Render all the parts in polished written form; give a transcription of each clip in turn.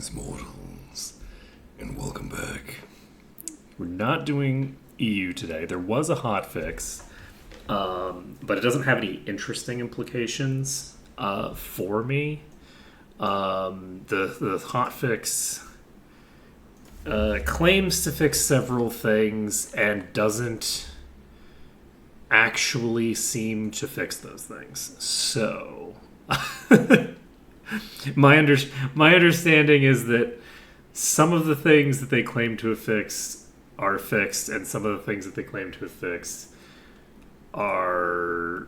Greetings, mortals, and welcome back. We're not doing EU today. There was a hotfix, but it doesn't have any interesting implications for me. The hotfix claims to fix several things and doesn't actually seem to fix those things. So, my understanding is that some of the things that they claim to have fixed are fixed, and some of the things that they claim to have fixed are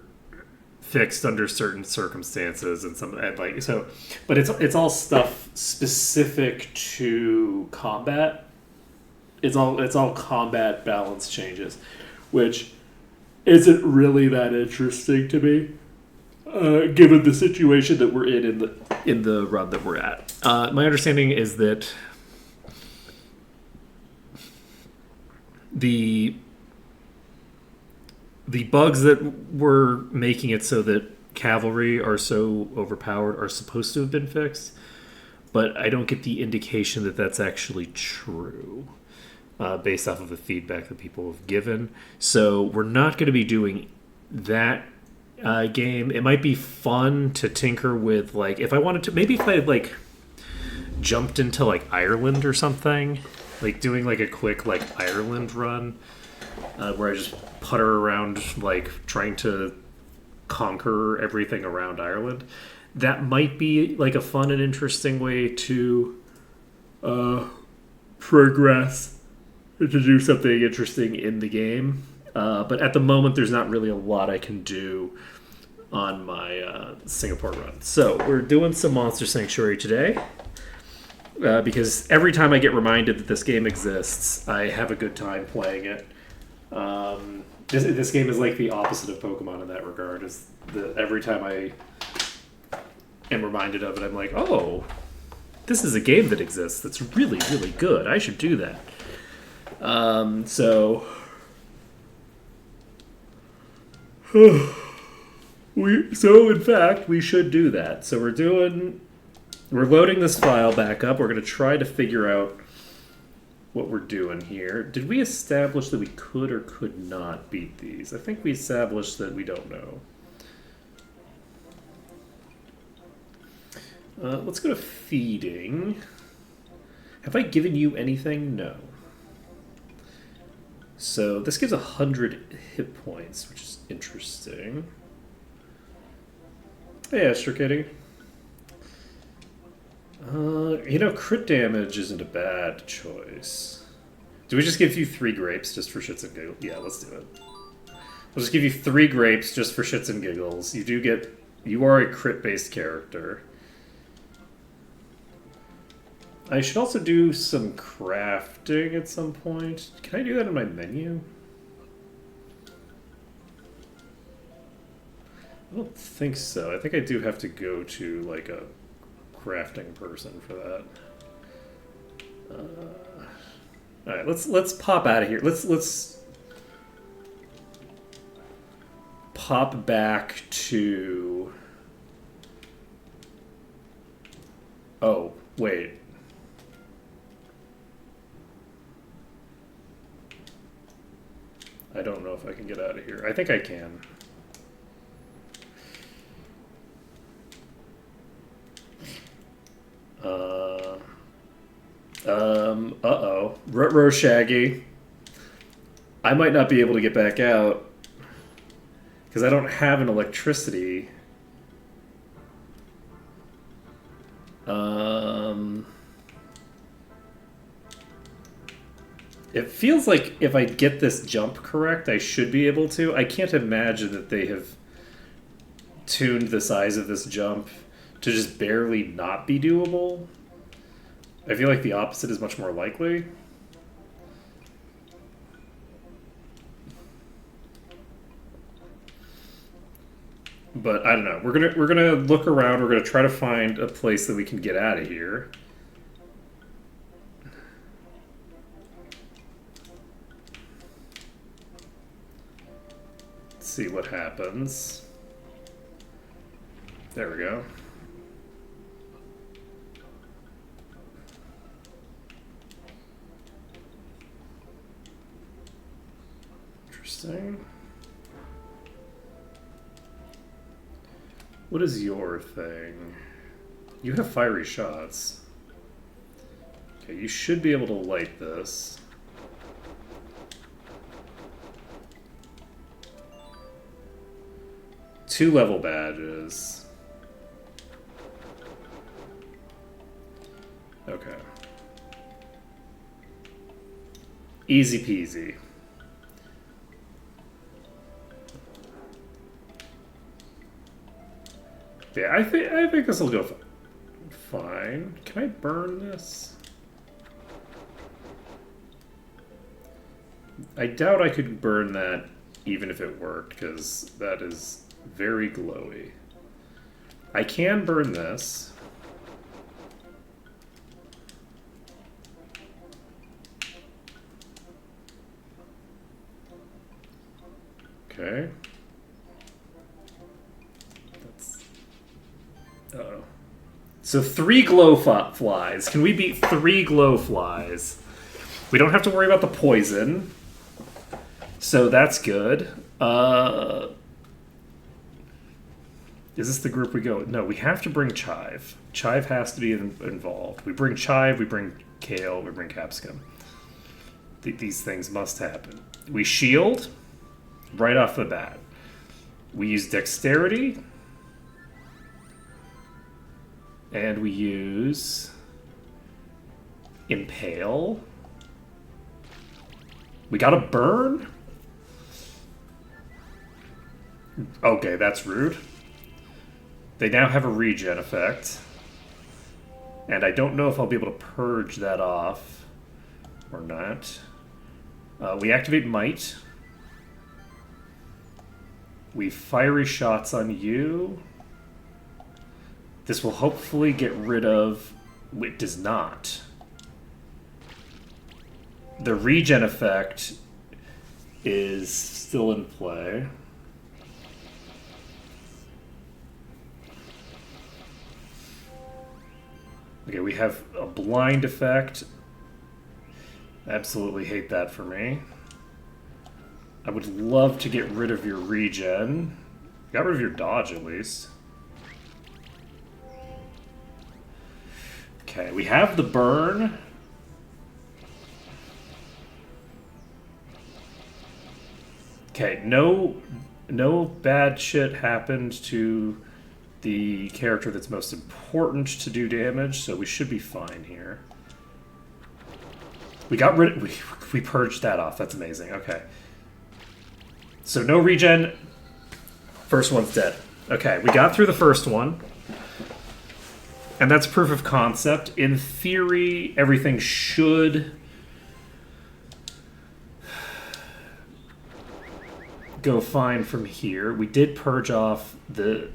fixed under certain circumstances, and but it's all stuff specific to combat. It's all combat balance changes, which isn't really that interesting to me, given the situation that we're in the run that we're at. My understanding is that the bugs that were making it so that cavalry are so overpowered are supposed to have been fixed, but I don't get the indication that that's actually true, based off of the feedback that people have given. So we're not going to be doing that game. It might be fun to tinker with, like, if I wanted to, maybe if I like jumped into like Ireland or something, like doing like a quick like Ireland run, where I just putter around like trying to conquer everything around Ireland. That might be like a fun and interesting way to progress, to do something interesting in the game. But at the moment, there's not really a lot I can do on my Singapore run. So we're doing some Monster Sanctuary today, because every time I get reminded that this game exists, I have a good time playing it. This game is like the opposite of Pokemon in that regard. Every time I am reminded of it, I'm like, oh, this is a game that exists that's really, really good. I should do that. So in fact, we should do that. So we're loading this file back up. We're going to try to figure out what we're doing here. Did we establish that we could or could not beat these? I think we established that we don't know. Let's go to feeding. Have I given you anything? No. So this gives 100 hit points, which is interesting. Hey, Astro Kitty. Crit damage isn't a bad choice. Do we just give you 3 grapes just for shits and giggles? Yeah, let's do it. We'll just give you 3 grapes just for shits and giggles. You are a crit-based character. I should also do some crafting at some point. Can I do that in my menu? I don't think so. I think I do have to go to like a crafting person for that. All right, let's pop out of here. Let's pop back to. Oh wait. I don't know if I can get out of here. I think I can. Uh-oh. Ruh-roh, Shaggy. I might not be able to get back out because I don't have an electricity. It feels like if I get this jump correct, I should be able to. I can't imagine that they have tuned the size of this jump to just barely not be doable. I feel like the opposite is much more likely. But I don't know. We're gonna look around. We're gonna try to find a place that we can get out of here. Let's see what happens. There we go. Interesting. What is your thing? You have fiery shots. Okay, you should be able to light this. Two level badges. Okay. Easy peasy. Yeah, I think this will go fine. Can I burn this? I doubt I could burn that even if it worked, because that is very glowy. I can burn this. Okay. That's... Uh-oh. So 3 glow flies. Can we beat 3 glow flies? We don't have to worry about the poison. So that's good. Is this the group we go? No, we have to bring Chive. Chive has to be involved. We bring Chive, we bring Kale, we bring Capsicum. These things must happen. We shield right off the bat. We use Dexterity. And we use Impale. We got a burn? Okay, that's rude. They now have a regen effect. And I don't know if I'll be able to purge that off or not. We activate Might. We fiery shots on you. This will hopefully get rid of... It does not. The regen effect is still in play. Okay, we have a blind effect. Absolutely hate that for me. I would love to get rid of your regen. Got rid of your dodge, at least. Okay, we have the burn. Okay, no bad shit happened to the character that's most important to do damage, so we should be fine here. We got rid of... We purged that off. That's amazing. Okay. So no regen. First one's dead. Okay, we got through the first one. And that's proof of concept. In theory, everything should go fine from here. We did purge off the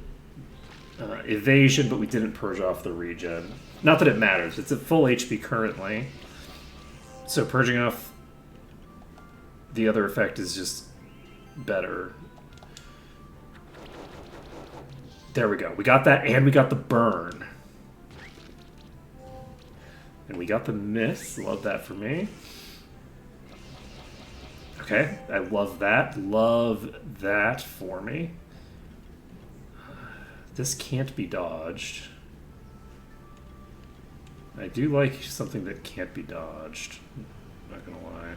evasion, but we didn't purge off the regen. Not that it matters. It's at full HP currently. So purging off the other effect is just better. There we go. We got that, and we got the burn. And we got the miss. Love that for me. Okay, I love that. Love that for me. This can't be dodged. I do like something that can't be dodged. Not gonna lie.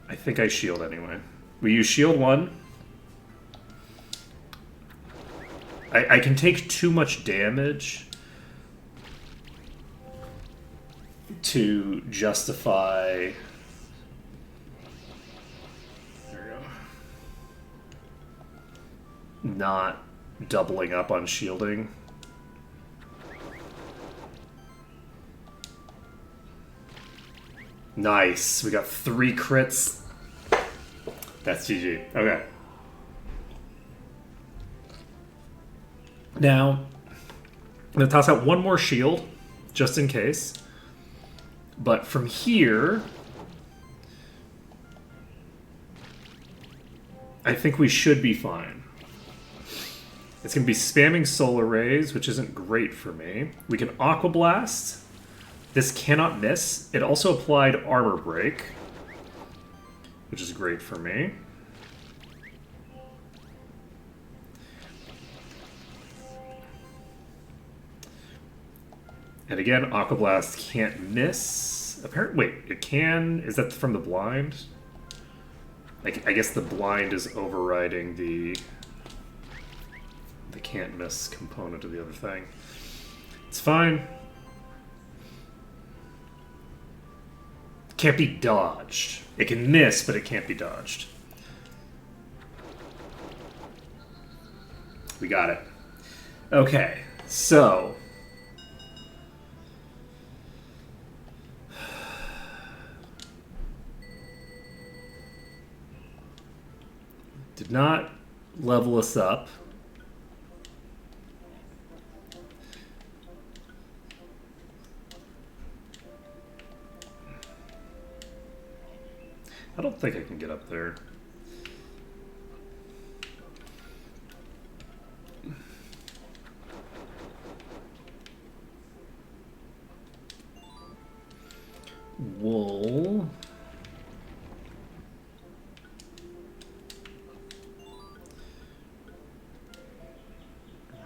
I think I shield anyway. We use shield 1. I can take too much damage to justify... There we go. Not doubling up on shielding. Nice. We got 3 crits. That's GG. Okay. Now, I'm going to toss out one more shield, just in case. But from here, I think we should be fine. It's going to be spamming solar rays, which isn't great for me. We can Aqua Blast. This cannot miss. It also applied Armor Break. which is great for me. And again, Aqua Blast can't miss. Apparently, wait, it can. Is that from the blind? Like, I guess the blind is overriding the can't miss component of the other thing. It's fine. Can't be dodged. It can miss, but it can't be dodged. We got it. Okay, so did not level us up. I don't think I can get up there. Wool.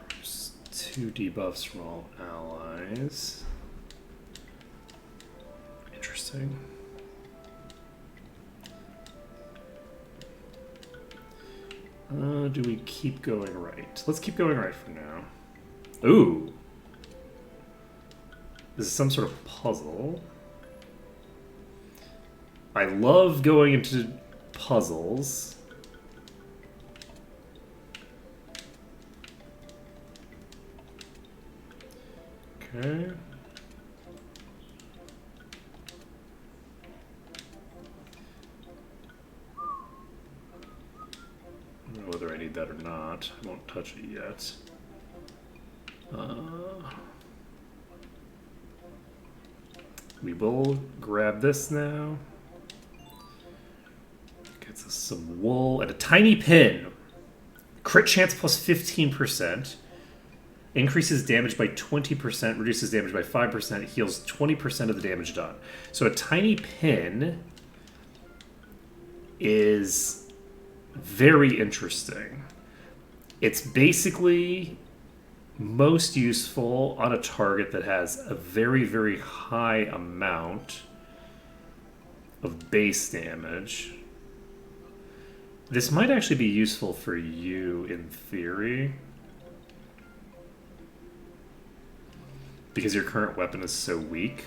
There's 2 debuffs from all allies. Interesting. Do we keep going right? Let's keep going right for now. Ooh. This is some sort of puzzle. I love going into puzzles. Okay. I don't know whether I need that or not. I won't touch it yet. We will grab this now. Gets us some wool and a tiny pin. Crit chance plus 15%. Increases damage by 20%, reduces damage by 5%, heals 20% of the damage done. So a tiny pin is very interesting. It's basically most useful on a target that has a very, very high amount of base damage. This might actually be useful for you in theory, because your current weapon is so weak.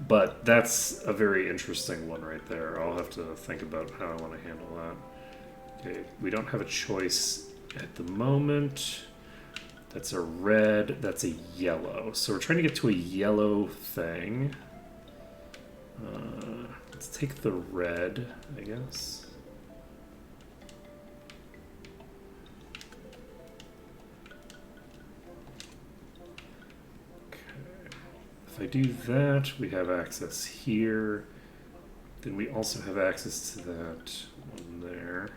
But that's a very interesting one right there. I'll have to think about how I want to handle that. Okay, we don't have a choice at the moment. That's a red, that's a yellow. So we're trying to get to a yellow thing. Let's take the red, I guess. If I do that, we have access here. Then we also have access to that one there.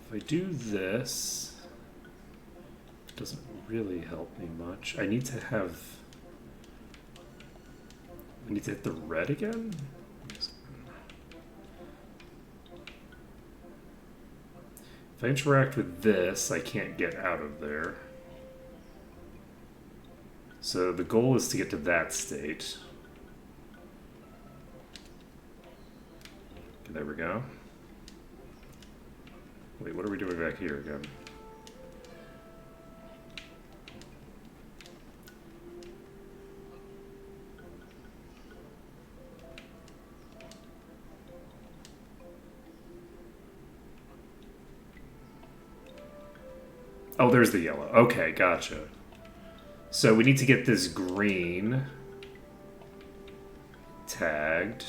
If I do this, it doesn't really help me much. I need to hit the red again? If I interact with this, I can't get out of there. So the goal is to get to that state. Okay, there we go. Wait, what are we doing back here again? Oh, there's the yellow. Okay, gotcha. So we need to get this green tagged.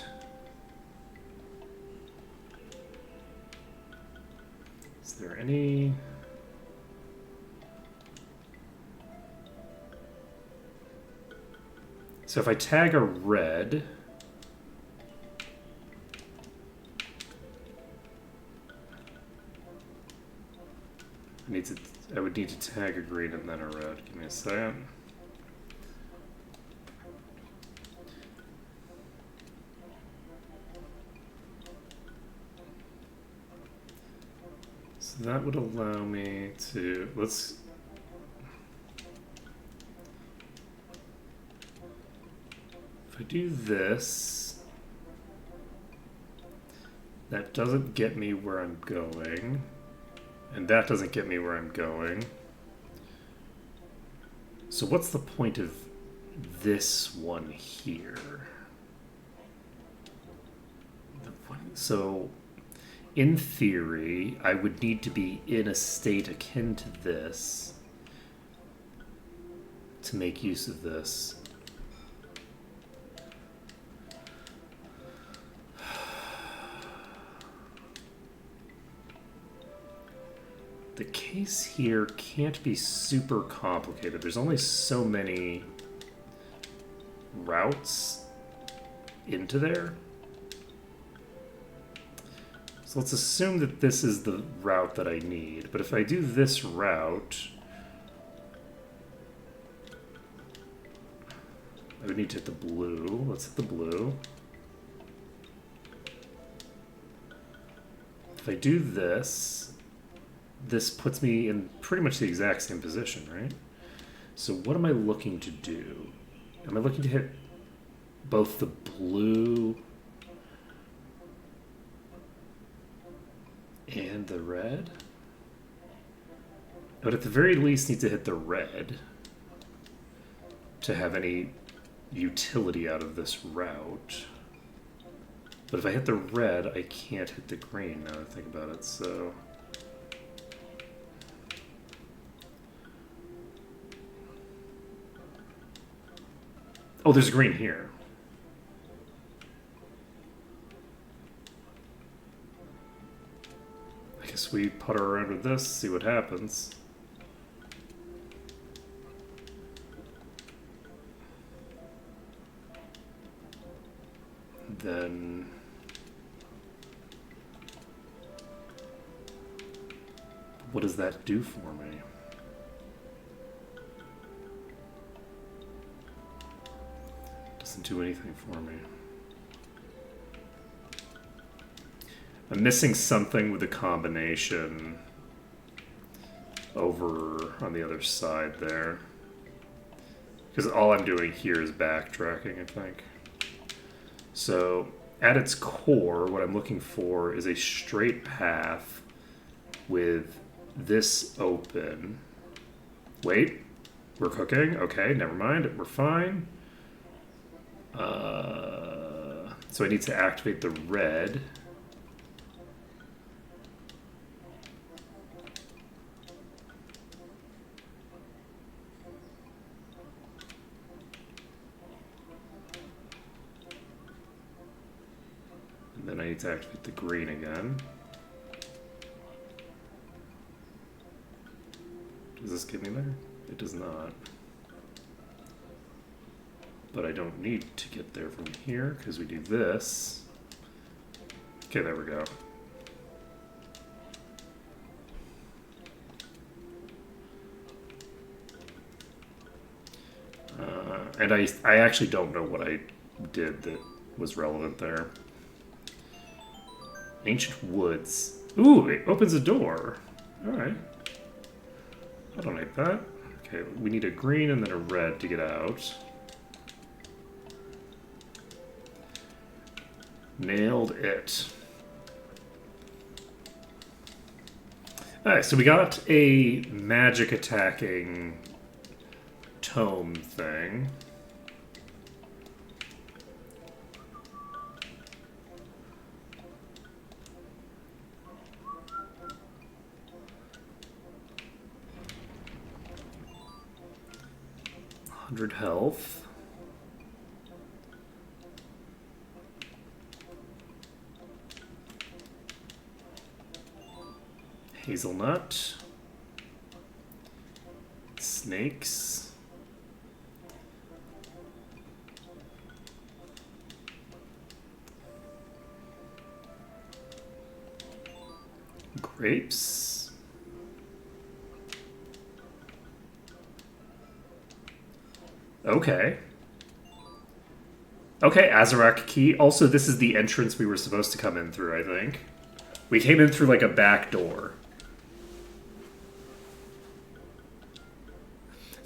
Is there any... So if I tag a red... I would need to tag a green and then a red. Give me a second. So that would allow me to... Let's... If I do this... That doesn't get me where I'm going. And that doesn't get me where I'm going. So what's the point of this one here? So, in theory, I would need to be in a state akin to this to make use of this. The case here can't be super complicated. There's only so many routes into there. So let's assume that this is the route that I need. But if I do this route, I would need to hit the blue. Let's hit the blue. If I do this, this puts me in pretty much the exact same position, right? So what am I looking to do? Am I looking to hit both the blue and the red? I would at the very least need to hit the red to have any utility out of this route. But if I hit the red, I can't hit the green now that I think about it, so... Oh, there's green here. I guess we putter around with this, see what happens. Then... what does that do for me? Doesn't do anything for me. I'm missing something with the combination over on the other side there. Because all I'm doing here is backtracking, I think. So, at its core, what I'm looking for is a straight path with this open. Wait, we're cooking? Okay, never mind, we're fine. So I need to activate the red. And then I need to activate the green again. Does this get me there? It does not. But I don't need to get there from here because we do this. Okay, there we go. And I actually don't know what I did that was relevant there. Ancient Woods. Ooh, it opens a door. Alright. I don't like that. Okay, we need a green and then a red to get out. Nailed it. Alright, so we got a magic attacking tome thing. Health. Hazelnut. Snakes. Grapes. Okay. Okay, Azarak Key. Also, this is the entrance we were supposed to come in through, I think. We came in through, like, a back door.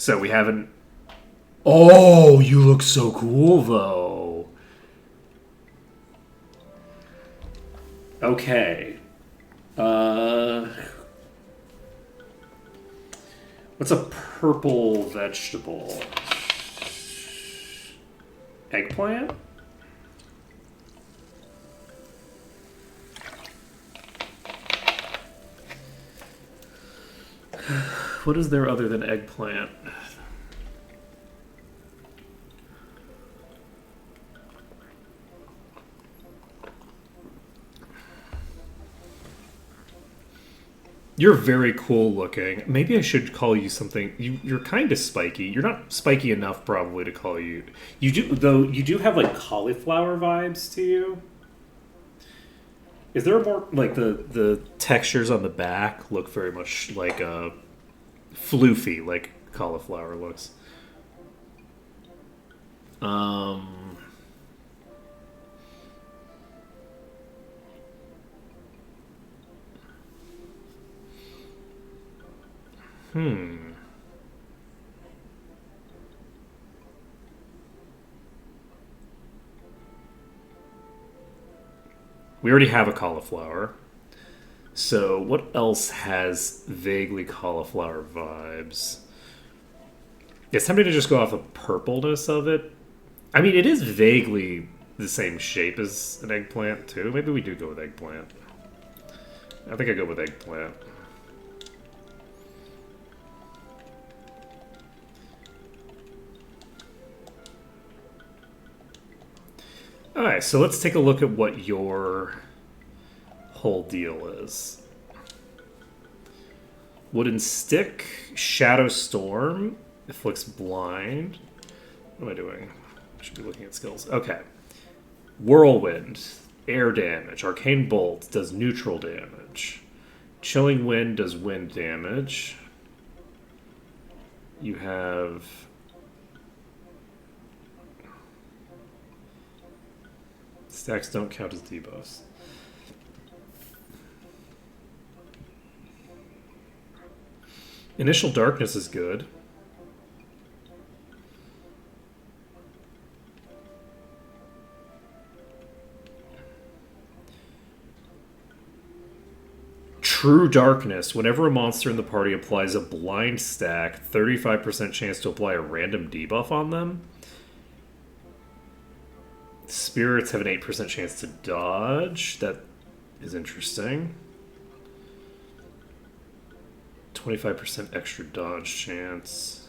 So we haven't. Oh, you look so cool, though. Okay. What's a purple vegetable? Eggplant? What is there other than eggplant? You're very cool looking. Maybe I should call you something. You're kind of spiky. You're not spiky enough, probably, to call you. You do, though. You do have like cauliflower vibes to you. Is there a more like the textures on the back look very much like a floofy, like cauliflower looks. Um. Hmm. We already have a cauliflower. So what else has vaguely cauliflower vibes? It's tempting to just go off the purpleness of it. I mean, it is vaguely the same shape as an eggplant too. Maybe we do go with eggplant. I think I go with eggplant. Alright, so let's take a look at what your whole deal is. Wooden Stick, Shadow Storm, Afflicts Blind. What am I doing? I should be looking at skills. Okay. Whirlwind, air damage. Arcane Bolt does neutral damage. Chilling Wind does wind damage. You have... Stacks don't count as debuffs. Initial Darkness is good. True Darkness. Whenever a monster in the party applies a blind stack, 35% chance to apply a random debuff on them. Spirits have an 8% chance to dodge. That is interesting. 25% extra dodge chance.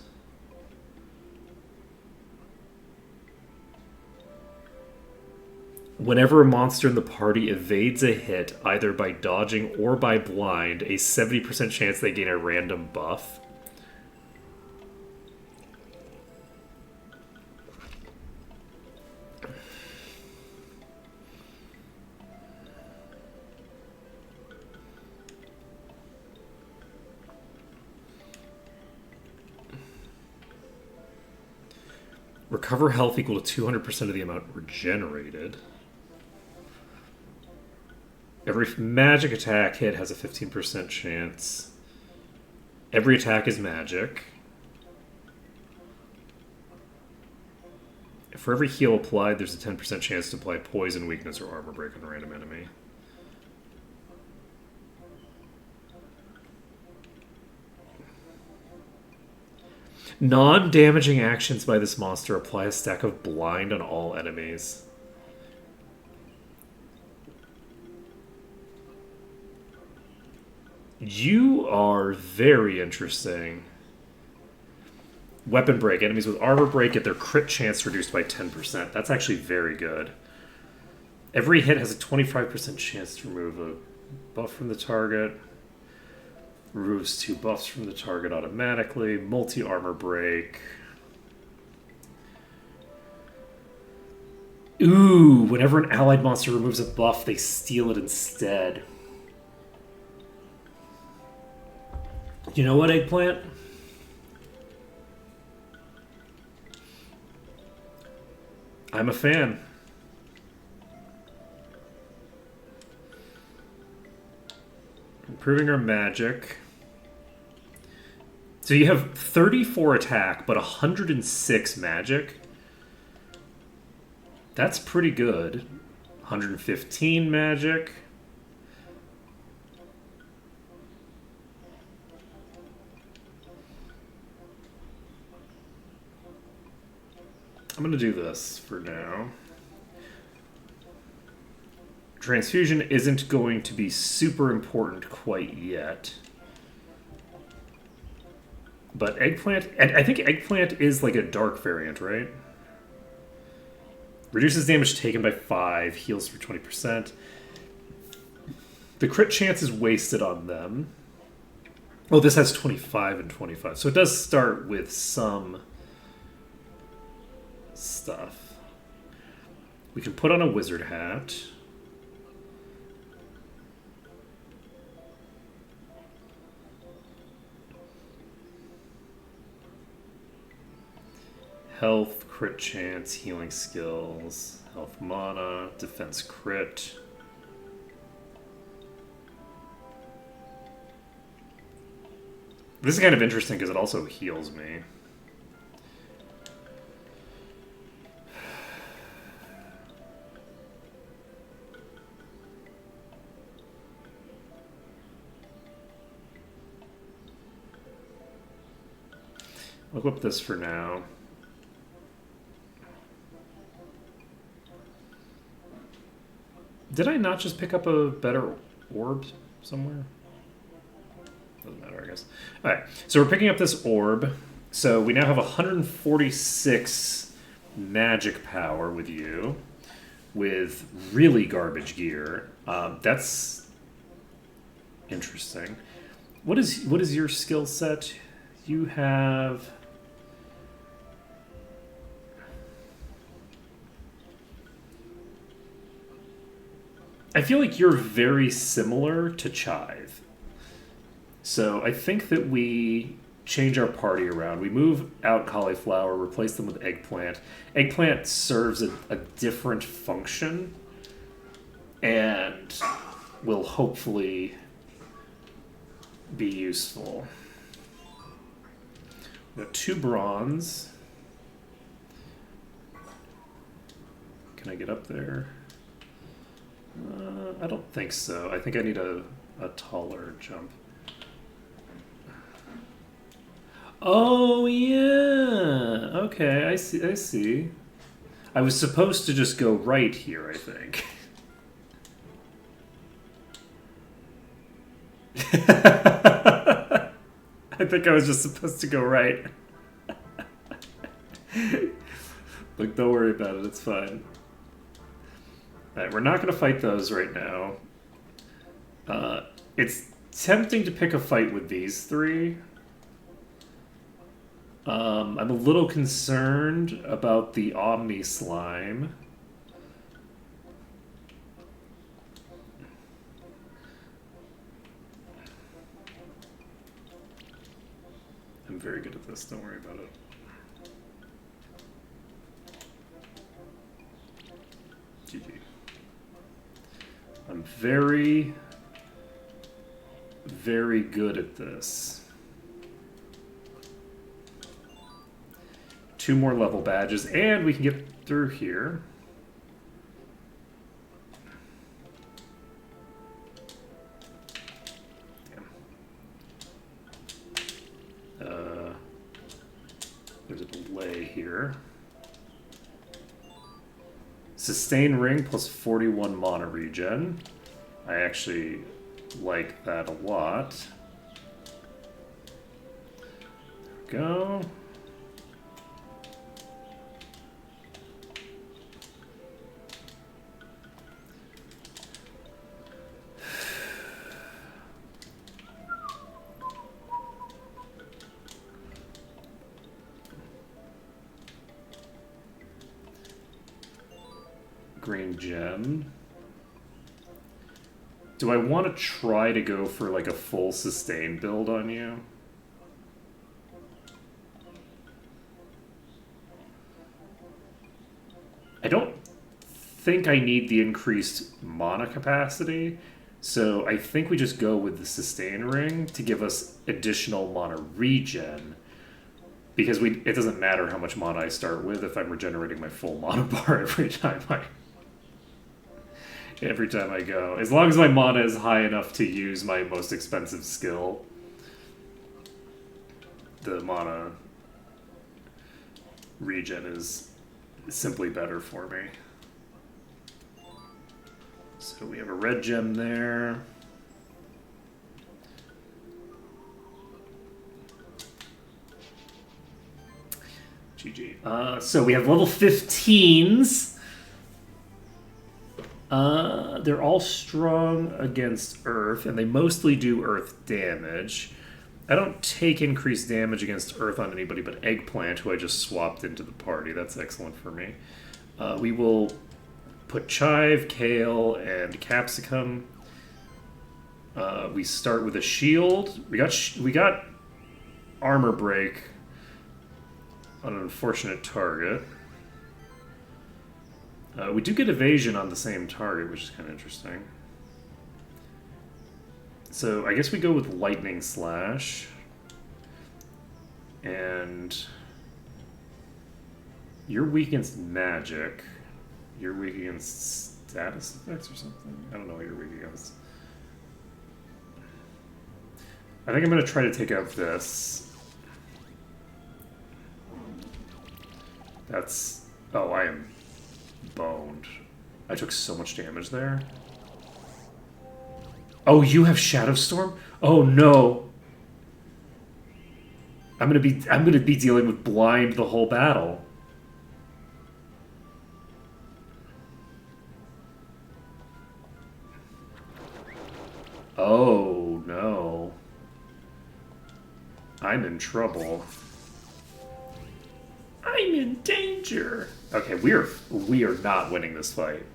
Whenever a monster in the party evades a hit, either by dodging or by blind, a 70% chance they gain a random buff. Recover health equal to 200% of the amount regenerated. Every magic attack hit has a 15% chance. Every attack is magic. For every heal applied, there's a 10% chance to apply poison, weakness, or armor break on a random enemy. Non-damaging actions by this monster apply a stack of blind on all enemies. You are very interesting. Weapon break. Enemies with armor break get their crit chance reduced by 10%. That's actually very good. Every hit has a 25% chance to remove a buff from the target. Removes 2 buffs from the target automatically. Multi-armor break. Ooh, whenever an allied monster removes a buff, they steal it instead. You know what, Eggplant? I'm a fan. Improving our magic. So you have 34 attack, but 106 magic. That's pretty good. 115 magic. I'm going to do this for now. Transfusion isn't going to be super important quite yet. But Eggplant... I think Eggplant is like a dark variant, right? Reduces damage taken by 5, heals for 20%. The crit chance is wasted on them. Oh, this has 25 and 25. So it does start with some stuff. We can put on a wizard hat. Health, crit chance, healing skills, health mana, defense crit. This is kind of interesting because it also heals me. I'll equip this for now. Did I not just pick up a better orb somewhere? Doesn't matter, I guess. Alright, so we're picking up this orb. So we now have 146 magic power with you, with really garbage gear. That's interesting. What is your skill set? You have... I feel like you're very similar to Chive. So I think that we change our party around. We move out Cauliflower, replace them with Eggplant. Eggplant serves a different function and will hopefully be useful. We got 2 bronze. Can I get up there? I don't think so. I think I need a taller jump. Oh, yeah. Okay, I see. I was supposed to just go right here, I think. I think I was just supposed to go right. Look, don't worry about it. It's fine. Alright, we're not going to fight those right now. It's tempting to pick a fight with these 3. I'm a little concerned about the Omni Slime. I'm very good at this, don't worry about it. GG. I'm very, very good at this. 2 more level badges, and we can get through here. There's a delay here. Sustain ring plus 41 mana regen. I actually like that a lot. There we go. Green gem. Do I want to try to go for like a full sustain build on you? I don't think I need the increased mana capacity, So I think we just go with the sustain ring to give us additional mana regen. Because it doesn't matter how much mana I start with if I'm regenerating my full mana bar every time I go. As long as my mana is high enough to use my most expensive skill, the mana regen is simply better for me. So we have a red gem there. GG. So we have level 15s. They're all strong against Earth, and they mostly do Earth damage. I don't take increased damage against Earth on anybody but Eggplant, who I just swapped into the party. That's excellent for me. We will put Chive, Kale, and Capsicum. We start with a shield. We got armor break on an unfortunate target. We do get evasion on the same target, which is kind of interesting. So I guess we go with Lightning Slash. And you're weak against magic. You're weak against status effects or something. I don't know what you're weak against. I think I'm going to try to take out this. That's... Oh, I am boned. I took so much damage there. Oh, you have Shadow Storm? Oh no. I'm gonna be dealing with blind the whole battle. Oh no. I'm in trouble. I'm in danger. Okay, we are not winning this fight.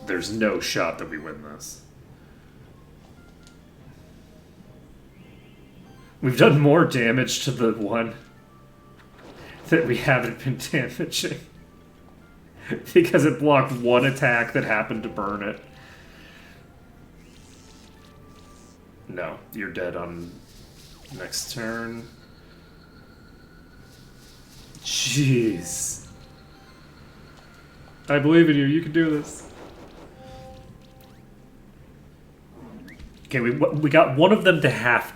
There's no shot that we win this. We've done more damage to the one that we haven't been damaging. Because it blocked one attack that happened to burn it. No, you're dead on next turn. Jeez. I believe in you. You can do this. Okay, we got one of them to half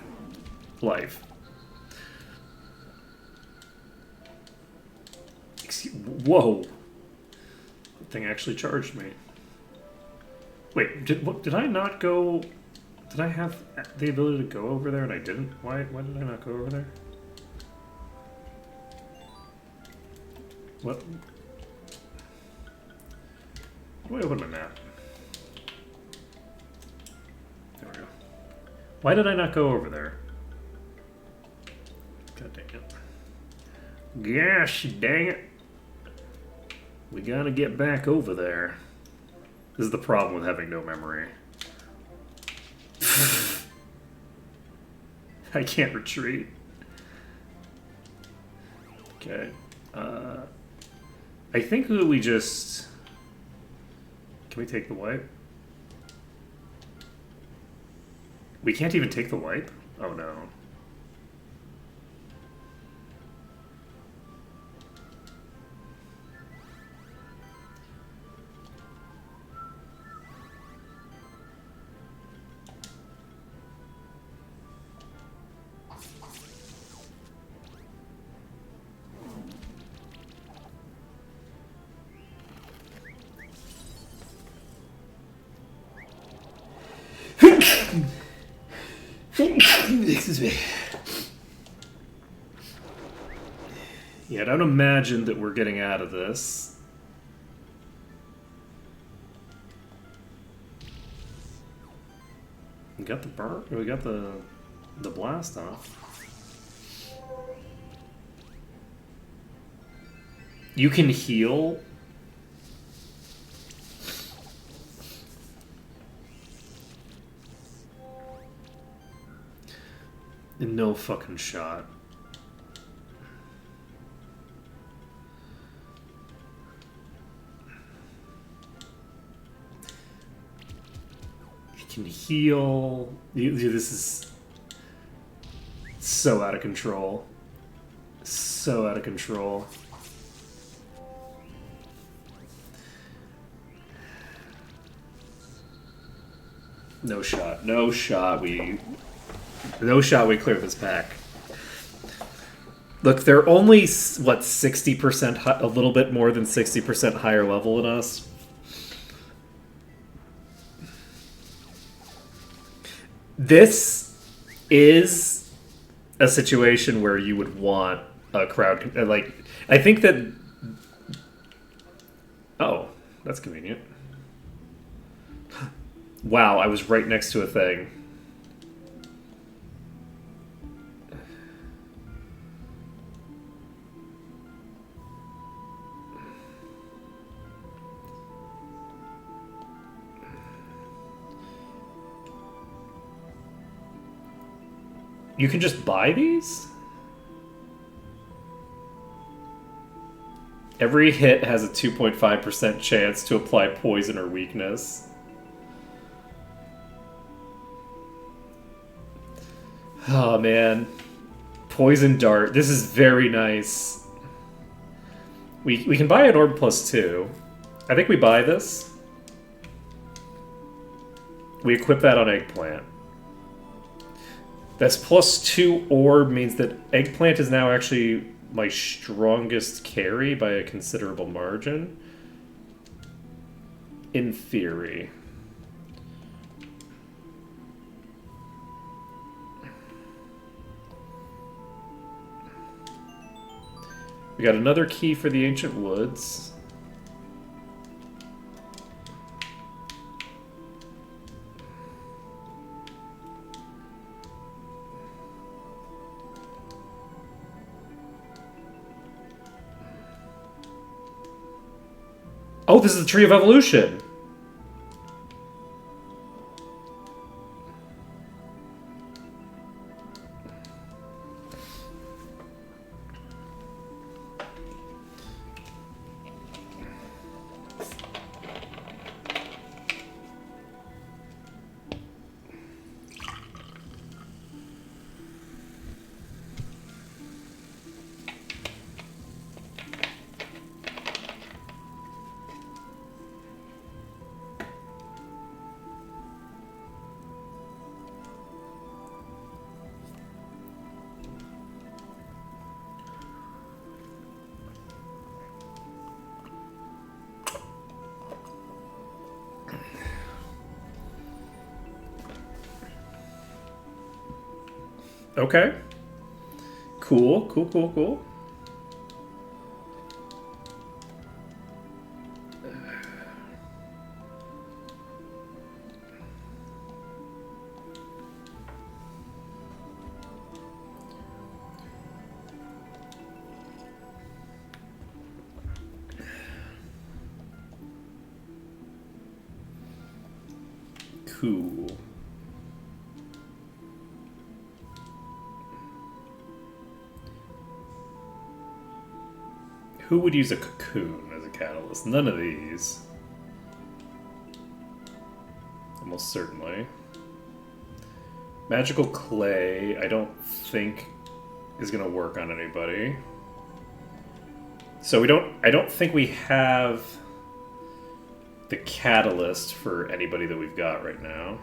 life. Whoa. That thing actually charged me. Wait, did I not go... Did I have the ability to go over there and I didn't? Why did I not go over there? What? How do I open my map? There we go. Why did I not go over there? God dang it. Gosh, dang it. We gotta get back over there. This is the problem with having no memory. I can't retreat. Okay. I think that we just... Can we take the wipe? We can't even take the wipe? Oh no. Excuse me. Yeah, don't imagine that we're getting out of this. We got the burn. We got the blast off. You can heal. No fucking shot. can heal. This is so out of control. So out of control. No shot. No shot. No shot we clear this pack. Look, they're only, what, 60%, a little bit more than 60% higher level than us. This is a situation where you would want a crowd, like, I think that, oh, that's convenient. Wow, I was right next to a thing. You can just buy these? Every hit has a 2.5% chance to apply poison or weakness. Oh man. Poison dart. This is very nice. We can buy an orb +2. I think we buy this. We equip that on eggplant. That's +2 orb means that eggplant is now actually my strongest carry by a considerable margin. In theory. We got another key for the Ancient Woods. Oh, this is the Tree of Evolution! Okay. Cool, cool, cool, cool. Cool. Who would use a cocoon as a catalyst? None of these. Almost certainly. Magical clay, I don't think is going to work on anybody. So I don't think we have the catalyst for anybody that we've got right now.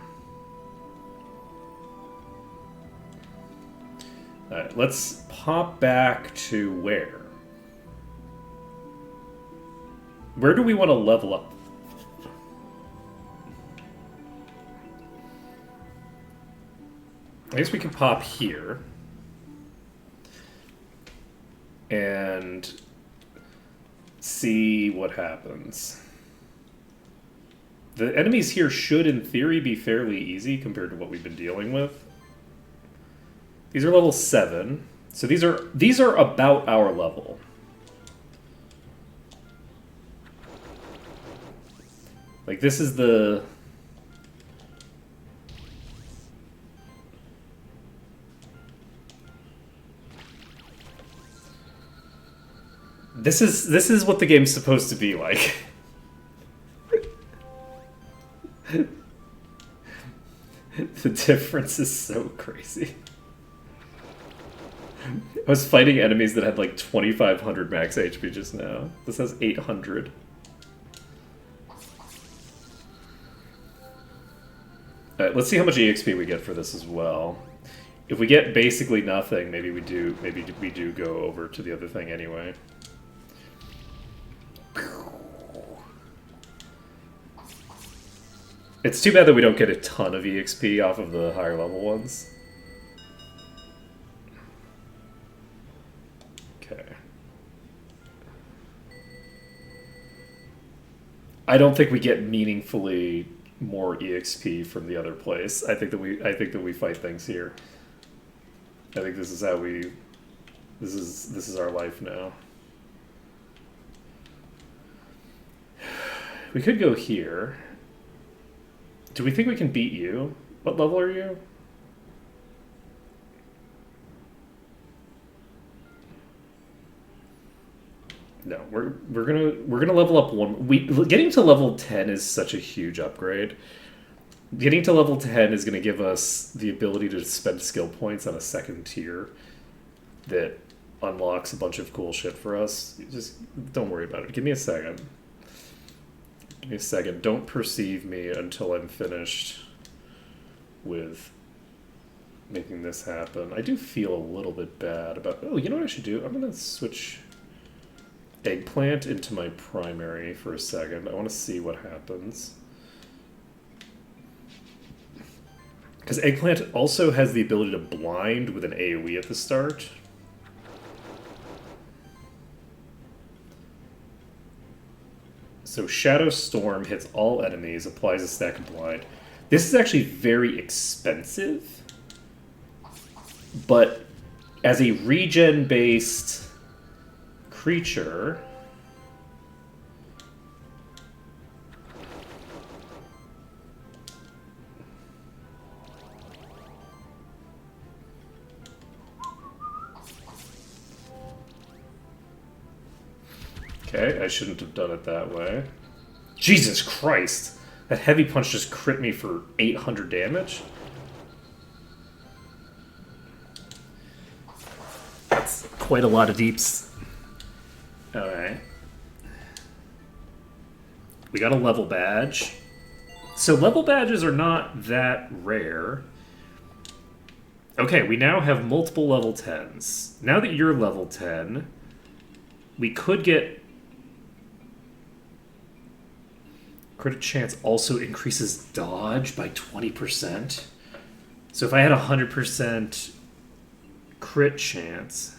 Alright, let's pop back to where? Where do we want to level up? I guess we can pop here. And see what happens. The enemies here should, in theory, be fairly easy compared to what we've been dealing with. These are level 7. So these are about our level. Like, this is the... This is what the game's supposed to be like. The difference is so crazy. I was fighting enemies that had like 2,500 max HP just now. This has 800. Alright, let's see how much EXP we get for this as well. If we get basically nothing, maybe we do go over to the other thing anyway. It's too bad that we don't get a ton of EXP off of the higher level ones. Okay. I don't think we get meaningfully more EXP from the other place. I think that we fight things here. I think this is how we this is our life now. We could go here. Do we think we can beat you? What level are you? No, we're gonna level up one. Getting to level 10 is such a huge upgrade. Getting to level 10 is gonna give us the ability to spend skill points on a second tier that unlocks a bunch of cool shit for us. Just don't worry about it. Give me a second. Give me a second. Don't perceive me until I'm finished with making this happen. I do feel a little bit bad about... Oh, you know what I should do? I'm going to switch Eggplant into my primary for a second. I want to see what happens. Because Eggplant also has the ability to blind with an AoE at the start. So Shadow Storm hits all enemies, applies a stack of blind. This is actually very expensive, but as a regen-based creature, okay, I shouldn't have done it that way. Jesus Christ! That heavy punch just crit me for 800 damage? That's quite a lot of deeps. Alright. We got a level badge. So level badges are not that rare. Okay, we now have multiple level 10s. Now that you're level 10, we could get... Crit chance also increases dodge by 20%. So if I had 100% crit chance...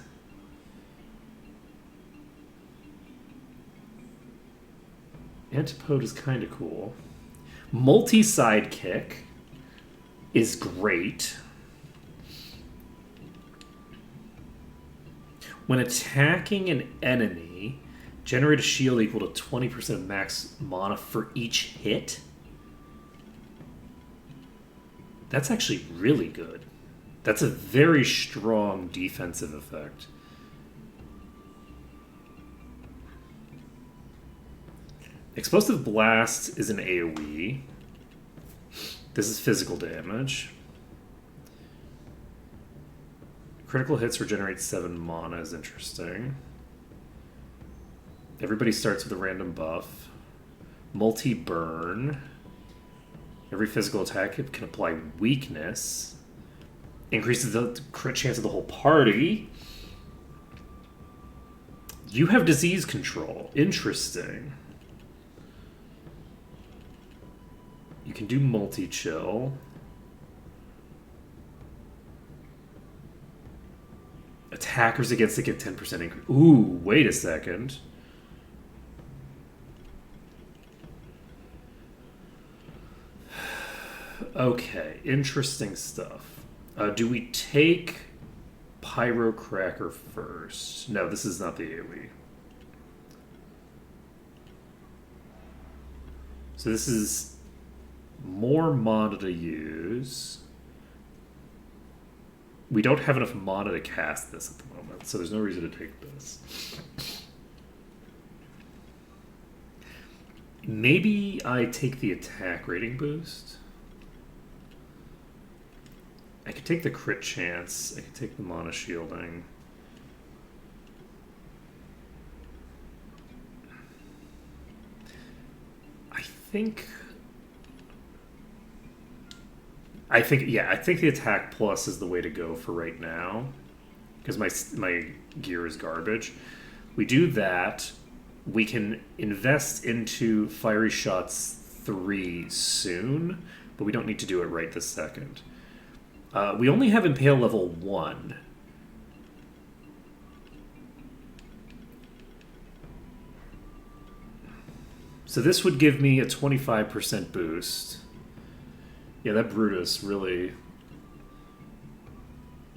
Antipode is kind of cool. Multi-sidekick is great. When attacking an enemy, generate a shield equal to 20% of max mana for each hit. That's actually really good. That's a very strong defensive effect. Explosive Blast is an AoE. This is physical damage. Critical hits regenerate 7 mana is interesting. Everybody starts with a random buff. Multi-burn. Every physical attack can apply weakness. Increases the crit chance of the whole party. You have disease control. Interesting. You can do multi-chill. Attackers against it get 10% increase. Ooh, wait a second. Okay, interesting stuff. Do we take Pyrocracker first? No, this is not the AoE. So this is more mana to use. We don't have enough mana to cast this at the moment, so there's no reason to take this. Maybe I take the attack rating boost. I could take the crit chance. I could take the mana shielding. I think the attack plus is the way to go for right now, because my gear is garbage. We do that. We can invest into Fiery Shots 3 soon, but we don't need to do it right this second. We only have Impale level 1. So this would give me a 25% boost. Yeah, that Brutus really...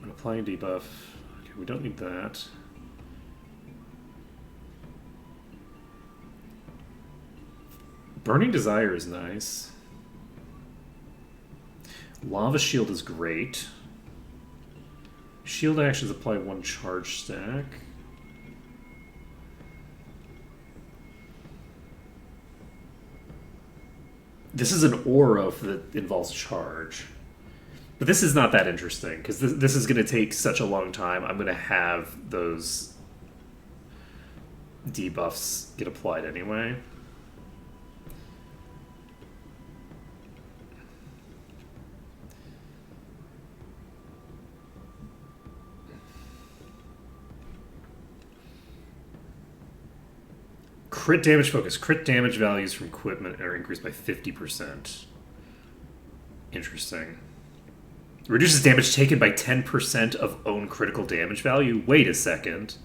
I'm applying debuff. Okay, we don't need that. Burning Desire is nice. Lava Shield is great. Shield actions apply 1 charge stack. This is an aura that involves charge. But this is not that interesting, because this is going to take such a long time. I'm going to have those debuffs get applied anyway. Crit damage focus. Crit damage values from equipment are increased by 50%. Interesting. Reduces damage taken by 10% of own critical damage value. Wait a second.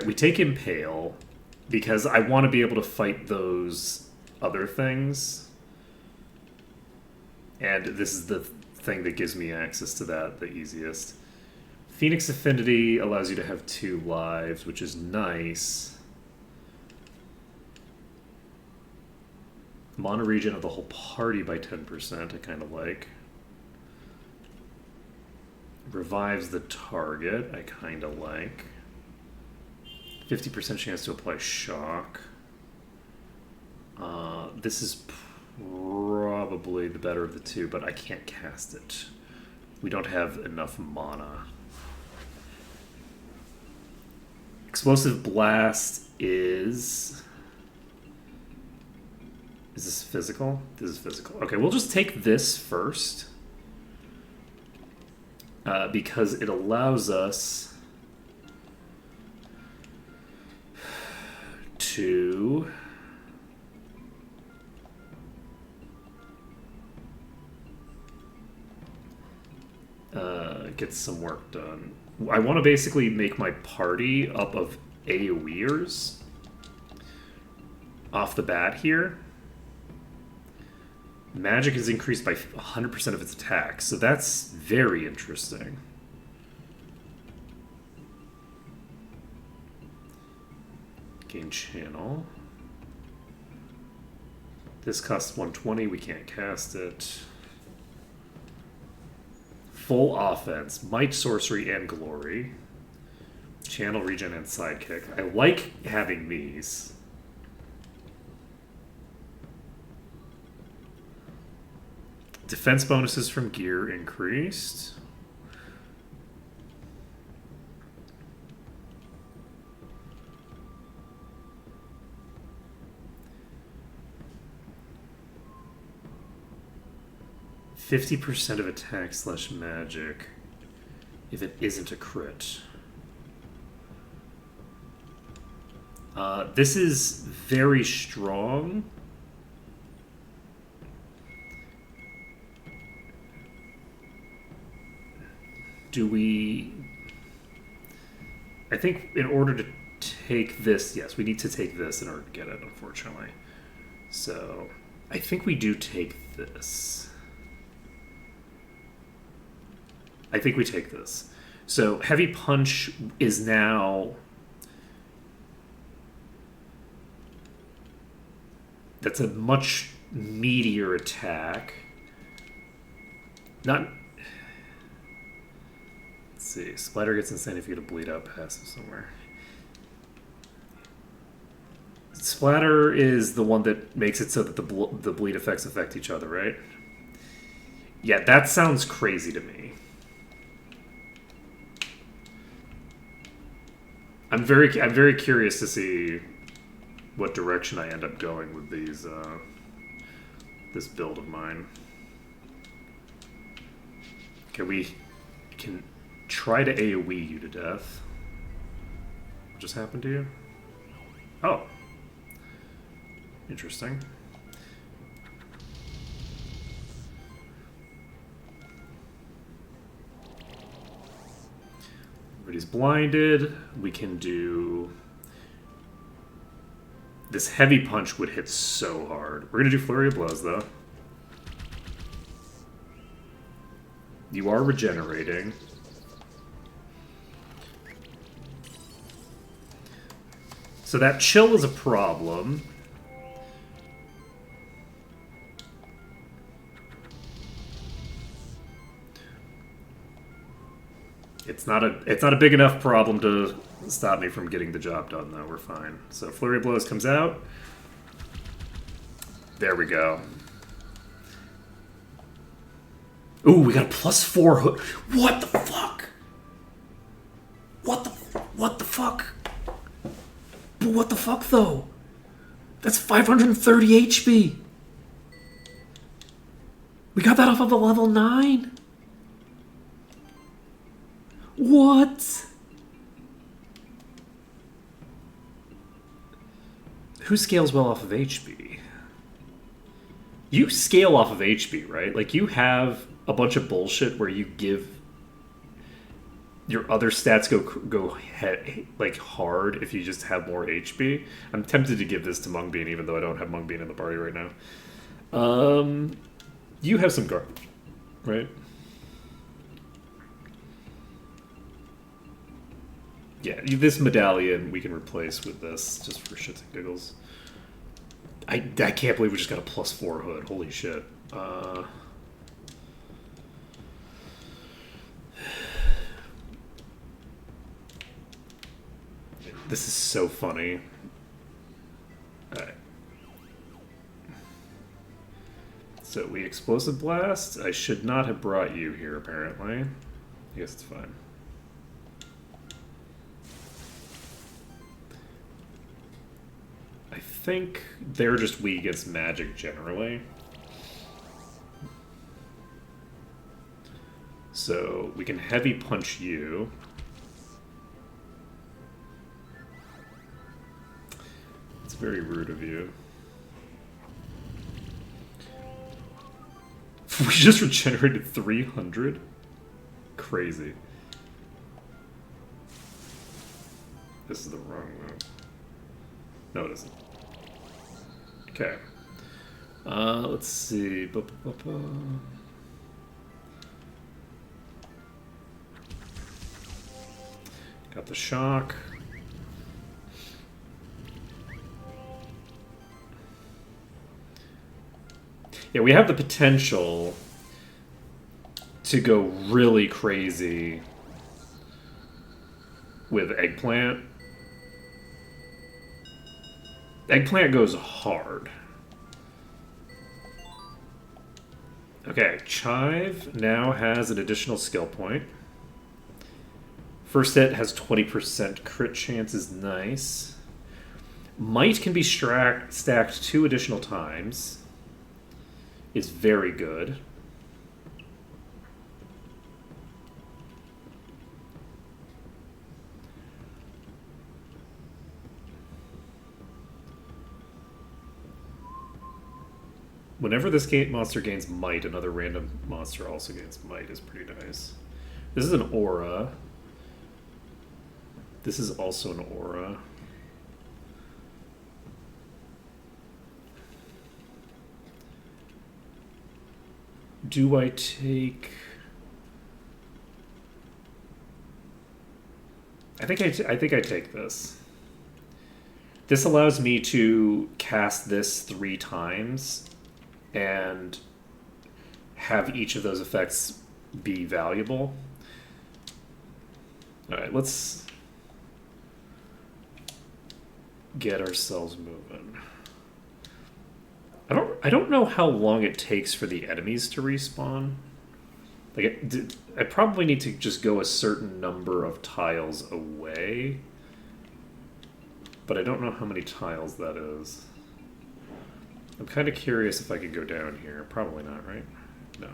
We take Impale because I want to be able to fight those other things. And this is the thing that gives me access to that the easiest. Phoenix Affinity allows you to have 2 lives, which is nice. Mana regen of the whole party by 10%, I kind of like. Revives the target, I kind of like. 50% chance to apply shock. This is probably the better of the two, but I can't cast it. We don't have enough mana. Explosive Blast is... Is this physical? This is physical. Okay, we'll just take this first. Because it allows us to... get some work done. I want to basically make my party up of AoEers off the bat here. Magic is increased by 100% of its attacks, so that's very interesting. Gain channel. This costs 120, we can't cast it. Full offense, might, sorcery, and glory. Channel, regen, and sidekick. I like having these. Defense bonuses from gear increased. %50 of attack / magic if it isn't a crit. This is very strong. Do we... I think in order to take this, yes, we need to take this in order to get it, unfortunately. So, I think we do take this. I think we take this. So, Heavy Punch is now... That's a much meatier attack. Not... Let's see. Splatter gets insane if you get a bleed out passive somewhere. Splatter is the one that makes it so that the bleed effects affect each other, right? Yeah, that sounds crazy to me. I'm very curious to see what direction I end up going with these this build of mine. Okay, we can try to AoE you to death. What just happened to you? Oh. Interesting. Everybody's blinded. We can do... This heavy punch would hit so hard. We're going to do Flurry of Blows, though. You are regenerating. So that chill is a problem. It's not a big enough problem to stop me from getting the job done, though. We're fine. So Flurry of Blows comes out. There we go. Ooh, we got a +4 hood. What the fuck? What the fuck? But what the fuck, though? That's 530 HP. We got that off of a level 9. What? Who scales well off of HP? You scale off of HP, right? Like, you have a bunch of bullshit where you give your other stats go like hard if you just have more HP. I'm tempted to give this to Mungbean, even though I don't have Mungbean in the party right now. You have some garbage, right? Yeah, this medallion we can replace with this, just for shits and giggles. I can't believe we just got a +4 hood. Holy shit. This is so funny. Alright. So we Explosive Blast. I should not have brought you here, apparently. I guess it's fine. I think they're just weak against magic generally. So we can heavy punch you. It's very rude of you. We just regenerated 300? Crazy. This is the wrong move. No, it isn't. Okay. Let's see. Got the shock. Yeah, we have the potential to go really crazy with Eggplant. Eggplant goes hard. Okay, Chive now has an additional skill point. First hit has 20% crit chance, is nice. Might can be stacked 2 additional times. Is very good. Whenever this monster gains might, another random monster also gains might is pretty nice. This is an aura. This is also an aura. Do I take... I think I take this. This allows me to cast this 3 times and have each of those effects be valuable. Alright, let's get ourselves moving. I don't know how long it takes for the enemies to respawn. Like, I probably need to just go a certain number of tiles away. But I don't know how many tiles that is. I'm kind of curious if I could go down here. Probably not, right? No.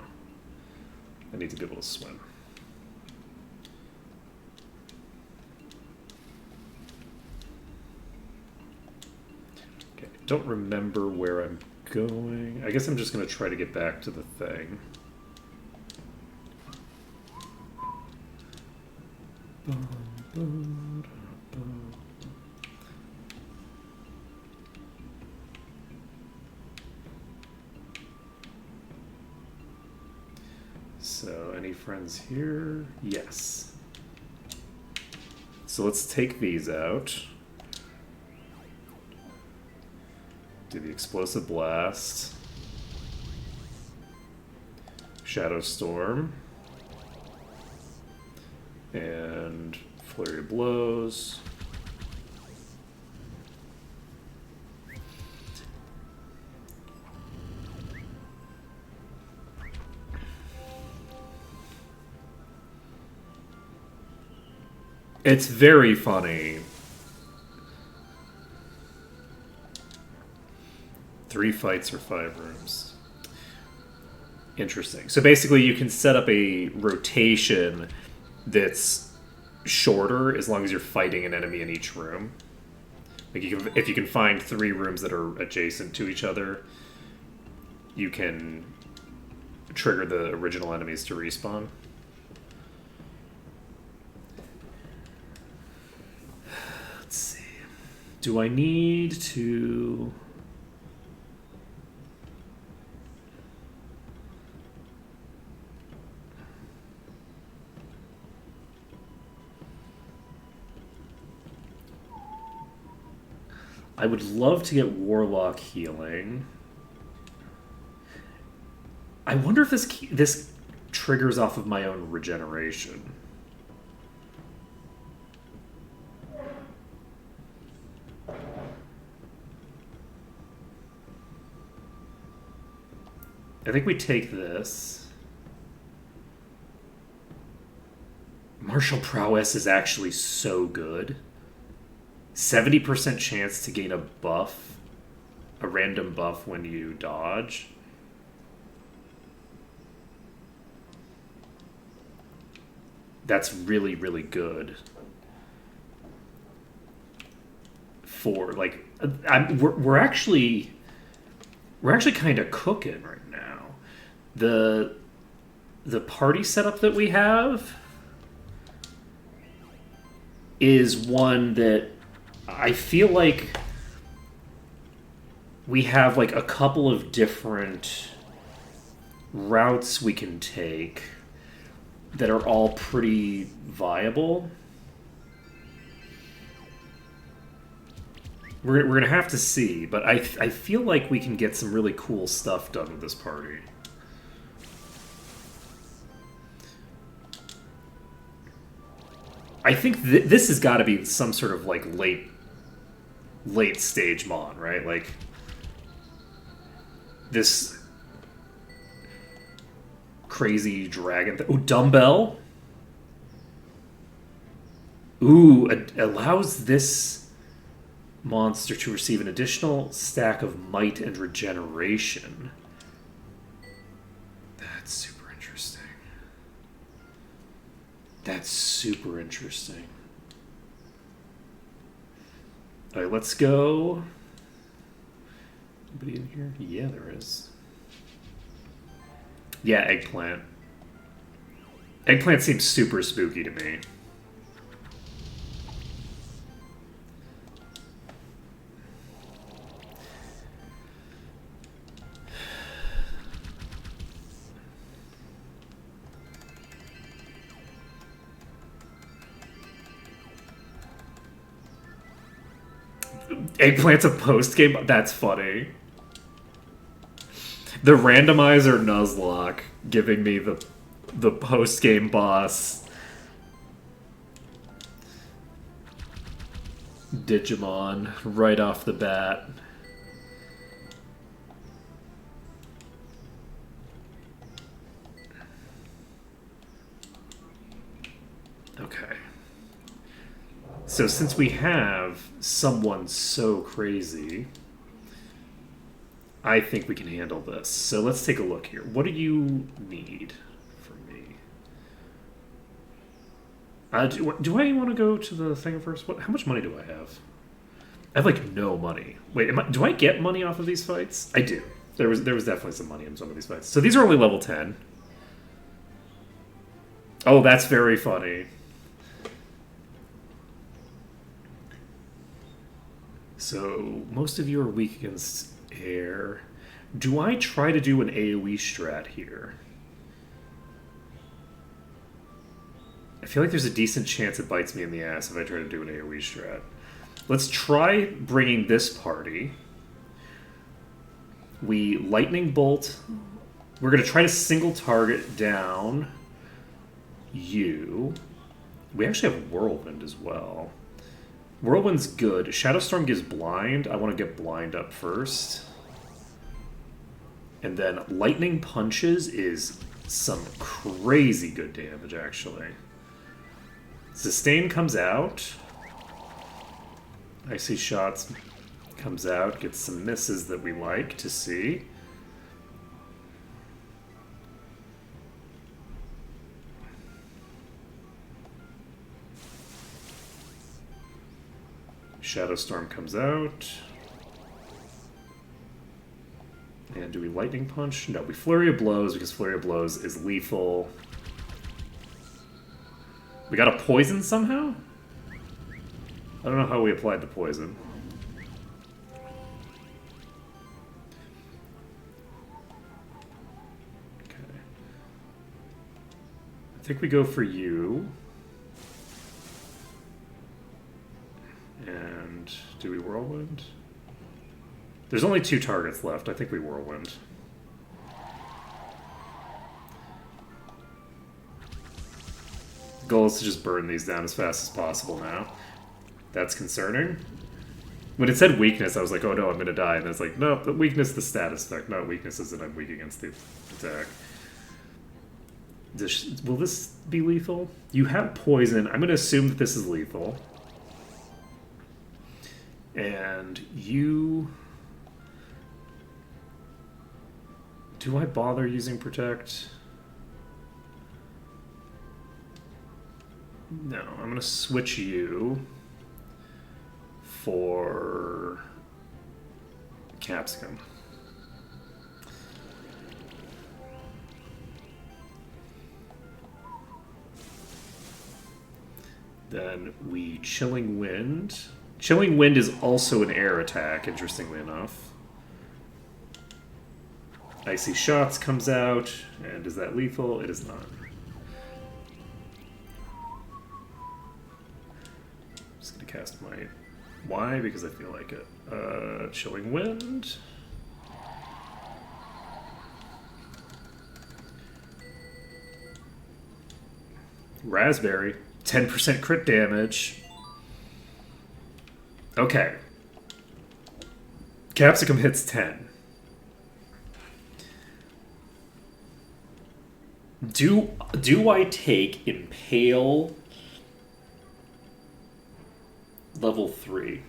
I need to be able to swim. Okay, don't remember where I'm going. I guess I'm just going to try to get back to the thing. So, any friends here? Yes. So let's take these out. Do the explosive blast. Shadow Storm. And flurry of blows. It's very funny. 3 fights for 5 rooms. Interesting. So basically you can set up a rotation that's shorter as long as you're fighting an enemy in each room. Like you can, if you can find 3 rooms that are adjacent to each other, you can trigger the original enemies to respawn. Let's see. Do I need to... I would love to get Warlock healing. I wonder if this triggers off of my own regeneration. I think we take this. Martial Prowess is actually so good. 70% chance to gain a buff, a random buff when you dodge. That's really, really good. For like, we're actually kind of cooking right now. The party setup that we have is one that I feel like we have like a couple of different routes we can take that are all pretty viable. We're going to have to see, but I feel like we can get some really cool stuff done with this party. I think this has got to be some sort of like late stage Mon, right? Like this crazy dragon. Ooh, dumbbell. Ooh, allows this monster to receive an additional stack of might and regeneration. That's super interesting. That's super interesting. All right, let's go. Anybody in here? Yeah, there is. Yeah, eggplant. Eggplant seems super spooky to me. Eggplant's a post-game? That's funny. The randomizer Nuzlocke giving me the post-game boss Digimon right off the bat. Okay. So since we have someone so crazy, I think we can handle this. So let's take a look here. What do you need from me? Do I want to go to the thing first? How much money do I have? I have like no money. Wait, do I get money off of these fights? I do. There was definitely some money in some of these fights. So these are only level 10. Oh, that's very funny. So most of you are weak against air. Do I try to do an AoE strat here? I feel like there's a decent chance it bites me in the ass if I try to do an AoE strat. Let's try bringing this party. We lightning bolt. We're going to try to single target down you. We actually have whirlwind as well. Whirlwind's good. Shadowstorm gives blind. I want to get blind up first. And then lightning punches is some crazy good damage, actually. Sustain comes out. Icy shots comes out. Gets some misses that we like to see. Shadowstorm comes out. And do we lightning punch? No, we flurry of blows because flurry of blows is lethal. We got a poison somehow? I don't know how we applied the poison. Okay. I think we go for you. And do we whirlwind? There's only 2 targets left. I think we whirlwind. The goal is to just burn these down as fast as possible now. That's concerning. When it said weakness, I was like, oh no, I'm going to die. And it's like, no, the weakness is the status effect. No, weakness is that I'm weak against the attack. Will this be lethal? You have poison. I'm going to assume that this is lethal. And you... Do I bother using protect? No, I'm going to switch you for Capsicum. Then we Chilling Wind. Chilling Wind is also an air attack, interestingly enough. Icy Shots comes out, and is that lethal? It is not. I'm just going to cast my Y because I feel like it. Chilling Wind. Raspberry. 10% crit damage. Okay. Capsicum hits 10. Do I take Impale level 3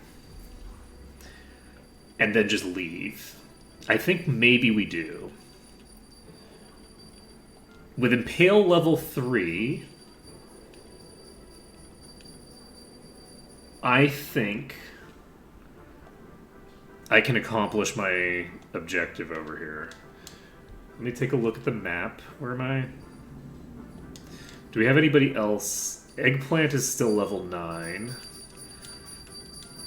and then just leave? I think maybe we do. With Impale level 3, I think I can accomplish my objective over here. Let me take a look at the map. Where am I? Do we have anybody else? Eggplant is still level 9.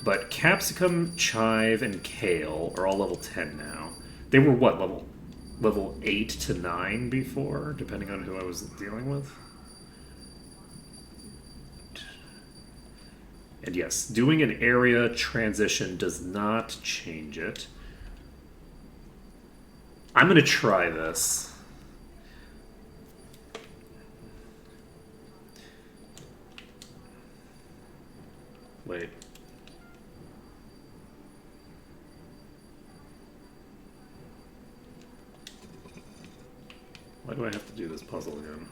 But Capsicum, Chive, and Kale are all level 10 now. They were what, level 8 to 9 before, depending on who I was dealing with? And yes, doing an area transition does not change it. I'm going to try this. Wait. Why do I have to do this puzzle again?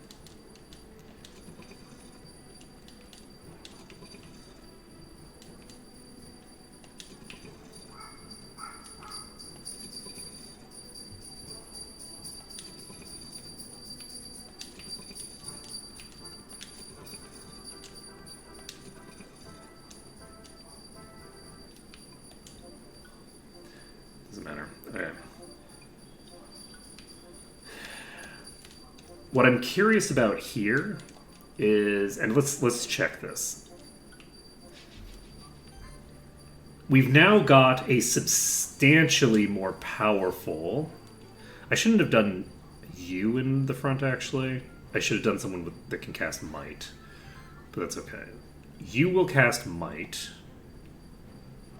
Doesn't matter. Okay. What I'm curious about here is, and let's check this. We've now got a substantially more powerful. I shouldn't have done you in the front, actually. I should have done someone that can cast Might, but that's okay. You will cast Might.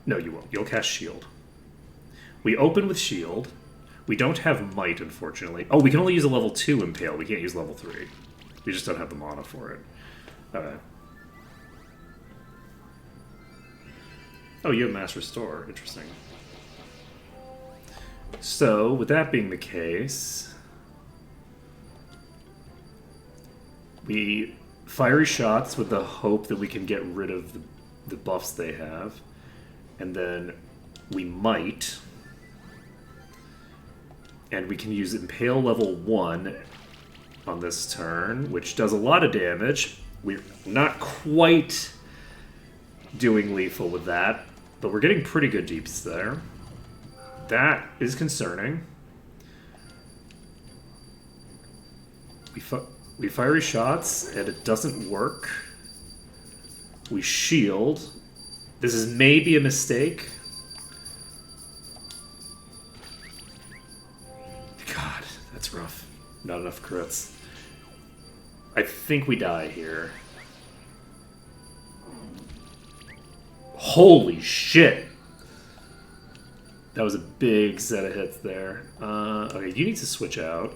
No, you won't. You'll cast Shield. We open with Shield. We don't have Might, unfortunately. Oh, we can only use a level 2 Impale. We can't use level 3. We just don't have the mana for it. Okay. Oh, you have Mass Restore. Interesting. So, with that being the case, we Fiery Shots with the hope that we can get rid of the buffs they have. And then we Might. And we can use Impale level 1 on this turn, which does a lot of damage. We're not quite doing lethal with that, but we're getting pretty good deeps there. That is concerning. We Fiery Shots, and it doesn't work. We Shield. This is maybe a mistake. God, that's rough. Not enough crits. I think we die here. Holy shit! That was a big set of hits there. Okay, you need to switch out.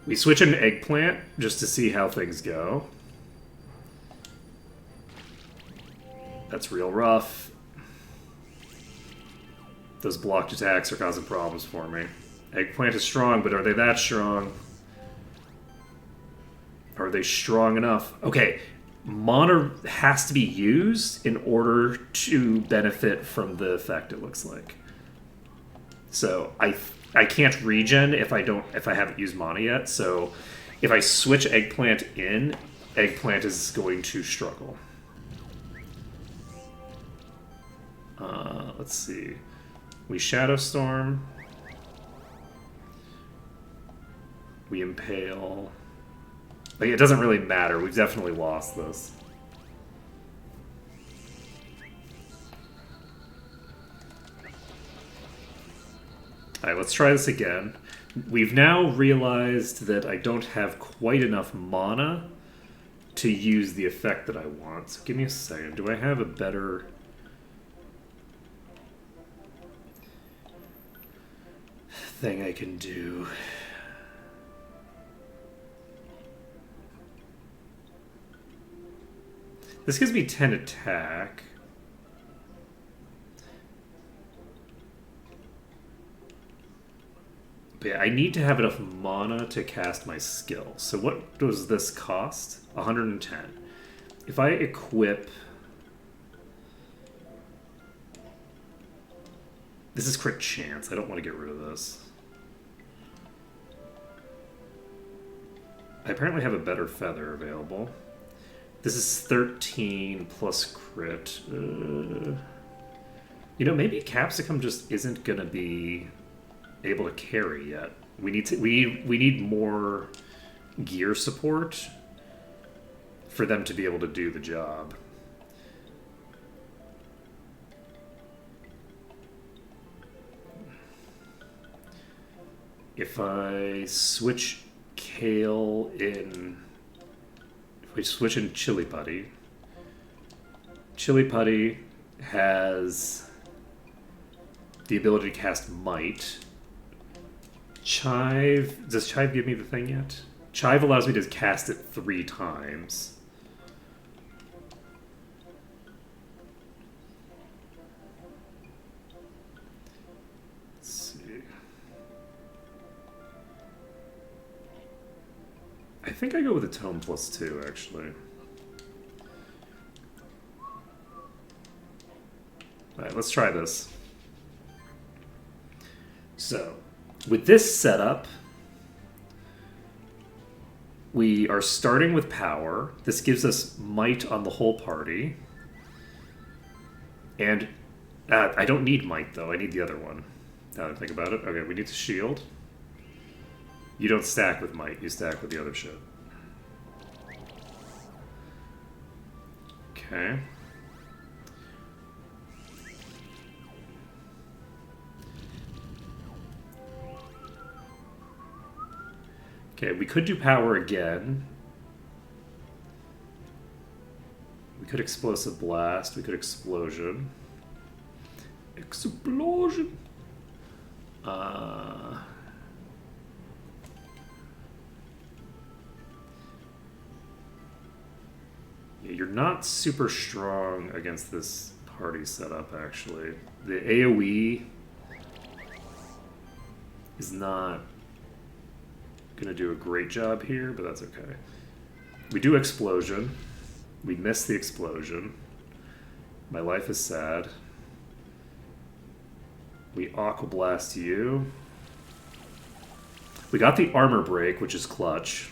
We switch an Eggplant just to see how things go. That's real rough. Those blocked attacks are causing problems for me. Eggplant is strong, but are they that strong? Are they strong enough? Okay, mana has to be used in order to benefit from the effect, it looks like. So I can't regen if I haven't used mana yet. So if I switch Eggplant in, Eggplant is going to struggle. Let's see. We Shadow Storm. We Impale. Like, it doesn't really matter. We've definitely lost this. Alright, let's try this again. We've now realized that I don't have quite enough mana to use the effect that I want. So give me a second. Do I have a better... thing I can do? This gives me 10 attack. But yeah, I need to have enough mana to cast my skill. So what does this cost? 110. If I equip... This is crit chance. I don't want to get rid of this. I apparently have a better feather available. This is 13 plus crit. You know, maybe Capsicum just isn't gonna be able to carry yet. We need more gear support for them to be able to do the job. If I switch Kale in... If we switch in Chili Putty... Chili Putty has the ability to cast Might. Chive... Does Chive give me the thing yet? Chive allows me to cast it 3 times. I think I go with a tome +2, actually. Alright, let's try this. So, with this setup, we are starting with power. This gives us might on the whole party. And I don't need might, though. I need the other one. Now that I think about it. Okay, we need to shield. You don't stack with might. You stack with the other shit. Okay. Okay, we could do power again. We could explosive blast. We could explosion. Explosion! Yeah, you're not super strong against this party setup, actually. The AoE is not gonna do a great job here, but that's okay. We do explosion. We miss the explosion. My life is sad. We Aqua Blast you. We got the armor break, which is clutch.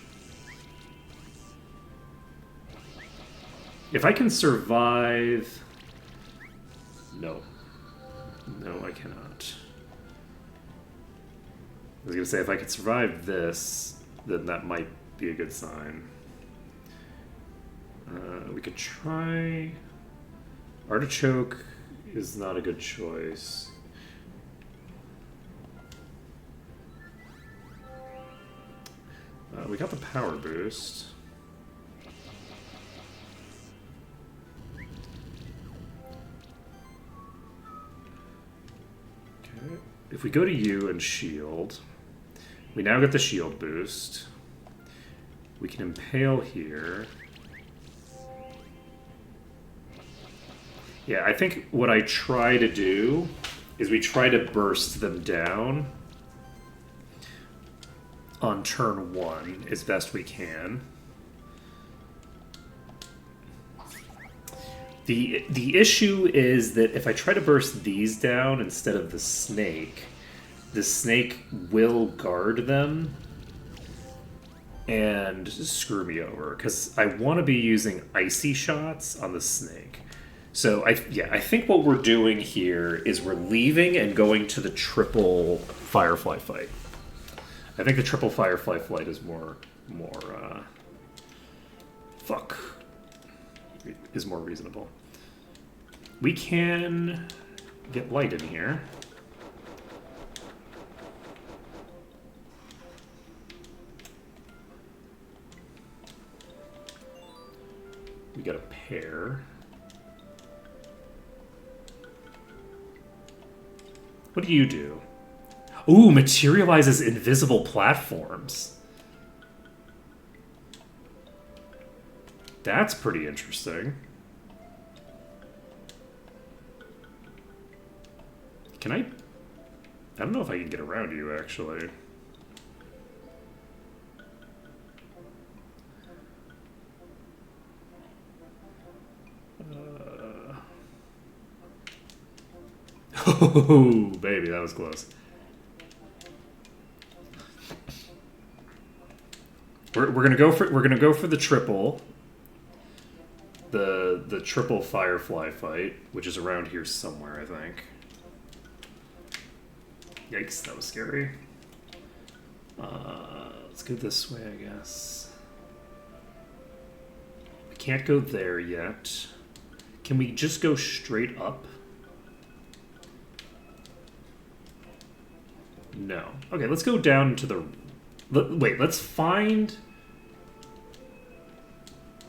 If I can survive... No. No, I cannot. I was going to say, if I could survive this, then that might be a good sign. We could try... Artichoke is not a good choice. We got the power boost. Okay. If we go to you and shield, we now get the shield boost. We can impale here. Yeah, I think what I try to do is we try to burst them down on turn 1 as best we can. The issue is that if I try to burst these down instead of the snake will guard them and screw me over, because I want to be using icy shots on the snake. So I think what we're doing here is we're leaving and going to the triple Firefly fight. I think the triple Firefly flight is more reasonable. We can get light in here. We got a pair. What do you do? Ooh, materializes invisible platforms. That's pretty interesting. Can I don't know if I can get around you, actually. Oh, baby, that was close. We're gonna go for the triple. The triple Firefly fight, which is around here somewhere, I think. Yikes, that was scary. Let's go this way, I guess. We can't go there yet. Can we just go straight up? No. Okay, let's go down to the... Wait, let's find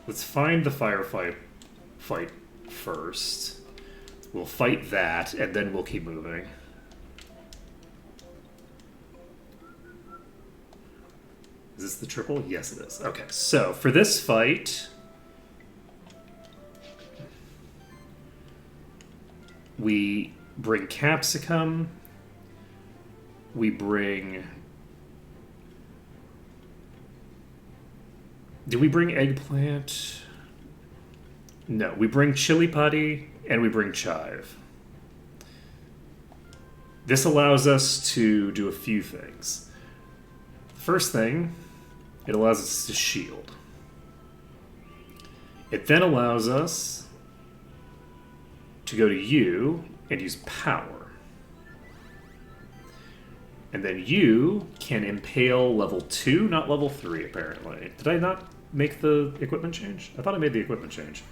the Firefly fight first. We'll fight that, and then we'll keep moving. Is this the triple? Yes, it is. Okay, so for this fight, we bring Capsicum. We bring Do we bring eggplant? No, we bring chili putty and we bring chive. This allows us to do a few things. First thing, it allows us to shield. It then allows us to go to you and use power. And then you can impale level 2, not level 3, apparently. Did I not make the equipment change? I thought I made the equipment change.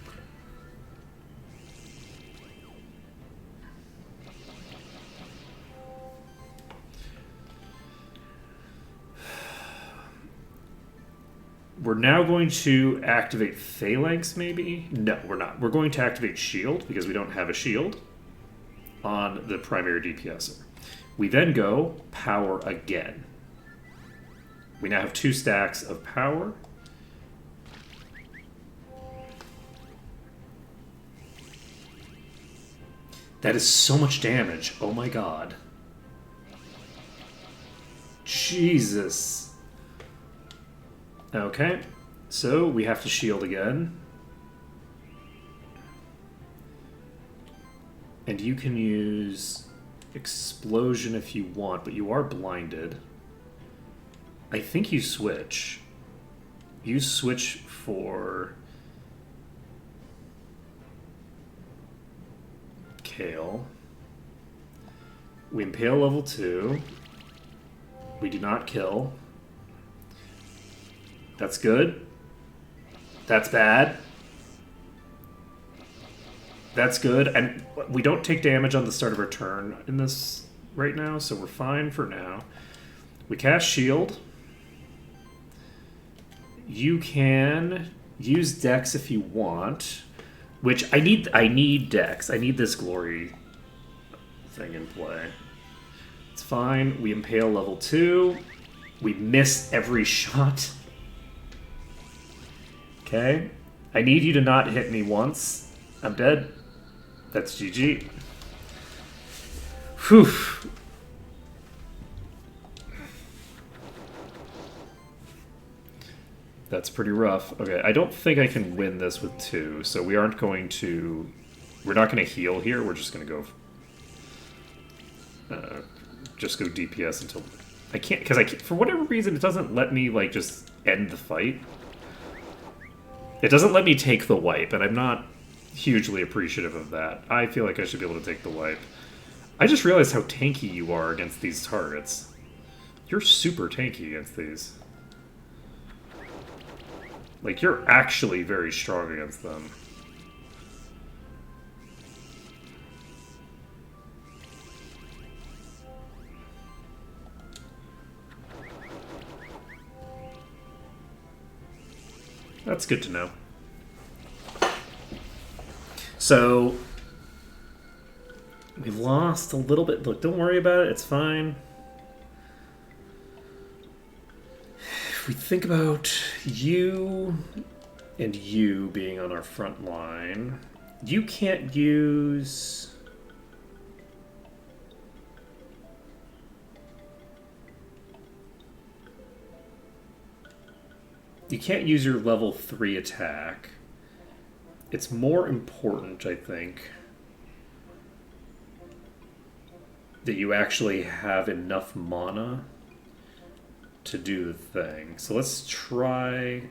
We're now going to activate Phalanx, maybe? No, we're not. We're going to activate Shield, because we don't have a shield on the primary DPSer. We then go Power again. We now have 2 stacks of Power. That is so much damage. Oh my god. Jesus. Okay, so we have to shield again. And you can use explosion if you want, but you are blinded. I think you switch. You switch for Kale. We impale level 2. We do not kill. That's good. That's bad. That's good. And we don't take damage on the start of our turn in this right now, so we're fine for now. We cast shield. You can use Dex if you want, which I need Dex. I need this glory thing in play. It's fine. We impale level 2. We miss every shot. Okay. I need you to not hit me once. I'm dead. That's GG. Whew. That's pretty rough. Okay, I don't think I can win this with 2, so we aren't going to... We're not going to heal here. We're just going to go... just go DPS until... I can't... Because for whatever reason, it doesn't let me, like, just end the fight. It doesn't let me take the wipe, and I'm not hugely appreciative of that. I feel like I should be able to take the wipe. I just realized how tanky you are against these targets. You're super tanky against these. Like, you're actually very strong against them. That's good to know. So, we lost a little bit. Look, don't worry about it. It's fine. If we think about you and you being on our front line, you can't use... You can't use your level 3 attack. It's more important, I think, that you actually have enough mana to do the thing. So let's try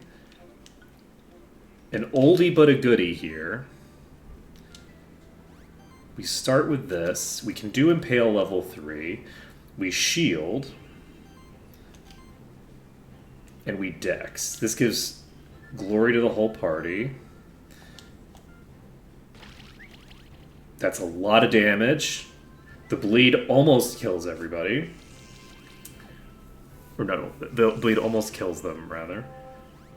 an oldie but a goodie here. We start with this. We can do Impale level 3. We shield. And we dex. This gives glory to the whole party. That's a lot of damage. The bleed almost kills everybody. Or no, the bleed almost kills them, rather.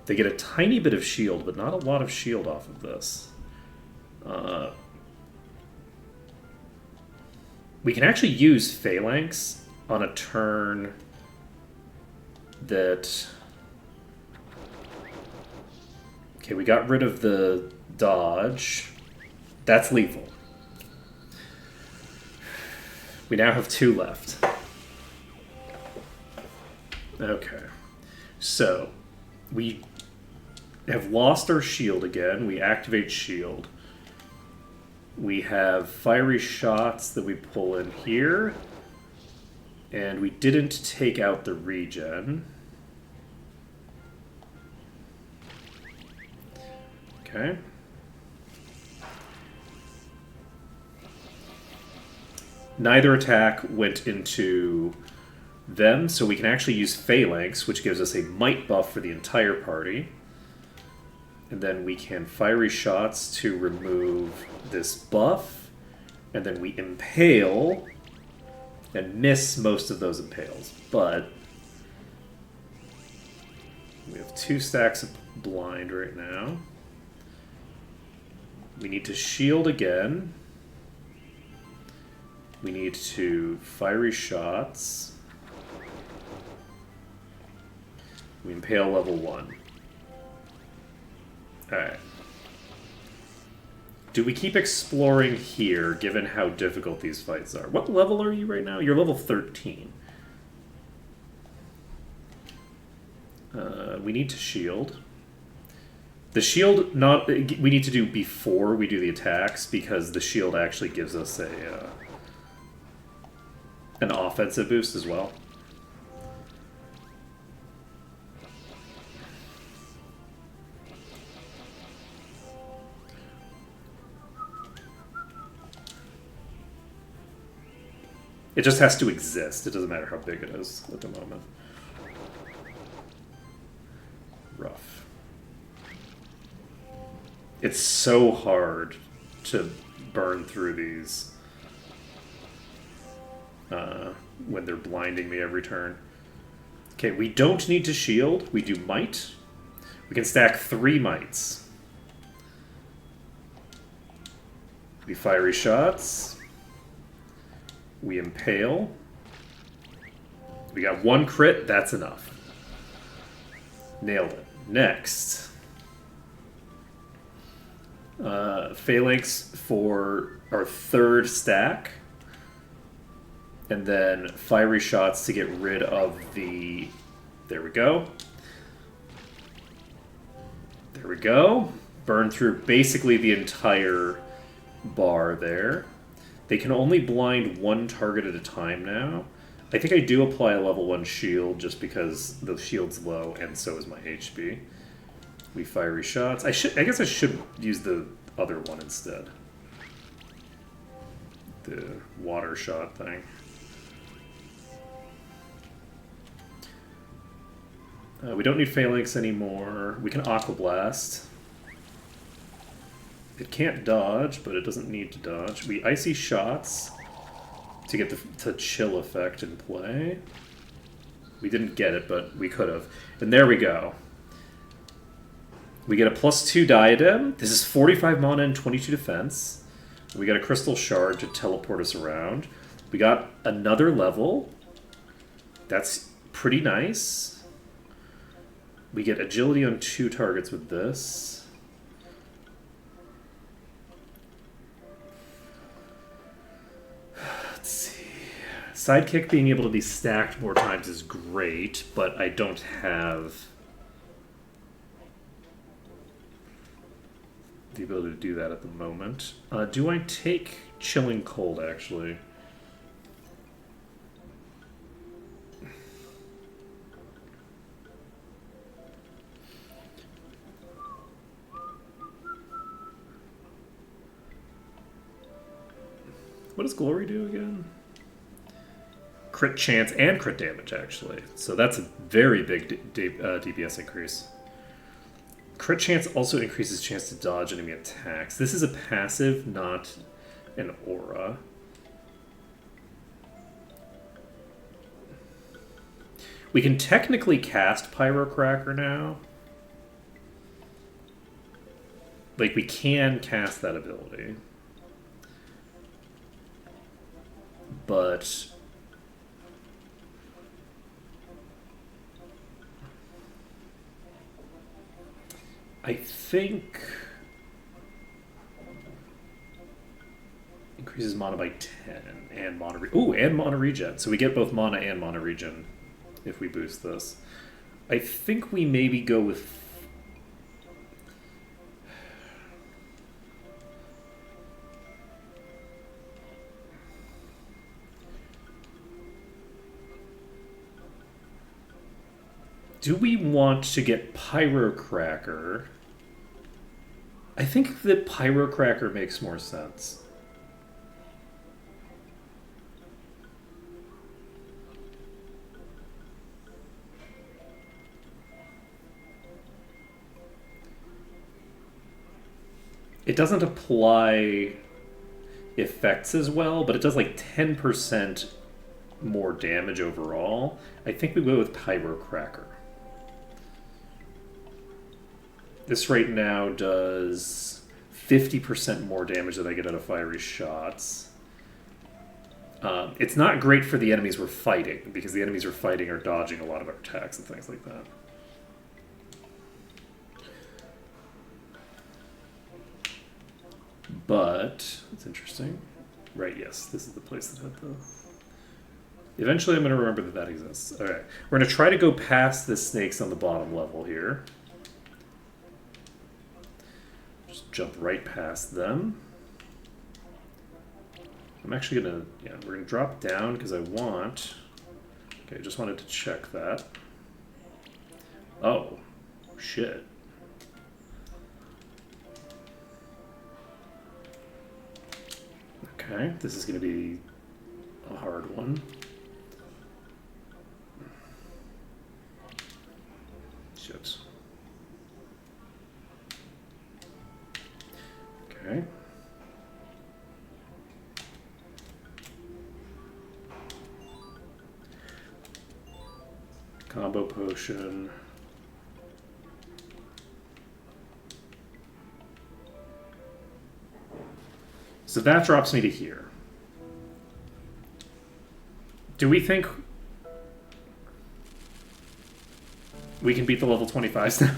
They get a tiny bit of shield, but not a lot of shield off of this. We can actually use Phalanx on a turn that... Okay, we got rid of the dodge. That's lethal. We now have 2 left. Okay. So, we have lost our shield again. We activate shield. We have fiery shots that we pull in here. And we didn't take out the regen. Okay. Neither attack went into them, so we can actually use Phalanx, which gives us a might buff for the entire party. And then we can fiery shots to remove this buff. And then we impale and miss most of those impales. But we have 2 stacks of blind right now. We need to shield again. We need to fiery shots. We impale level 1. Alright. Do we keep exploring here, given how difficult these fights are? What level are you right now? You're level 13. We need to shield. The shield, we need to do before we do the attacks, because the shield actually gives us an offensive boost as well. It just has to exist. It doesn't matter how big it is at the moment. Rough. It's so hard to burn through these when they're blinding me every turn. Okay, we don't need to shield. We do might. We can stack 3 mights. We fiery shots. We impale. We got 1 crit. That's enough. Nailed it. Next. Phalanx for our 3rd stack. And then fiery shots to get rid of the... There we go. There we go. Burn through basically the entire bar there. They can only blind 1 target at a time now. I think I do apply a level 1 shield just because the shield's low and so is my HP. We fiery shots. I guess I should use the other one instead. The water shot thing. We don't need Phalanx anymore. We can Aqua Blast. It can't dodge, but it doesn't need to dodge. We Icy Shots to get the chill effect in play. We didn't get it, but we could have. And there we go. We get a +2 Diadem. This is 45 mana and 22 defense. We got a Crystal Shard to teleport us around. We got another level. That's pretty nice. We get agility on 2 targets with this. Let's see. Sidekick being able to be stacked more times is great, but I don't have the ability to do that at the moment. Do I take Chilling Cold, actually? What does Glory do again? Crit chance and crit damage, actually. So that's a very big DPS increase. Crit chance also increases chance to dodge enemy attacks. This is a passive, not an aura. We can technically cast Pyrocracker now. Like, we can cast that ability. But I think increases mana by 10 and mana and mana regen. So we get both mana and mana regen if we boost this. I think we maybe go with Do we want to get Pyrocracker? I think that Pyrocracker makes more sense. It doesn't apply effects as well, but it does like 10% more damage overall. I think we go with Pyrocracker. This right now does 50% more damage that I get out of fiery shots. It's not great for the enemies we're fighting, because the enemies we're fighting are dodging a lot of our attacks and things like that. But it's interesting. Right, yes, this is the place that had the... Eventually I'm going to remember that that exists. Alright, we're going to try to go past the snakes on the bottom level here. Just jump right past them. I'm actually going to... Yeah, we're going to drop down because I want... Okay, just wanted to check that. Oh, shit. Okay, this is going to be a hard one. Shit. Okay. Combo potion. So that drops me to here. Do we think we can beat the level 25s now?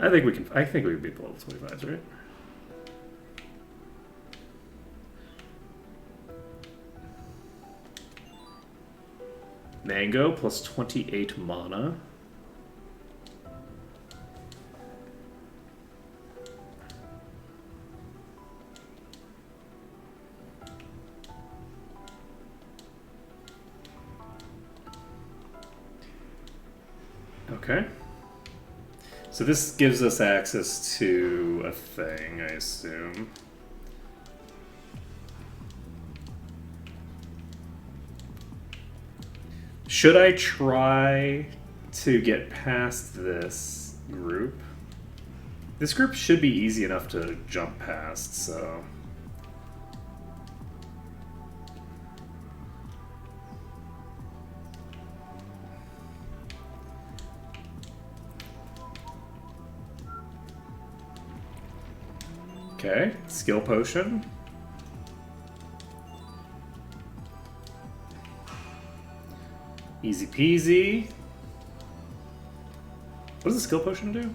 I think we can beat the level 25s, right? Mango plus 28 mana. Okay. So this gives us access to a thing, I assume. Should I try to get past this group? This group should be easy enough to jump past, so... Okay, skill potion. Easy peasy. What does the skill potion do?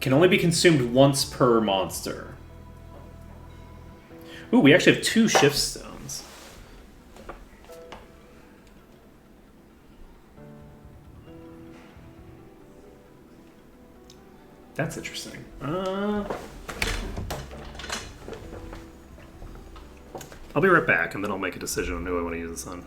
Can only be consumed once per monster. Ooh, we actually have 2 shift stones. That's interesting. I'll be right back, and then I'll make a decision on who I want to use this on.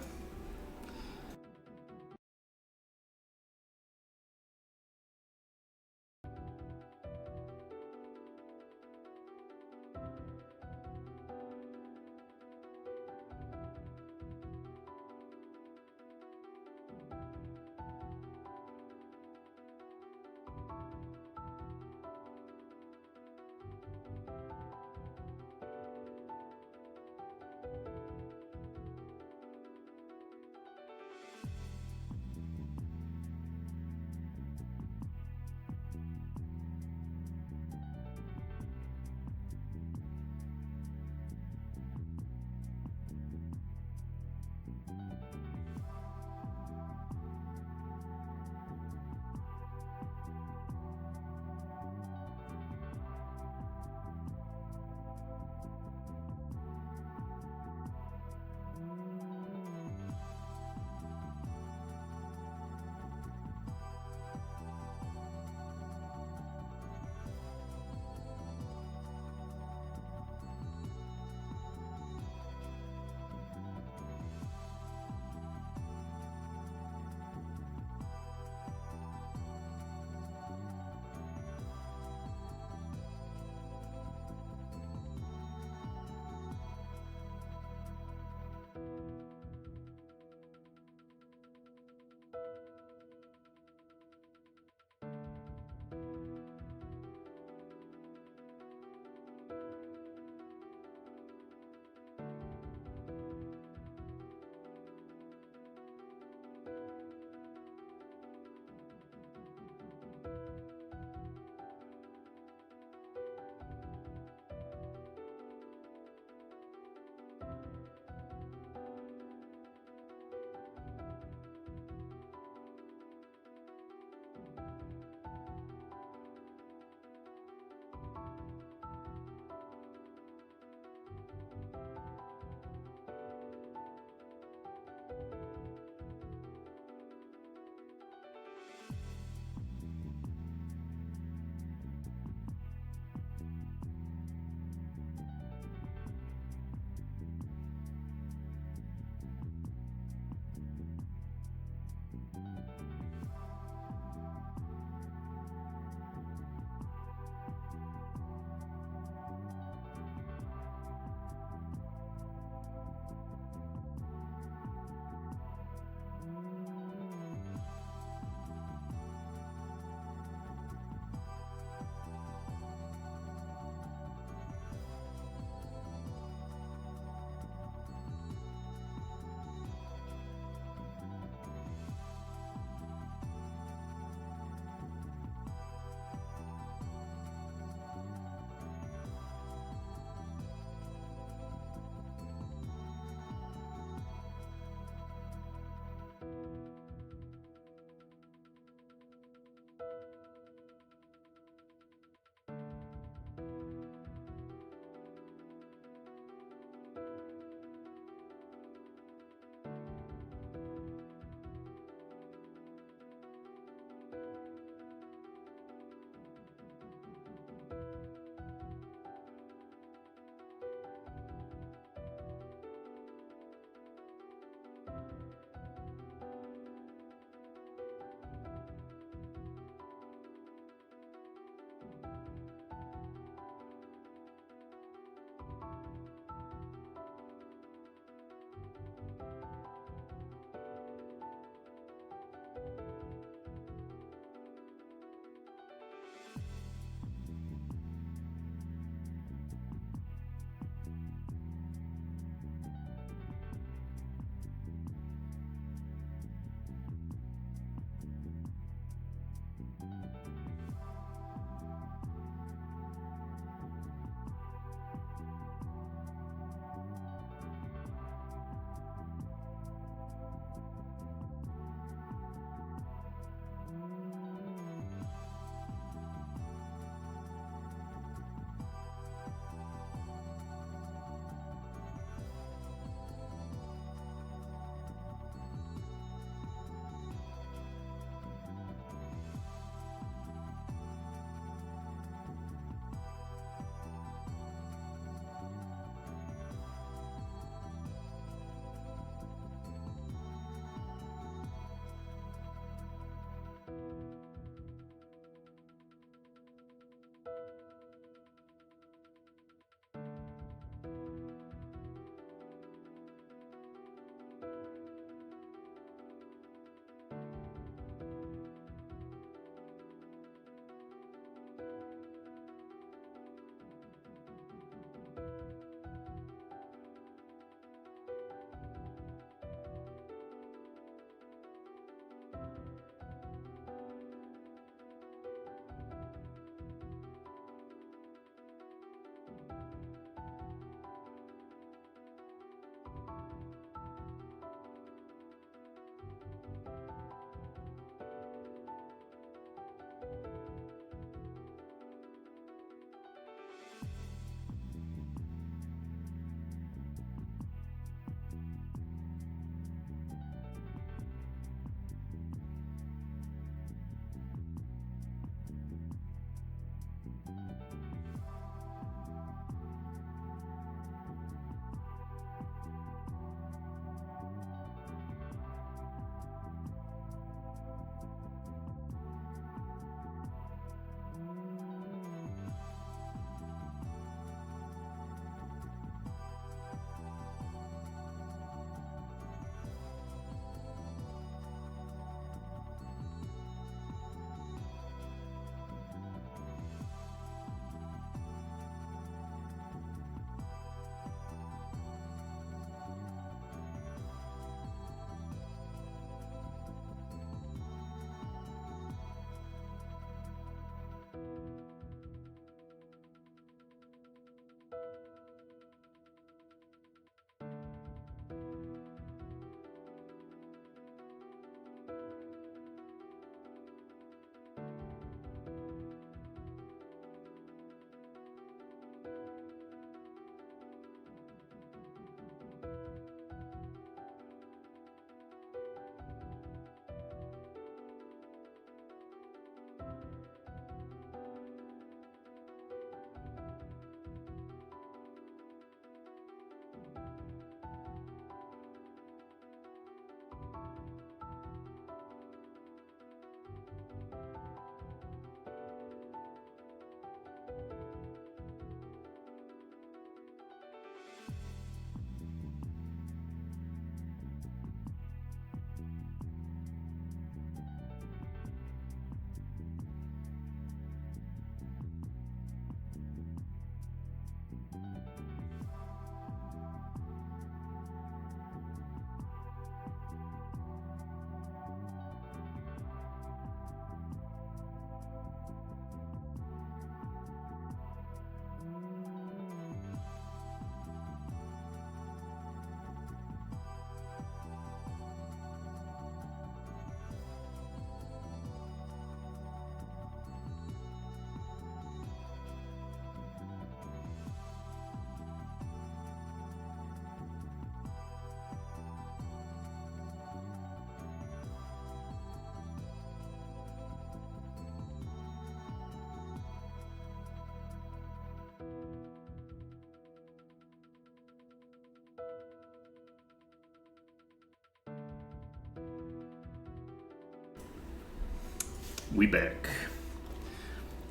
We back.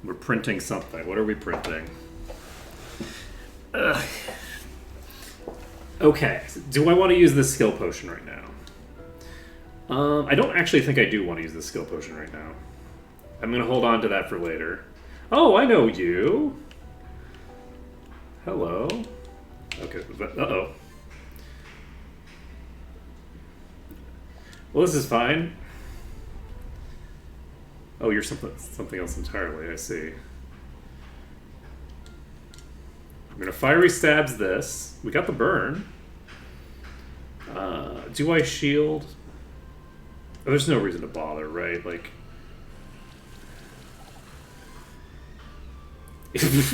We're printing something. What are we printing? Okay. Do I want to use this skill potion right now? I don't actually think I do want to use this skill potion right now. I'm going to hold on to that for later. Oh, I know you. Hello. Okay. Uh-oh. Well, this is fine. Oh, you're something else entirely, I see. I'm gonna fiery stabs this. We got the burn. Do I shield? Oh, there's no reason to bother, right? Like...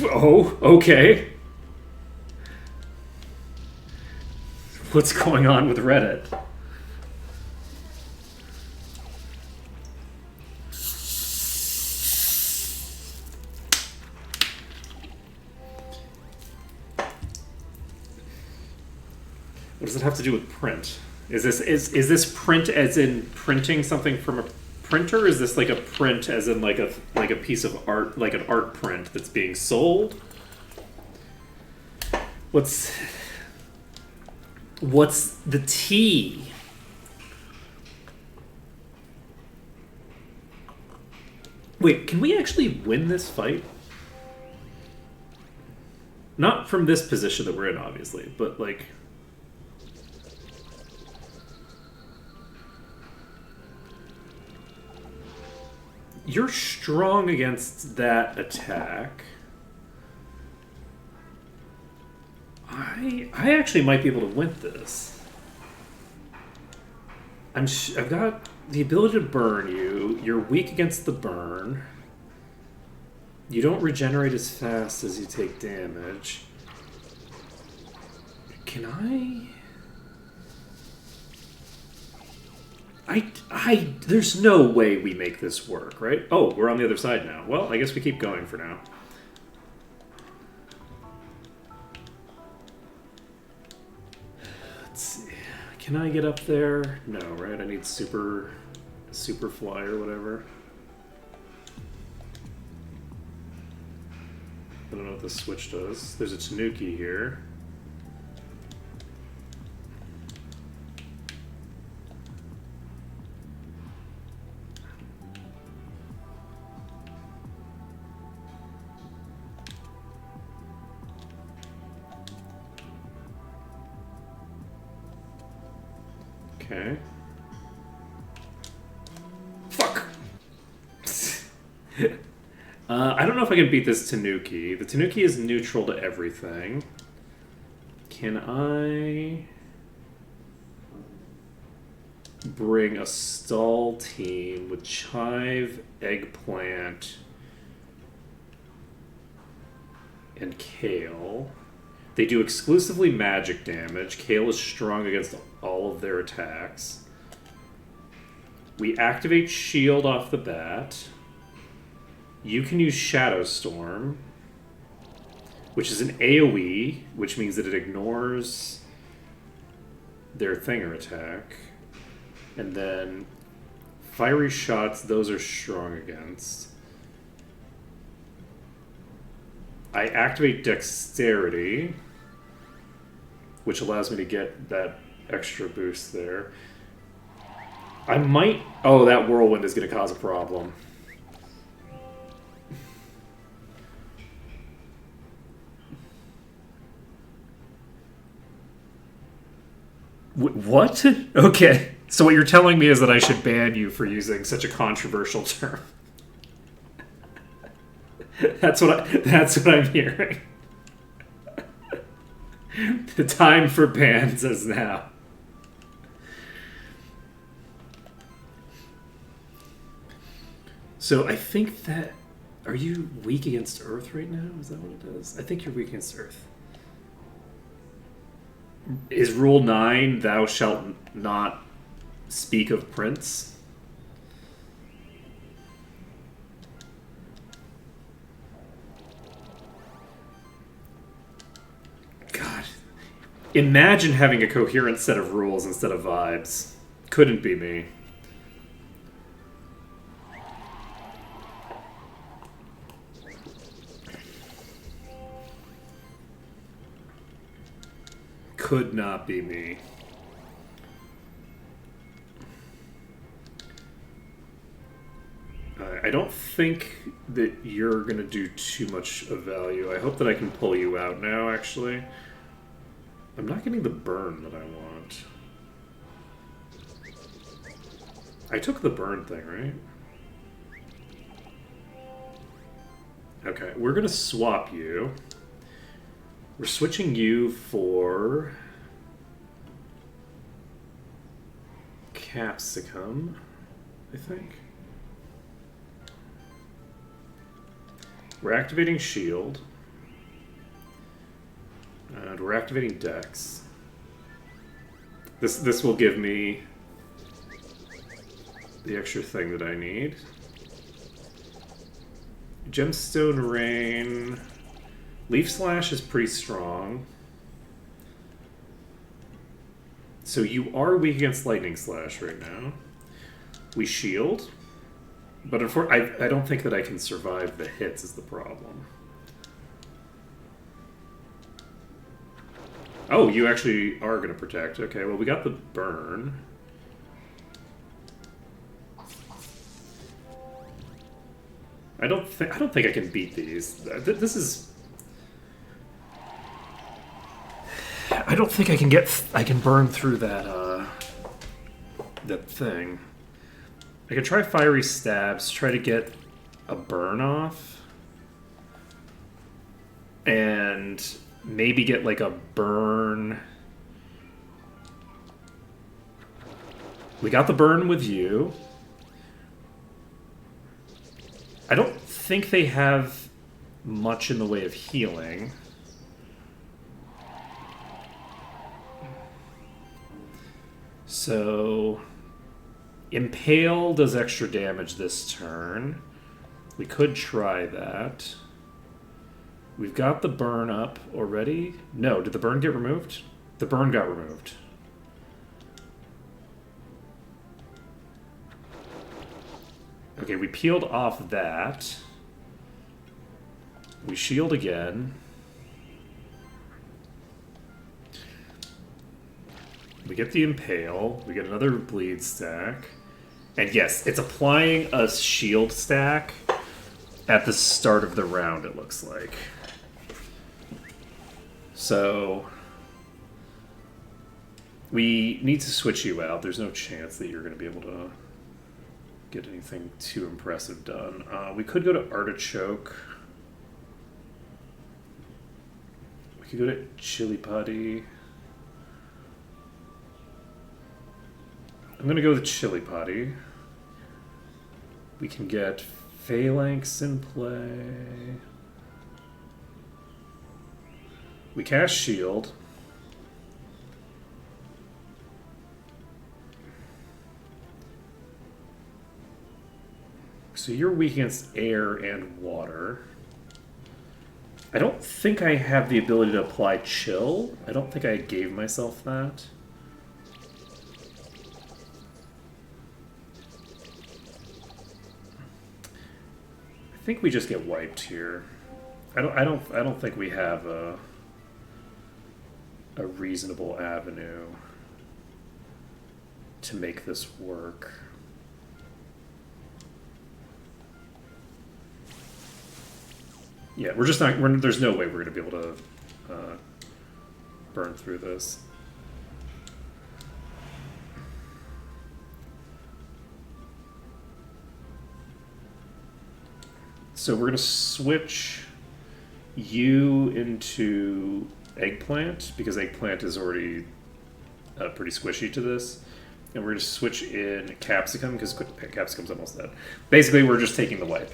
oh, okay. What's going on with Reddit? What does it have to do with print? Is this print as in printing something from a printer? Or is this like a print as in like a piece of art, like an art print that's being sold? What's the T? Wait, can we actually win this fight? Not from this position that we're in, obviously, but like... You're strong against that attack. I actually might be able to win this. I've got the ability to burn you. You're weak against the burn. You don't regenerate as fast as you take damage. Can I... there's no way we make this work, right? Oh, we're on the other side now. Well, I guess we keep going for now. Let's see. Can I get up there? No, right? I need super fly or whatever. I don't know what this switch does. There's a Tanuki here. Okay. Fuck! I don't know if I can beat this Tanuki. The Tanuki is neutral to everything. Can I bring a stall team with Chive, Eggplant, and Kale? They do exclusively magic damage. Kale is strong against all of their attacks. We activate Shield off the bat. You can use Shadow Storm, which is an AoE, which means that it ignores their Thinger attack. And then Fiery Shots, those are strong against. I activate Dexterity, which allows me to get that extra boost there. I might... Oh, that Whirlwind is going to cause a problem. What? Okay. So what you're telling me is that I should ban you for using such a controversial term. That's what I'm hearing. The time for bans is now. So I think that... Are you weak against Earth right now? Is that what it does? I think you're weak against Earth. Is Rule 9, thou shalt not speak of Prince? God. Imagine having a coherent set of rules instead of vibes. Couldn't be me. could not be me. I don't think that you're going to do too much of value. I hope that I can pull you out now, actually. I'm not getting the burn that I want. I took the burn thing, right? Okay, we're going to swap you. We're switching you for Capsicum, I think. We're activating Shield. And we're activating Dex. This will give me the extra thing that I need. Gemstone Rain. Leaf Slash is pretty strong. So you are weak against Lightning Slash right now. We shield. But unfortunately, I don't think that I can survive the hits is the problem. Oh, you actually are going to protect. Okay, well, we got the burn. I don't think I can beat these. This is... I don't think I can burn through that that thing. I could try Fiery Stabs, try to get a burn off. And maybe get like a burn. We got the burn with you. I don't think they have much in the way of healing. So Impale does extra damage this turn. We could try that. We've got the burn up already. No, did the burn get removed? The burn got removed. Okay, we peeled off that. We shield again. We get the Impale. We get another bleed stack. And yes, it's applying a shield stack at the start of the round, it looks like. So we need to switch you out. There's no chance that you're going to be able to get anything too impressive done. We could go to Artichoke. We could go to Chili Putty. I'm going to go with Chili Putty. We can get Phalanx in play. We cast Shield. So you're weak against air and water. I don't think I have the ability to apply Chill. I don't think I gave myself that. I think we just get wiped here. I don't think we have a reasonable avenue to make this work. Yeah, we're just not. There's no way we're going to be able to burn through this. So we're going to switch you into Eggplant, because Eggplant is already pretty squishy to this. And we're going to switch in Capsicum, because Capsicum's almost dead. Basically, we're just taking the wipe.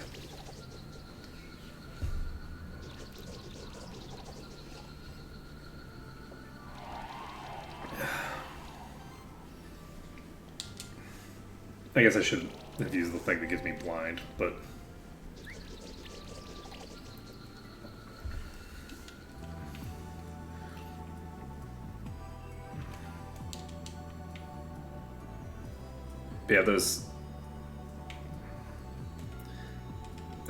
I guess I should have used the thing that gives me blind, but... yeah, those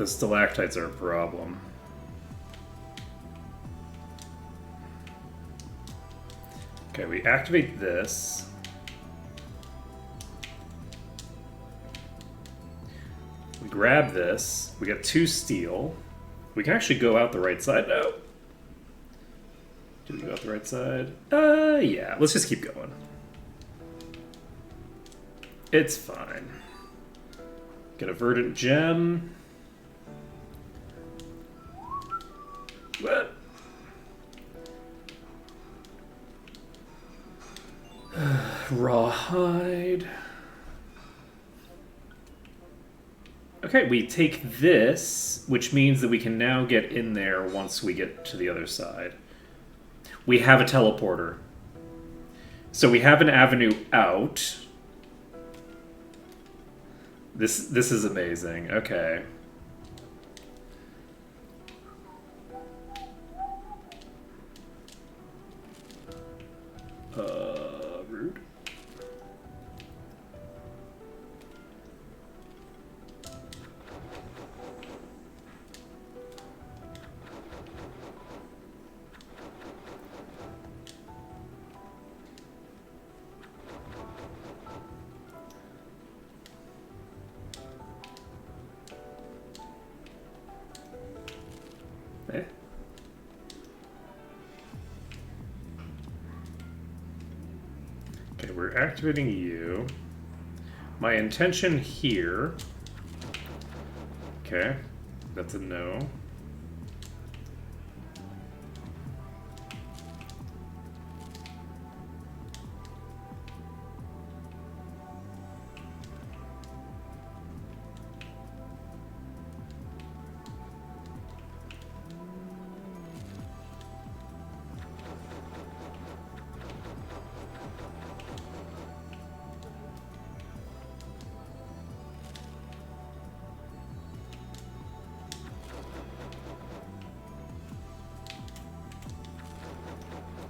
stalactites are a problem. Okay, we activate this. We grab this. We got 2 steel. We can actually go out the right side now. Did we go out the right side? Yeah. Let's just keep going. It's fine. Get a verdant gem. What? Rawhide. Okay, we take this, which means that we can now get in there once we get to the other side. We have a teleporter. So we have an avenue out. This is amazing. Okay. Rude. Eh? Okay, we're activating you. My intention here... Okay, that's a no.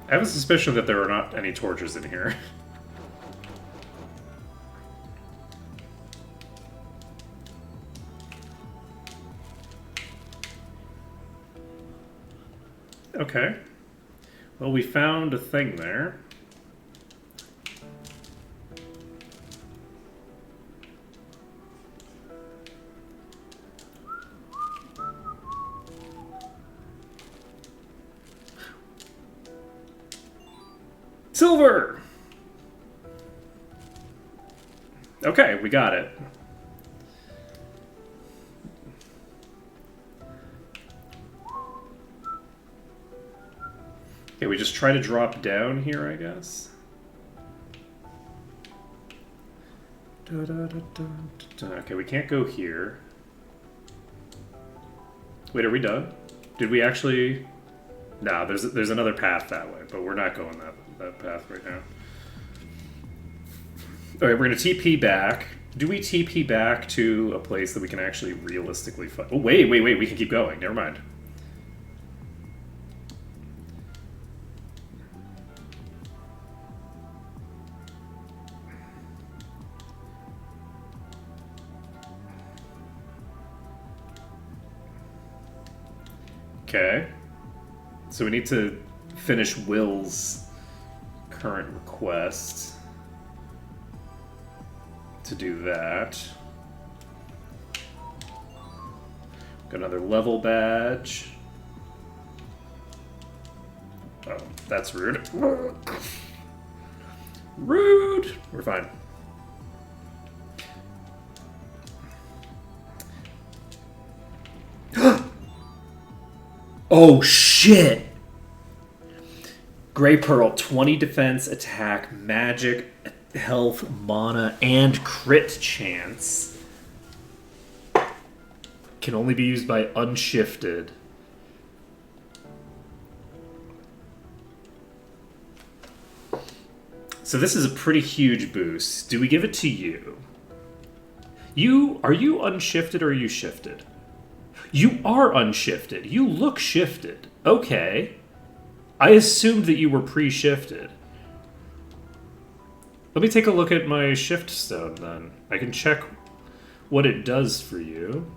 I have a suspicion that there are not any torches in here. Okay. Well, we found a thing there. Silver! Okay, we got it. Okay, we just try to drop down here, I guess. Okay, we can't go here. Wait, are we done? Did we actually... Nah, there's another path that way, but we're not going that path right now. Alright, we're going to TP back. Do we TP back to a place that we can actually realistically fight? Oh, wait, we can keep going. Never mind. Okay. So we need to finish Will's current request to do that. Got another level badge. Oh, that's rude. Rude! We're fine. Oh, shit! Gray Pearl, 20 defense, attack, magic, health, mana, and crit chance. Can only be used by unshifted. So this is a pretty huge boost. Do we give it to you? Are you unshifted or are you shifted? You are unshifted. You look shifted. Okay. I assumed that you were pre-shifted. Let me take a look at my shift stone then. I can check what it does for you.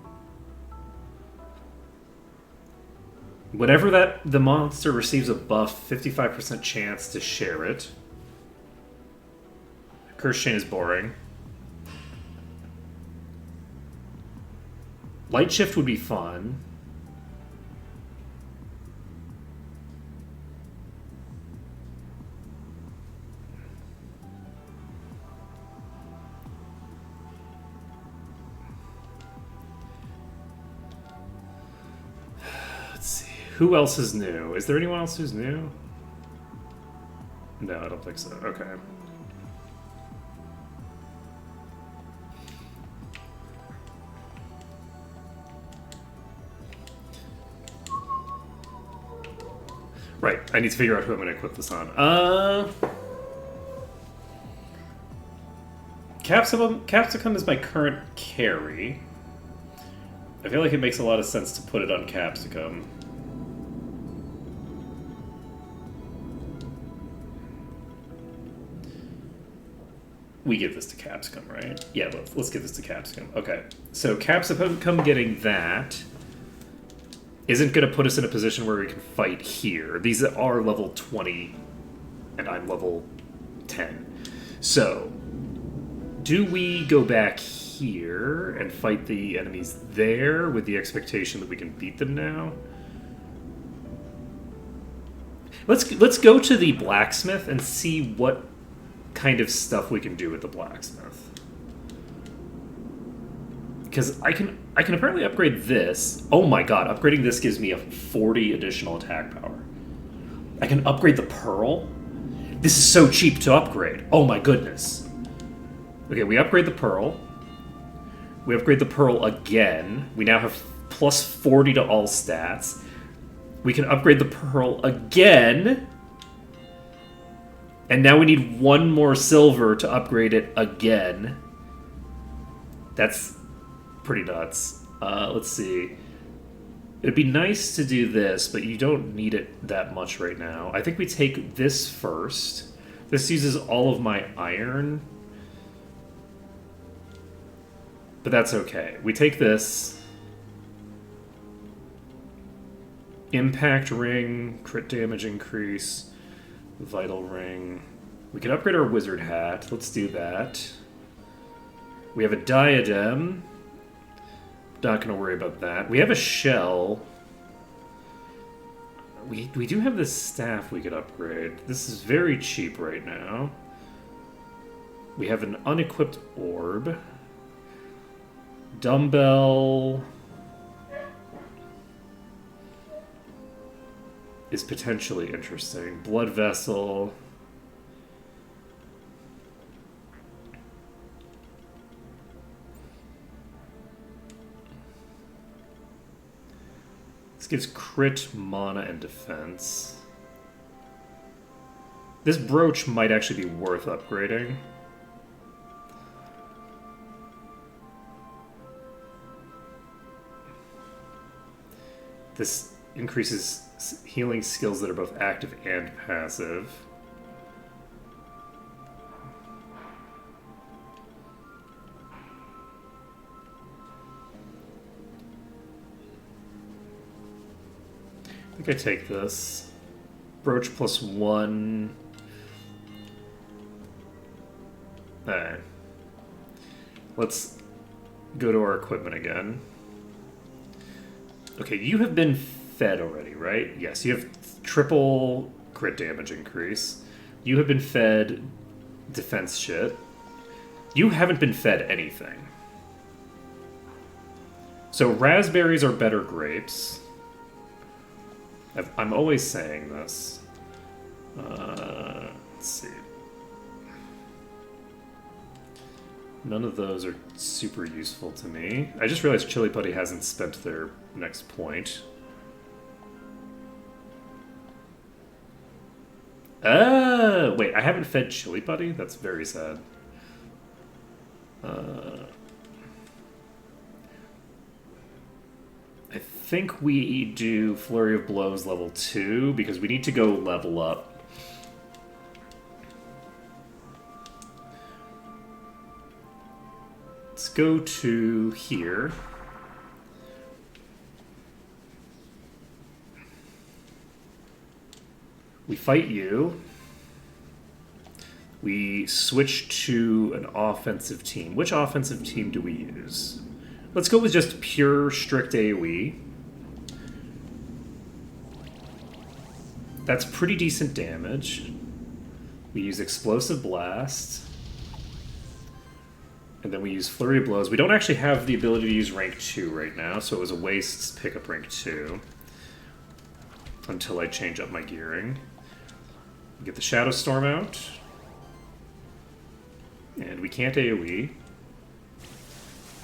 Whenever the monster receives a buff, 55% chance to share it. Curse Chain is boring. Light Shift would be fun. Let's see. Who else is new? Is there anyone else who's new? No, I don't think so. Okay. Right, I need to figure out who I'm going to equip this on. Capsicum is my current carry. I feel like it makes a lot of sense to put it on Capsicum. We give this to Capsicum, right? Yeah, let's give this to Capsicum. Okay, so Capsicum getting that isn't going to put us in a position where we can fight here. These are level 20, and I'm level 10. So, do we go back here and fight the enemies there with the expectation that we can beat them now? Let's go to the blacksmith and see what kind of stuff we can do with the blacksmith. Because I can apparently upgrade this. Oh my god, upgrading this gives me a 40 additional attack power. I can upgrade the pearl? This is so cheap to upgrade. Oh my goodness. Okay, we upgrade the pearl. We upgrade the pearl again. We now have plus 40 to all stats. We can upgrade the pearl again. And now we need one more silver to upgrade it again. That's pretty nuts. Let's see. It'd be nice to do this, but you don't need it that much right now. I think we take this first. This uses all of my iron. But that's okay. We take this. Impact ring, crit damage increase, vital ring. We can upgrade our wizard hat. Let's do that. We have a diadem. Not going to worry about that. We have a shell. We do have this staff we could upgrade. This is very cheap right now. We have an unequipped orb. Dumbbell is potentially interesting. Blood vessel. This gives crit, mana, and defense. This brooch might actually be worth upgrading. This increases healing skills that are both active and passive. I think I take this. Brooch +1. Alright. Let's go to our equipment again. Okay, you have been fed already, right? Yes, you have triple crit damage increase. You have been fed defense shit. You haven't been fed anything. So raspberries are better grapes. I'm always saying this. Let's see. None of those are super useful to me. I just realized Chili Putty hasn't spent their next point. Wait, I haven't fed Chili Putty? That's very sad. I think we do Flurry of Blows level 2 because we need to go level up. Let's go to here. We fight you. We switch to an offensive team. Which offensive team do we use? Let's go with just pure, strict AoE. That's pretty decent damage. We use Explosive Blast. And then we use Flurry of Blows. We don't actually have the ability to use rank 2 right now, so it was a waste to pick up rank 2. Until I change up my gearing. Get the Shadow Storm out. And we can't AoE.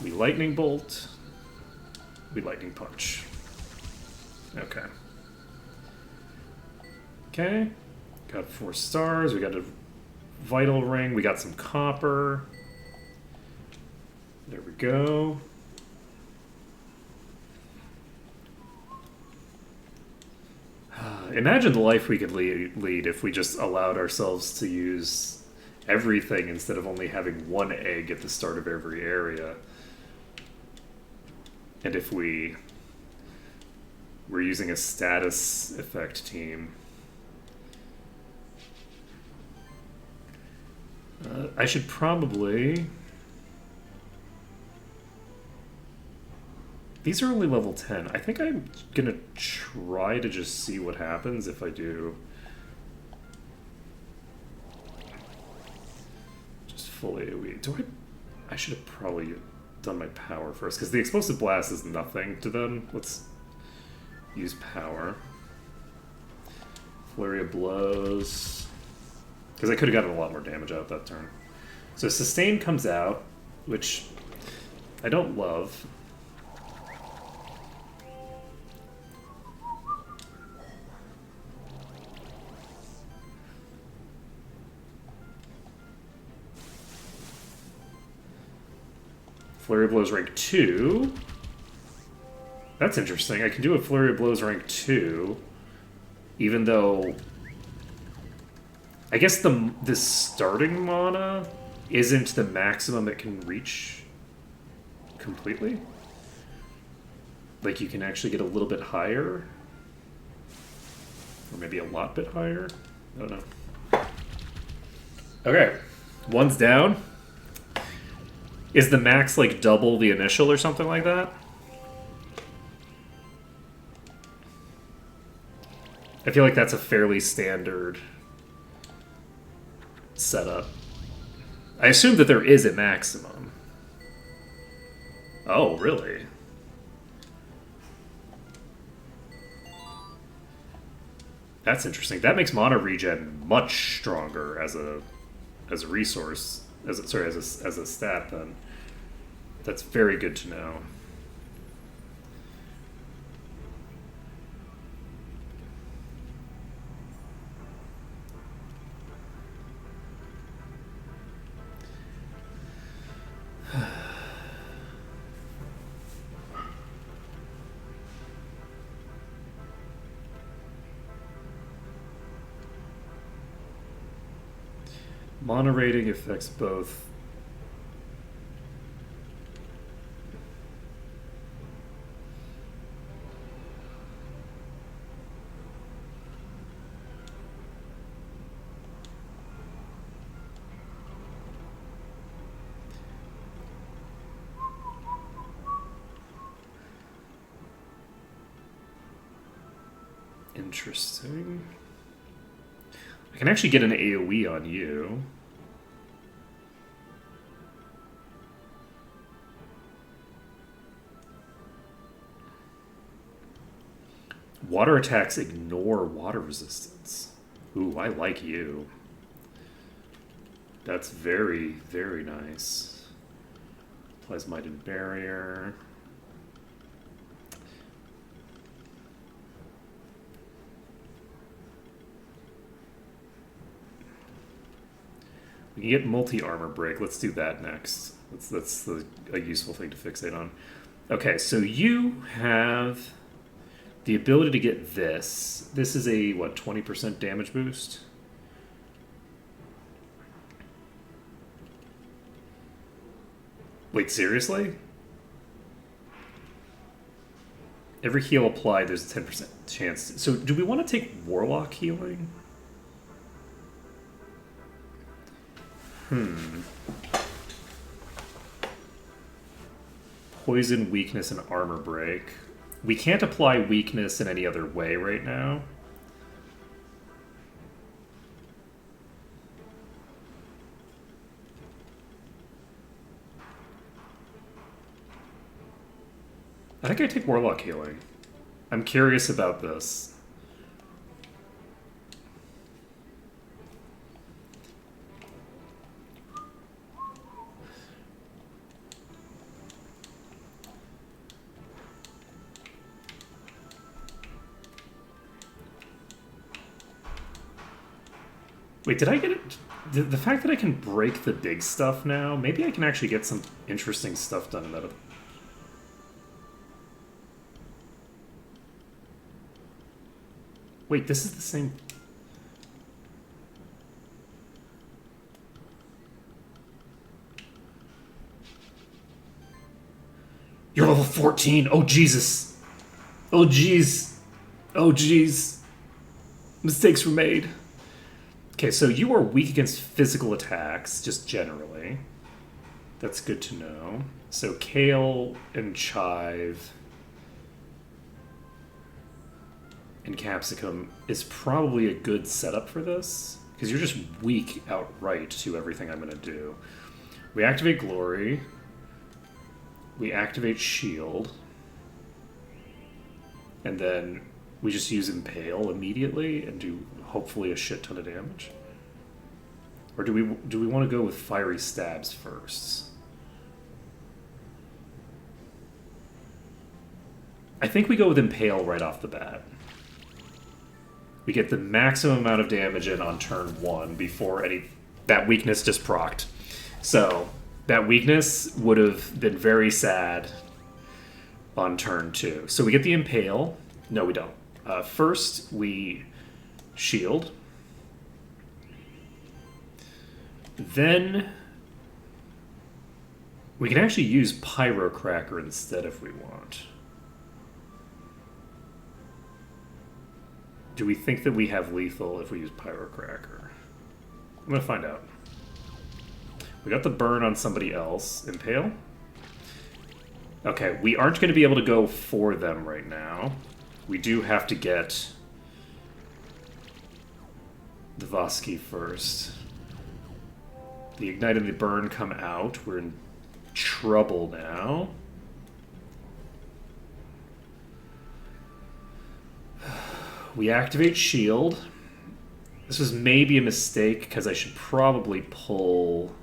We Lightning Bolt. We Lightning Punch. Okay. Okay. Got 4 stars. We got a Vital Ring. We got some copper. There we go. Imagine the life we could lead if we just allowed ourselves to use everything instead of only having one egg at the start of every area. And if we were using a status effect team. I should probably... These are only level 10. I think I'm gonna try to just see what happens if I do just full AoE. Do I should have probably done my power first, because the Explosive Blast is nothing to them. Let's use power. Flurry of Blows. Because I could have gotten a lot more damage out that turn. So Sustain comes out, which I don't love. Flurry of Blows rank 2. That's interesting. I can do a Flurry of Blows rank 2, even though... I guess the starting mana isn't the maximum it can reach completely. Like, you can actually get a little bit higher. Or maybe a lot bit higher. I don't know. Okay. One's down. Is the max, like, double the initial or something like that? I feel like that's a fairly standard setup. I assume that there is a maximum. Oh, really? That's interesting. That makes mana regen much stronger as a resource. As a stat, then. That's very good to know. Mana rating affects both. Interesting. I can actually get an AoE on you. Water attacks ignore water resistance. Ooh, I like you. That's very, very nice. Applies Mighted Barrier. We can get multi-armor break. Let's do that next. That's a useful thing to fixate on. Okay, so you have the ability to get this. This is a, what, 20% damage boost? Wait, seriously? Every heal applied, there's a 10% chance. So do we want to take Warlock healing? Poison, weakness, and armor break. We can't apply weakness in any other way right now. I think I take Warlock Healing. I'm curious about this. Wait, did I get it? The fact that I can break the big stuff now, maybe I can actually get some interesting stuff done in that. Wait, this is the same. You're level 14. Oh, Jesus. Oh, jeez. Oh, jeez. Mistakes were made. Okay, so you are weak against physical attacks, just generally. That's good to know. So Kale and Chive and Capsicum is probably a good setup for this, because you're just weak outright to everything I'm going to do. We activate Glory. We activate Shield. And then we just use Impale immediately and do hopefully a shit ton of damage. Or do we want to go with Fiery Stabs first? I think we go with Impale right off the bat. We get the maximum amount of damage in on turn 1 before that weakness just procced. So that weakness would have been very sad on turn 2. So we get the Impale. No, we don't. First, we shield. Then we can actually use Pyrocracker instead if we want. Do we think that we have lethal if we use Pyrocracker? I'm going to find out. We got the burn on somebody else. Impale? Okay, we aren't going to be able to go for them right now. We do have to get the Vosky first. The Ignite and the Burn come out. We're in trouble now. We activate Shield. This was maybe a mistake because I should probably pull...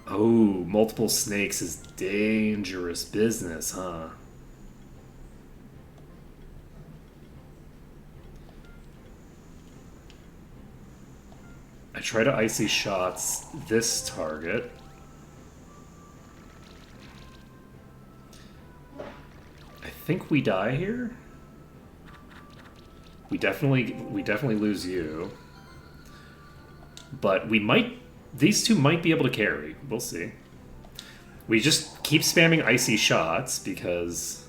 Oh, multiple snakes is dangerous business, huh? I try to Icy Shots this target. I think we die here. We definitely lose you. But we might... These two might be able to carry. We'll see. We just keep spamming Icy Shots because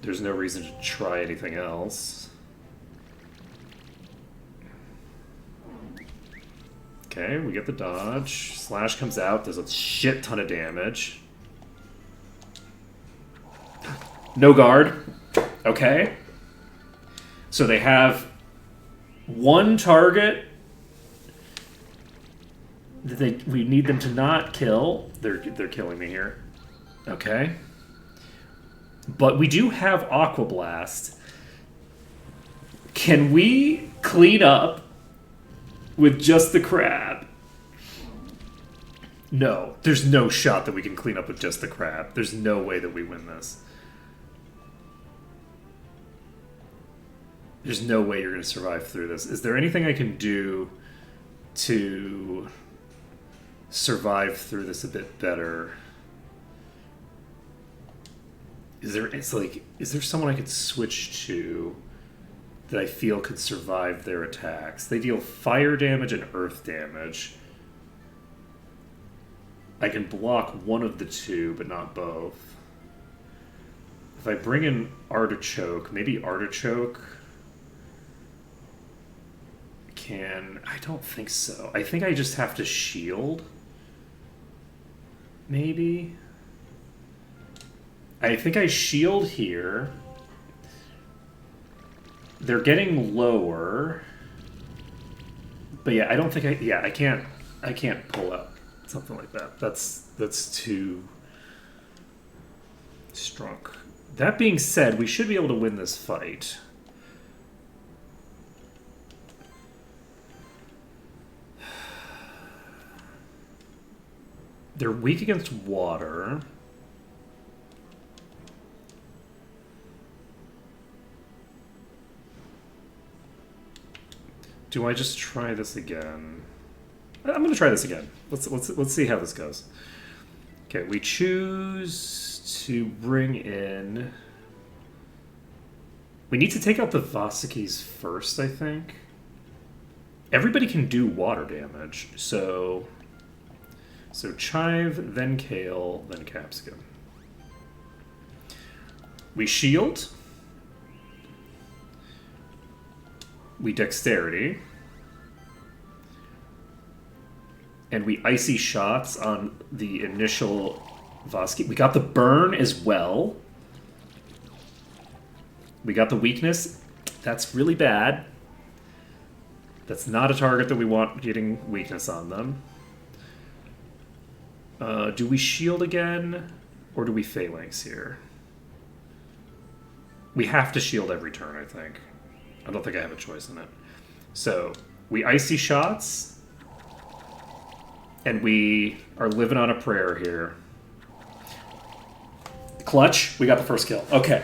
there's no reason to try anything else. Okay, we get the dodge. Slash comes out, does a shit ton of damage. No guard. Okay. So they have one target that we need them to not kill. They're killing me here. Okay. But we do have Aqua Blast. Can we clean up with just the crab? No. There's no shot that we can clean up with just the crab. There's no way that we win this. There's no way you're going to survive through this. Is there anything I can do to survive through this a bit better? Is there someone I could switch to that I feel could survive their attacks? They deal fire damage and earth damage. I can block one of the two, but not both. If I bring in Artichoke, maybe Artichoke can... I don't think so. I think I just have to shield. Maybe? I think I shield here. They're getting lower. But yeah, I don't think I... Yeah, I can't pull out something like that. That's too strong. That being said, we should be able to win this fight. They're weak against water. Do I just try this again? I'm going to try this again. Let's see how this goes. Okay, we choose to bring in... We need to take out the Vasikis first, I think. Everybody can do water damage, so Chive, then Kale, then Capsicum. We shield. We dexterity. And we icy shots on the initial Vosky. We got the burn as well. We got the weakness. That's really bad. That's not a target that we want getting weakness on them. Do we shield again? Or do we phalanx here? We have to shield every turn, I think. I don't think I have a choice in it. So, we icy shots. And we are living on a prayer here. Clutch. We got the first kill. Okay.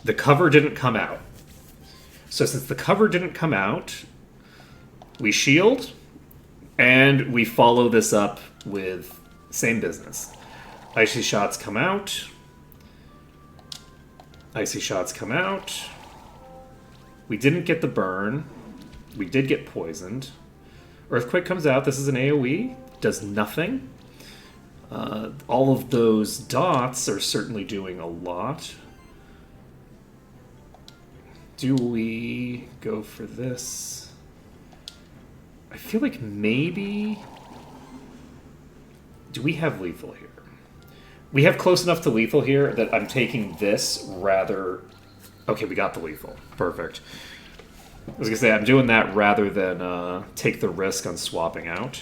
The cover didn't come out. So since the cover didn't come out, we shield, and we follow this up with same business. Icy shots come out. Icy shots come out. We didn't get the burn. We did get poisoned. Earthquake comes out. This is an AoE. Does nothing. All of those dots are certainly doing a lot. Do we go for this? I feel like maybe... Do we have lethal here? We have close enough to lethal here that I'm taking this rather... Okay, we got the lethal. Perfect. I was going to say, I'm doing that rather than take the risk on swapping out.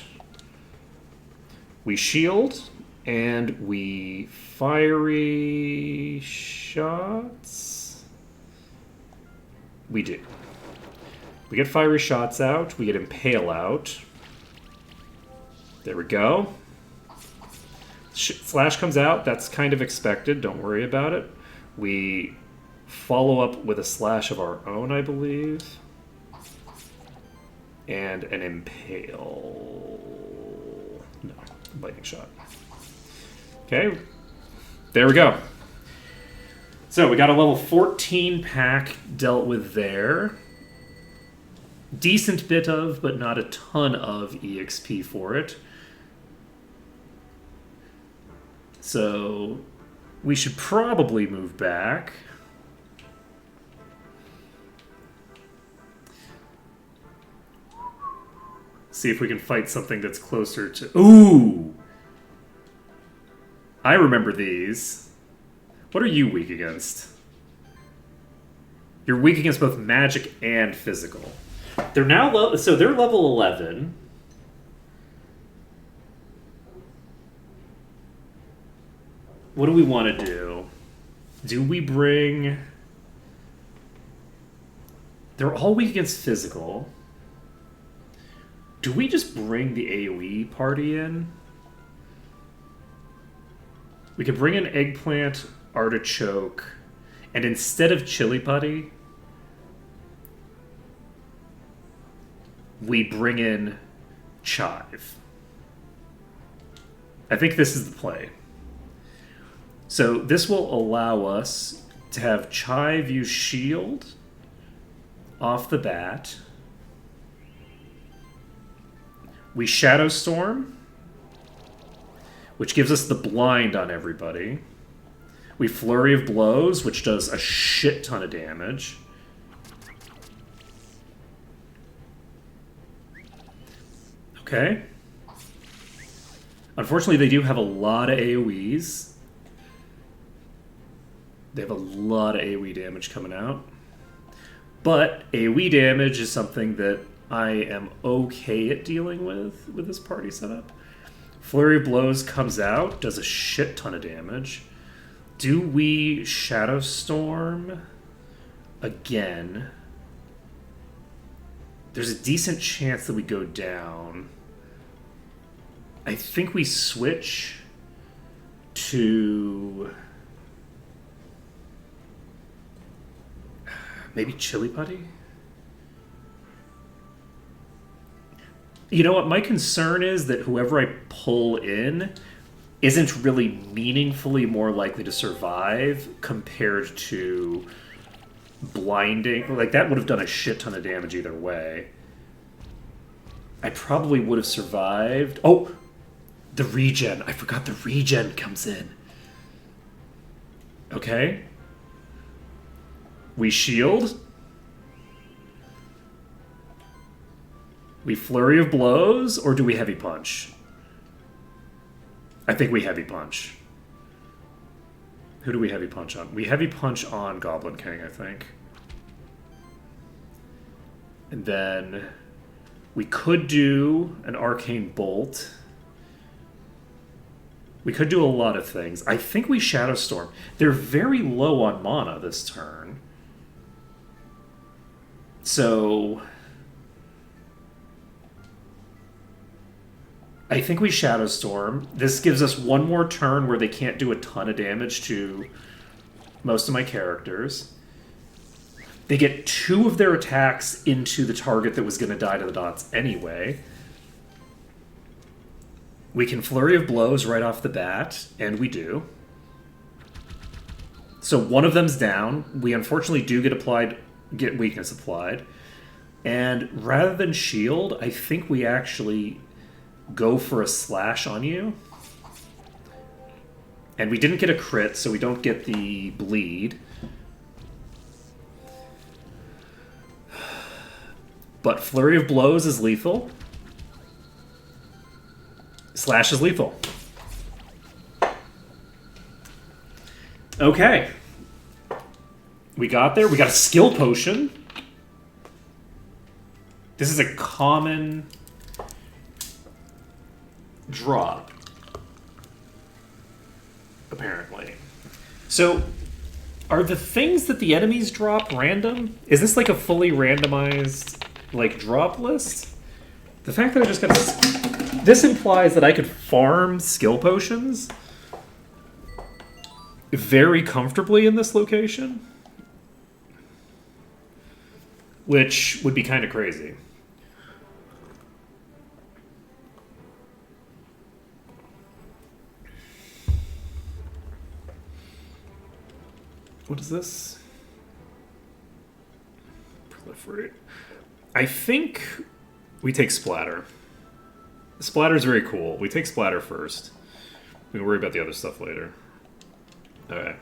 We shield, and we fiery shots... We do. We get fiery shots out. We get impale out. There we go. Slash comes out. That's kind of expected. Don't worry about it. We follow up with a slash of our own, I believe. And an impale. No, lightning shot. Okay. There we go. So we got a level 14 pack dealt with there. Decent bit of, but not a ton of EXP for it. So we should probably move back. See if we can fight something that's closer to... Ooh! I remember these. What are you weak against? You're weak against both magic and physical. They're now so they're level 11. What do we want to do? Do we bring... They're all weak against physical. Do we just bring the AoE party in? We could bring an eggplant, artichoke, and instead of chili putty, we bring in chive. I think this is the play. So this will allow us to have chive use shield off the bat. We shadow storm, which gives us the blind on everybody. We Flurry of Blows, which does a shit ton of damage. Okay. Unfortunately, they do have a lot of AoEs. They have a lot of AoE damage coming out. But AoE damage is something that I am okay at dealing with this party setup. Flurry of Blows comes out, does a shit ton of damage. Do we Shadow Storm again? There's a decent chance that we go down. I think we switch to maybe Chili Putty? You know what? My concern is that whoever I pull in isn't really meaningfully more likely to survive compared to blinding. Like, that would have done a shit ton of damage either way. I probably would have survived. Oh! The regen. I forgot the regen comes in. Okay. We shield. We Flurry of Blows, or do we Heavy Punch? I think we Heavy Punch. Who do we Heavy Punch on? We Heavy Punch on Goblin King, I think. And then we could do an Arcane Bolt. We could do a lot of things. I think we Shadow Storm. They're very low on mana this turn. So I think we Shadow Storm. This gives us one more turn where they can't do a ton of damage to most of my characters. They get 2 of their attacks into the target that was going to die to the dots anyway. We can Flurry of Blows right off the bat, and we do. So one of them's down. We unfortunately do get weakness applied. And rather than shield, I think we actually go for a slash on you. And we didn't get a crit, so we don't get the bleed. But Flurry of Blows is lethal. Slash is lethal. Okay. We got there. We got a skill potion. This is a common drop, apparently. So, are the things that the enemies drop random? Is this like a fully randomized, like, drop list? The fact that I just got this implies that I could farm skill potions very comfortably in this location, which would be kind of crazy. What is this? Proliferate. I think we take Splatter. Splatter's very cool. We take Splatter first. We can worry about the other stuff later. Okay.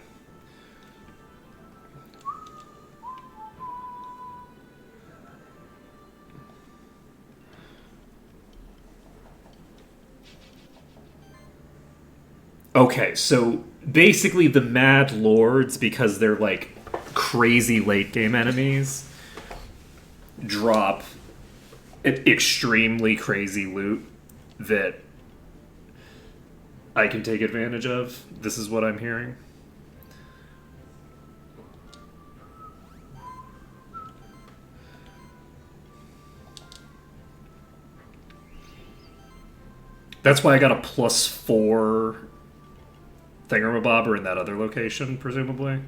Okay, so basically the Mad Lords, because they're like crazy late game enemies, drop extremely crazy loot that I can take advantage of. This is what I'm hearing. That's why I got a +4 thingamabobber in that other location, presumably.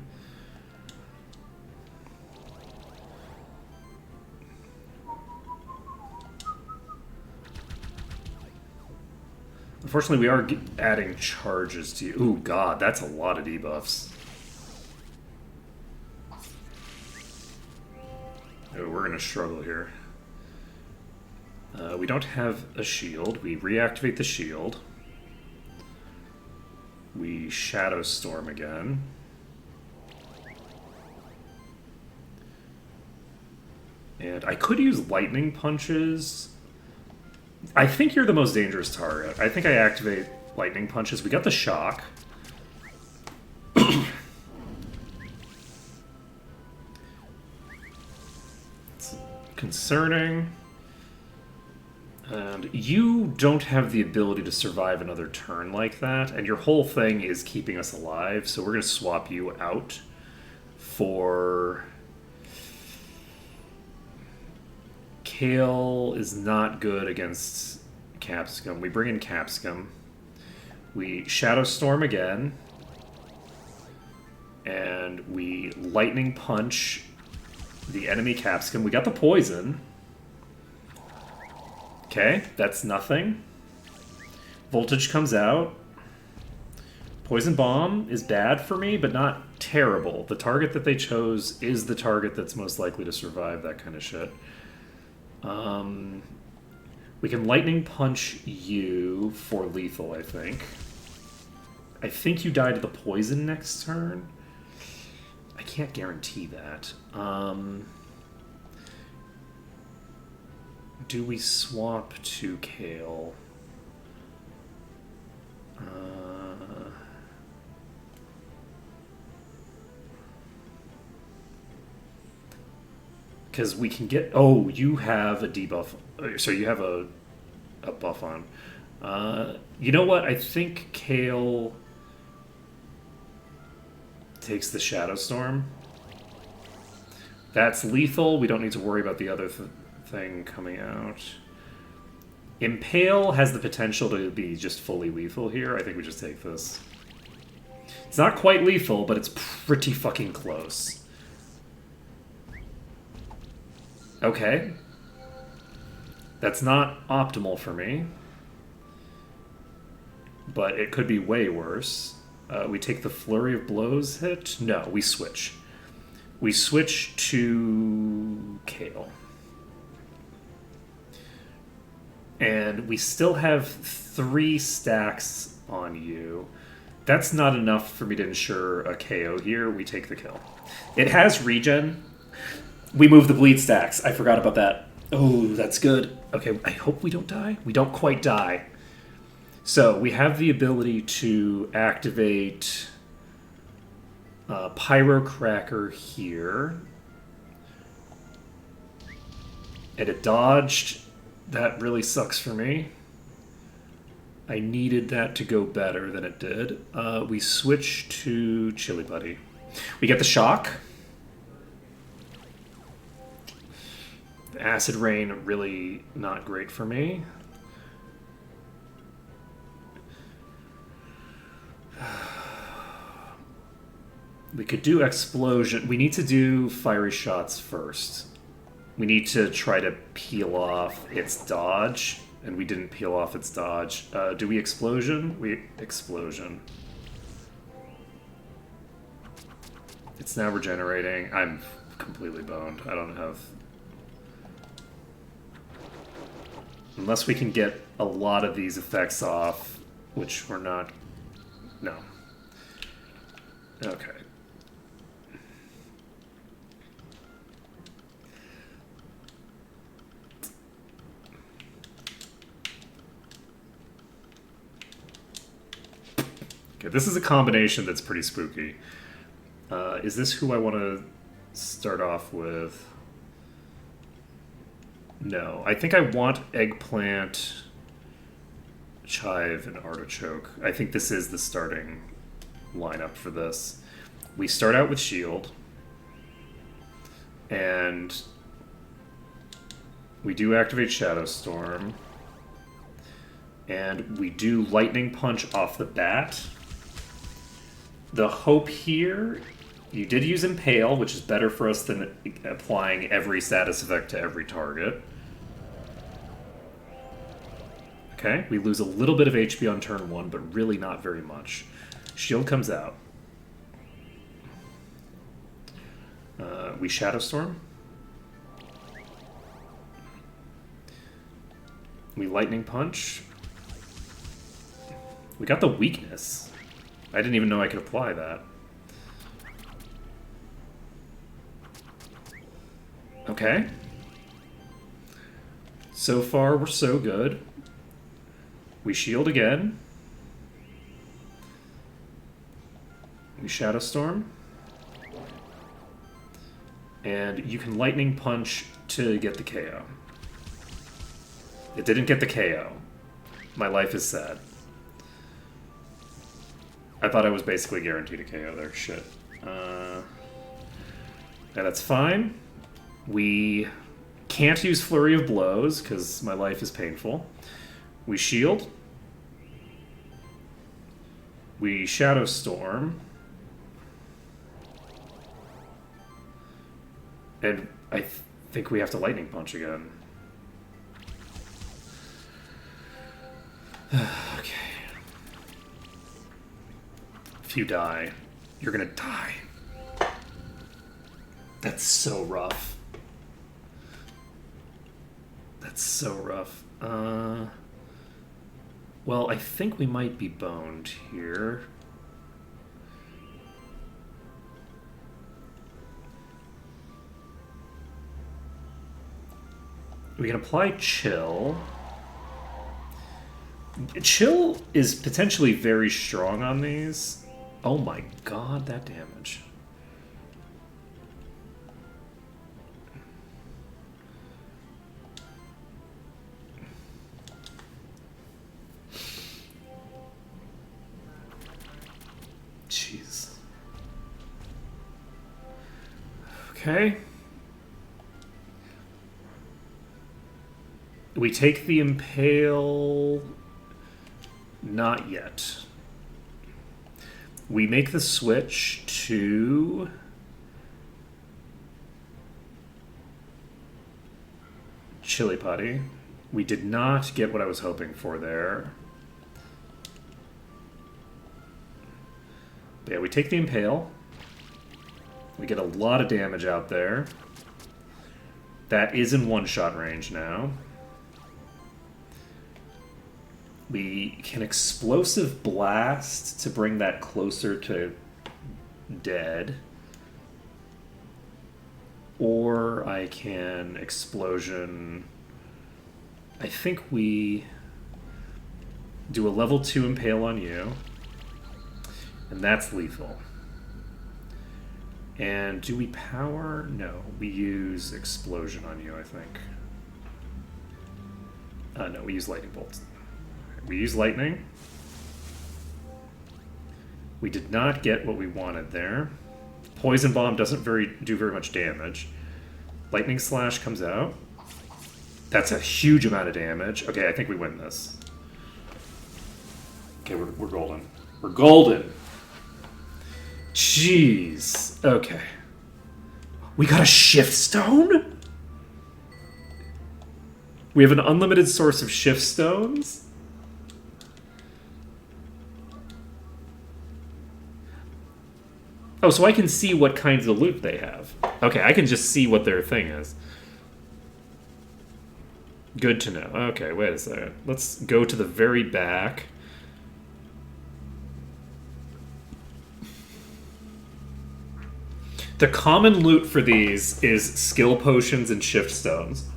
Unfortunately, we are adding charges to you. Ooh, God, that's a lot of debuffs. Oh, we're going to struggle here. We don't have a shield. We reactivate the shield. We Shadow Storm again. And I could use lightning punches I think you're the most dangerous target. I think I activate lightning punches. We got the shock. It's concerning. And you don't have the ability to survive another turn like that, and your whole thing is keeping us alive, so we're going to swap you out for... Kale is not good against Capsicum. We bring in Capsicum. We Shadow Storm again. And we Lightning Punch the enemy Capsicum. We got the poison. Okay, that's nothing. Voltage comes out. Poison Bomb is bad for me, but not terrible. The target that they chose is the target that's most likely to survive that kind of shit. We can Lightning Punch you for lethal, I think. I think you die to the poison next turn. I can't guarantee that. Do we swap to Kale? Because we can get... Oh, you have a debuff. So you have a buff on. You know what? I think Kale takes the Shadow Storm. That's lethal. We don't need to worry about the other thing coming out. Impale has the potential to be just fully lethal here. I think we just take this. It's not quite lethal, but it's pretty fucking close. Okay. That's not optimal for me. But it could be way worse. We take the Flurry of Blows hit? No, we switch. We switch to Kale. And we still have 3 stacks on you. That's not enough for me to ensure a KO here. We take the kill. It has regen. We move the bleed stacks. I forgot about that. Oh, that's good. Okay, I hope we don't die. We don't quite die. So we have the ability to activate Pyrocracker here. And it dodged. That really sucks for me. I needed that to go better than it did. We switch to Chili Buddy. We get the shock. The Acid Rain, really not great for me. We could do Explosion. We need to do Fiery Shots first. We need to try to peel off its dodge, and we didn't peel off its dodge. Do we Explosion? We Explosion. It's now regenerating. I'm completely boned. I don't have... Unless we can get a lot of these effects off, which we're not... No. Okay. Okay, this is a combination that's pretty spooky. Is this who I want to start off with? No. I think I want Eggplant, Chive, and Artichoke. I think this is the starting lineup for this. We start out with Shield. And we do activate Shadow Storm. And we do Lightning Punch off the bat. The hope here, you did use Impale, which is better for us than applying every status effect to every target. Okay, we lose a little bit of HP on turn 1, but really not very much. Shield comes out. We Shadow Storm. We Lightning Punch. We got the weakness. I didn't even know I could apply that. Okay. So far, we're so good. We shield again. We Shadow Storm. And you can Lightning Punch to get the KO. It didn't get the KO. My life is sad. I thought I was basically guaranteed a KO there. Shit. Yeah, that's fine. We can't use Flurry of Blows because my life is painful. We shield. We Shadow Storm. And I think we have to Lightning Punch again. Okay. If you die, you're gonna die. That's so rough. That's so rough. Well, I think we might be boned here. We can apply Chill. Chill is potentially very strong on these. Oh my god, that damage. Jeez. Okay. We take the Impale. Not yet. We make the switch to Chili Putty. We did not get what I was hoping for there. But yeah, we take the Impale. We get a lot of damage out there. That is in one-shot range now. We can Explosive Blast to bring that closer to dead. Or I can Explosion. I think we do a level 2 Impale on you. And that's lethal. And do we power? No, we use Explosion on you, I think. No, we use Lightning Bolts. We use Lightning. We did not get what we wanted there. Poison Bomb doesn't do very much damage. Lightning Slash comes out. That's a huge amount of damage. Okay, I think we win this. Okay, we're golden. We're golden! Jeez. Okay. We got a Shift Stone? We have an unlimited source of Shift Stones? Oh, so I can see what kinds of loot they have. Okay, I can just see what their thing is. Good to know. Okay, wait a second. Let's go to the very back. The common loot for these is skill potions and shift stones.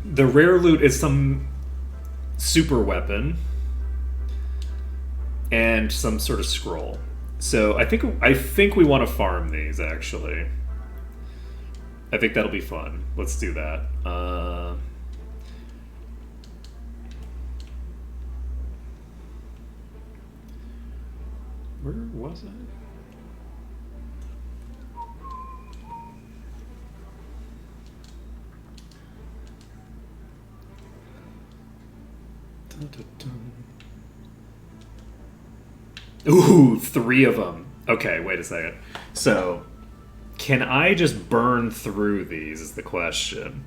The rare loot is some super weapon and some sort of scroll. So I think we want to farm these, actually. I think that'll be fun. Let's do that. Where was I? Dun, dun, dun. Ooh, 3 of them. Okay, wait a second. So, can I just burn through these is the question.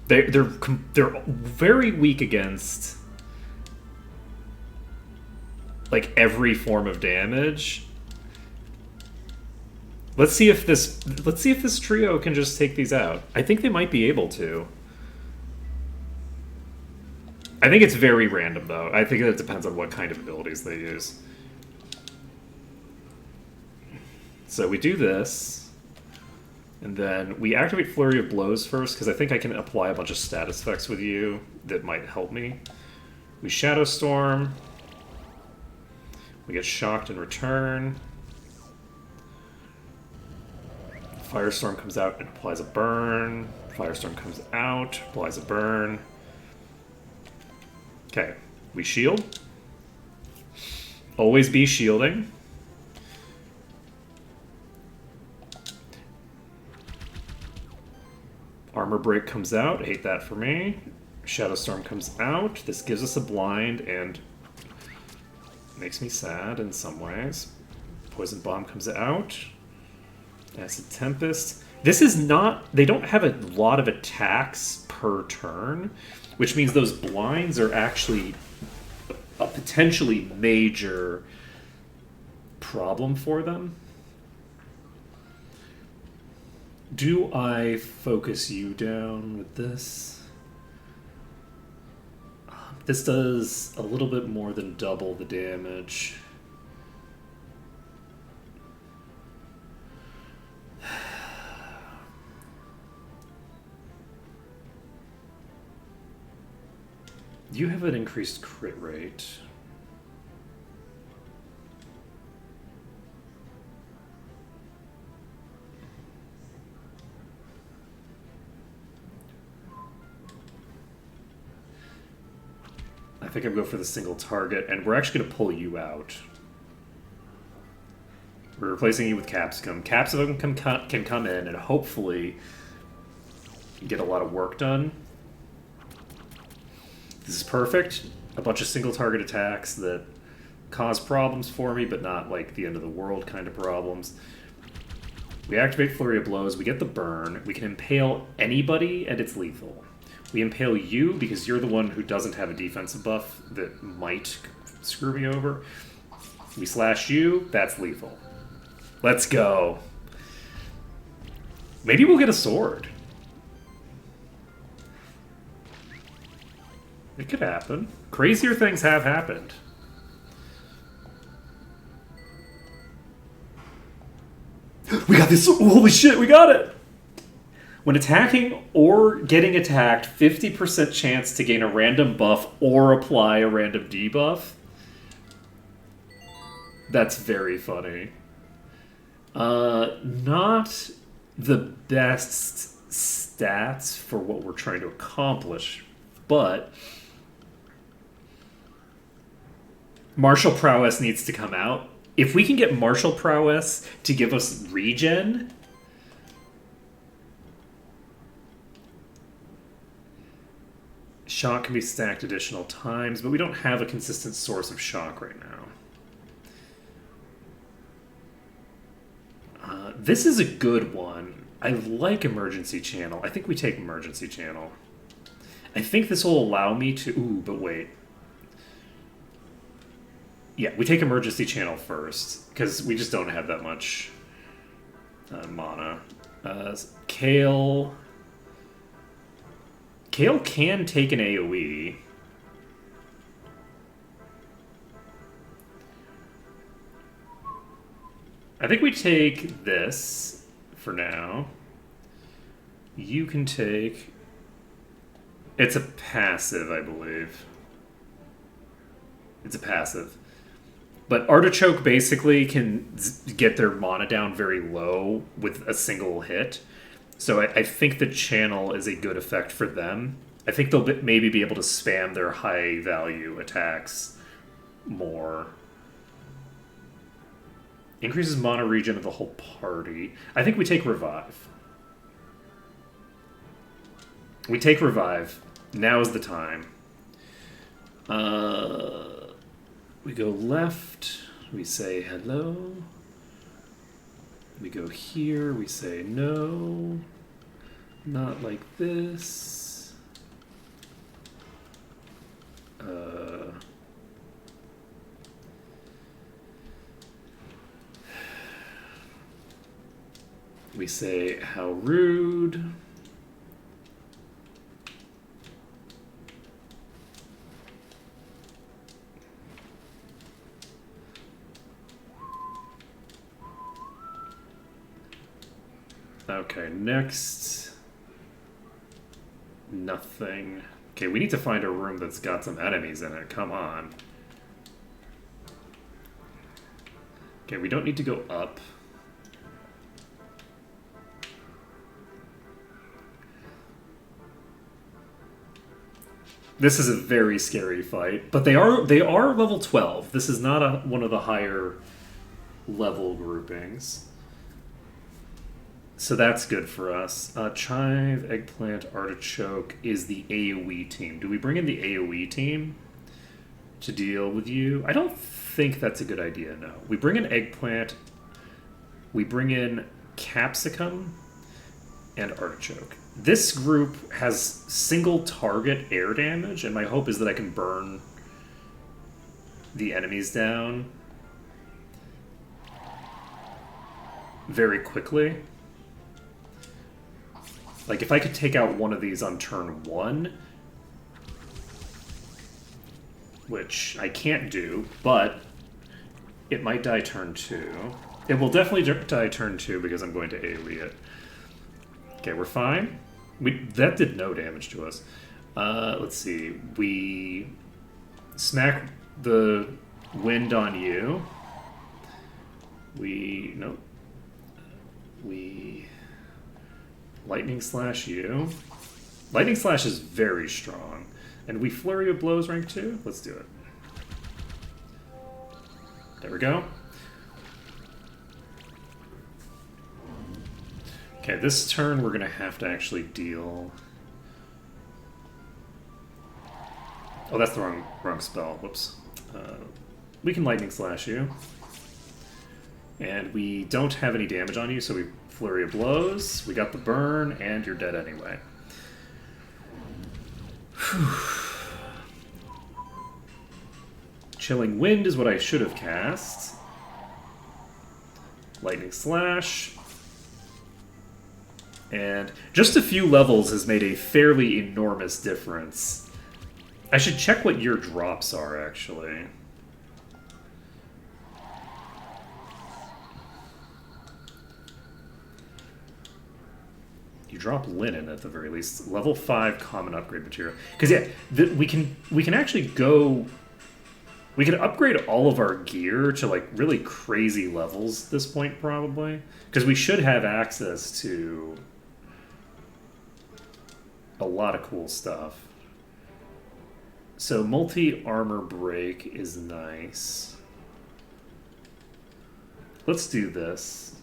They're very weak against like every form of damage. Let's see if this trio can just take these out. I think they might be able to. I think it's very random, though. I think it depends on what kind of abilities they use. So we do this. And then we activate Flurry of Blows first, because I think I can apply a bunch of status effects with you that might help me. We Shadow Storm. We get shocked in return. Firestorm comes out and applies a burn. Firestorm comes out, applies a burn. Okay, we shield. Always be shielding. Armor Break comes out, hate that for me. Shadow Storm comes out. This gives us a blind and makes me sad in some ways. Poison Bomb comes out. Acid Tempest. This is not... They don't have a lot of attacks per turn, which means those blinds are actually a potentially major problem for them. Do I focus you down with this? This does a little bit more than double the damage. You have an increased crit rate. I think I'm going for the single target, and we're actually going to pull you out. We're replacing you with Capsicum. Capsicum can come in and hopefully get a lot of work done. This is perfect. A bunch of single target attacks that cause problems for me, but not like the end of the world kind of problems. We activate Flurry of Blows. We get the burn. We can impale anybody, and it's lethal. We impale you because you're the one who doesn't have a defensive buff that might screw me over. We slash you. That's lethal. Let's go. Maybe we'll get a sword. It could happen. Crazier things have happened. We got this! Holy shit, we got it! When attacking or getting attacked, 50% chance to gain a random buff or apply a random debuff. That's very funny. Not the best stats for what we're trying to accomplish, but Martial Prowess needs to come out. If we can get Martial Prowess to give us regen, shock can be stacked additional times, but we don't have a consistent source of shock right now. This is a good one. I like Emergency Channel. I think we take Emergency Channel. I think this will allow me to... Ooh, but wait. Yeah, we take Emergency Channel first, because we just don't have that much mana. Kale... Kale can take an AoE. I think we take this for now. You can take... It's a passive, I believe. It's a passive. But Artichoke basically can get their mana down very low with a single hit. So I think the channel is a good effect for them. I think they'll maybe be able to spam their high value attacks more. Increases mana regen of the whole party. I think we take Revive. We take Revive. Now is the time. We go left. We say hello. We go here. We say no. Not like this. We say how rude. Okay, next. Nothing. Okay, we need to find a room that's got some enemies in it. Come on. Okay, we don't need to go up. This is a very scary fight, but they are level 12. This is not one of the higher level groupings. So that's good for us. Chive, Eggplant, Artichoke is the AoE team. Do we bring in the AoE team to deal with you? I don't think that's a good idea, no. We bring in Eggplant, we bring in Capsicum, and Artichoke. This group has single target air damage, and my hope is that I can burn the enemies down very quickly. Like, if I could take out one of these on turn 1, which I can't do, but it might die turn 2. It will definitely die turn 2 because I'm going to AoE it. Okay, we're fine. That did no damage to us. Let's see. We smack the wind on you. Nope. We lightning slash you. Lightning slash is very strong. And we flurry of blows rank 2? Let's do it. There we go. Okay, this turn we're going to have to actually deal... Oh, that's the wrong spell. Whoops. We can lightning slash you. And we don't have any damage on you, so we flurry of blows. We got the burn, and you're dead anyway. Chilling Wind is what I should have cast. Lightning Slash. And just a few levels has made a fairly enormous difference. I should check what your drops are, actually. You drop linen at the very least. Level 5 common upgrade material. Because yeah, we can actually go. We can upgrade all of our gear to like really crazy levels at this point, probably. Because we should have access to a lot of cool stuff. So multi-armor break is nice. Let's do this.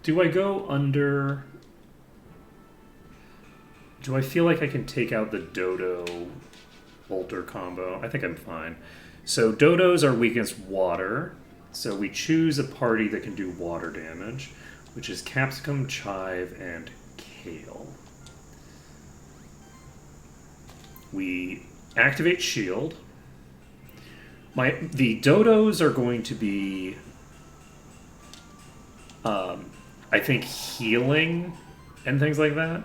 Do I go under... Do I feel like I can take out the Dodo Bolter combo? I think I'm fine. So Dodos are weak against water. So we choose a party that can do water damage, which is Capsicum, Chive, and Kale. We activate Shield. The Dodos are going to be, I think, healing and things like that.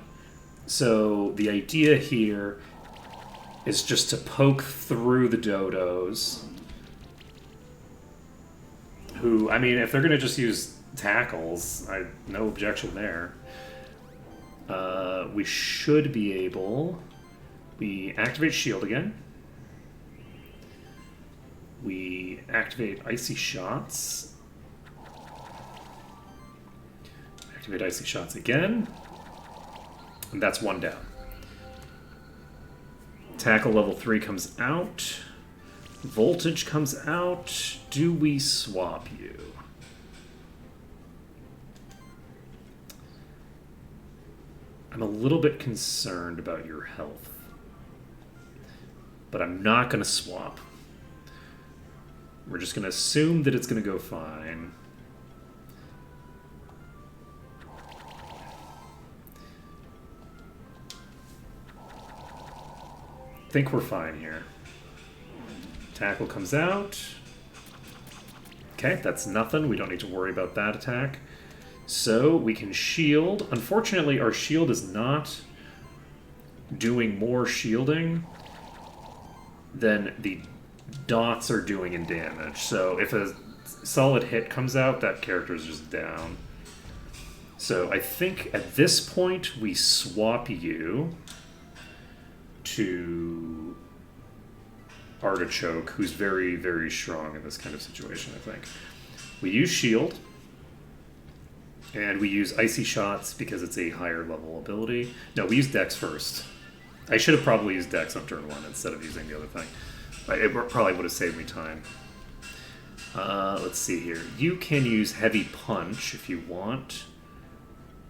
So the idea here is just to poke through the Dodos, who, I mean, if they're going to just use tackles, no objection there. We should be able... We activate Shield again. We activate Icy Shots. Activate Icy Shots again. And that's one down. Tackle level 3 comes out. Voltage comes out. Do we swap you? I'm a little bit concerned about your health. But I'm not going to swap. We're just going to assume that it's going to go fine. I think we're fine here. Tackle comes out. Okay, that's nothing. We don't need to worry about that attack. So we can shield. Unfortunately, our shield is not doing more shielding than the dots are doing in damage. So if a solid hit comes out, that character is just down. So I think at this point we swap you to Artichoke, who's very, very strong in this kind of situation, I think. We use Shield, and we use Icy Shots because it's a higher level ability. No, we use Dex first. I should have probably used Dex on turn 1 instead of using the other thing. It probably would have saved me time. Let's see here. You can use Heavy Punch if you want.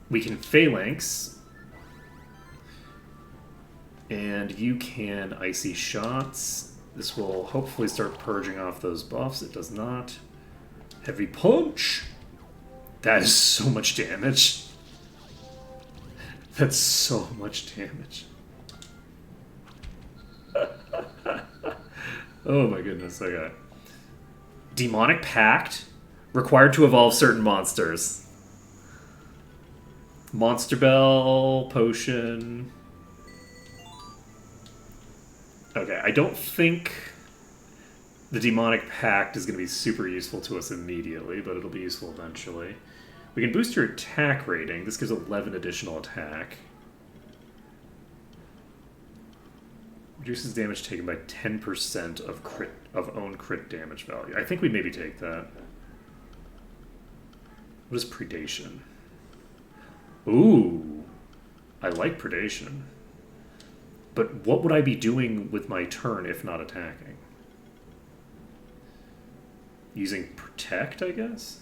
We can Phalanx. And you can Icy Shots. This will hopefully start purging off those buffs. It does not. Heavy Punch! That is so much damage. That's so much damage. Oh my goodness, okay. Demonic Pact. Required to evolve certain monsters. Monster Bell, Potion. Okay, I don't think the Demonic Pact is going to be super useful to us immediately, but it'll be useful eventually. We can boost your attack rating. This gives 11 additional attack. Reduces damage taken by 10% of own crit damage value. I think we maybe take that. What is Predation? Ooh, I like Predation. But what would I be doing with my turn if not attacking? Using Protect, I guess?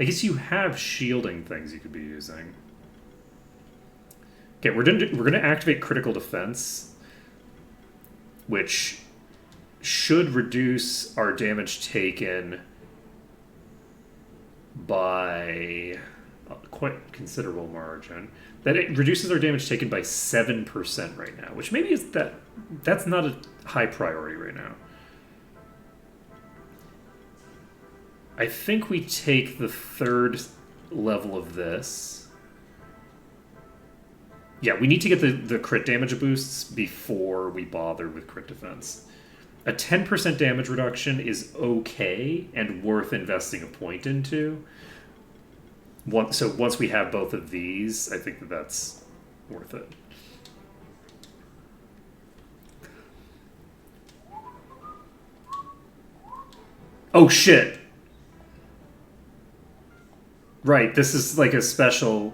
I guess you have shielding things you could be using. Okay, we're gonna activate Critical Defense, which should reduce our damage taken by a quite considerable margin. That it reduces our damage taken by 7% right now, which maybe is that's not a high priority right now. I think we take the third level of this. Yeah, we need to get the crit damage boosts before we bother with crit defense. A 10% damage reduction is okay and worth investing a point into. So once we have both of these, I think that's worth it. Oh shit! Right, this is like a special...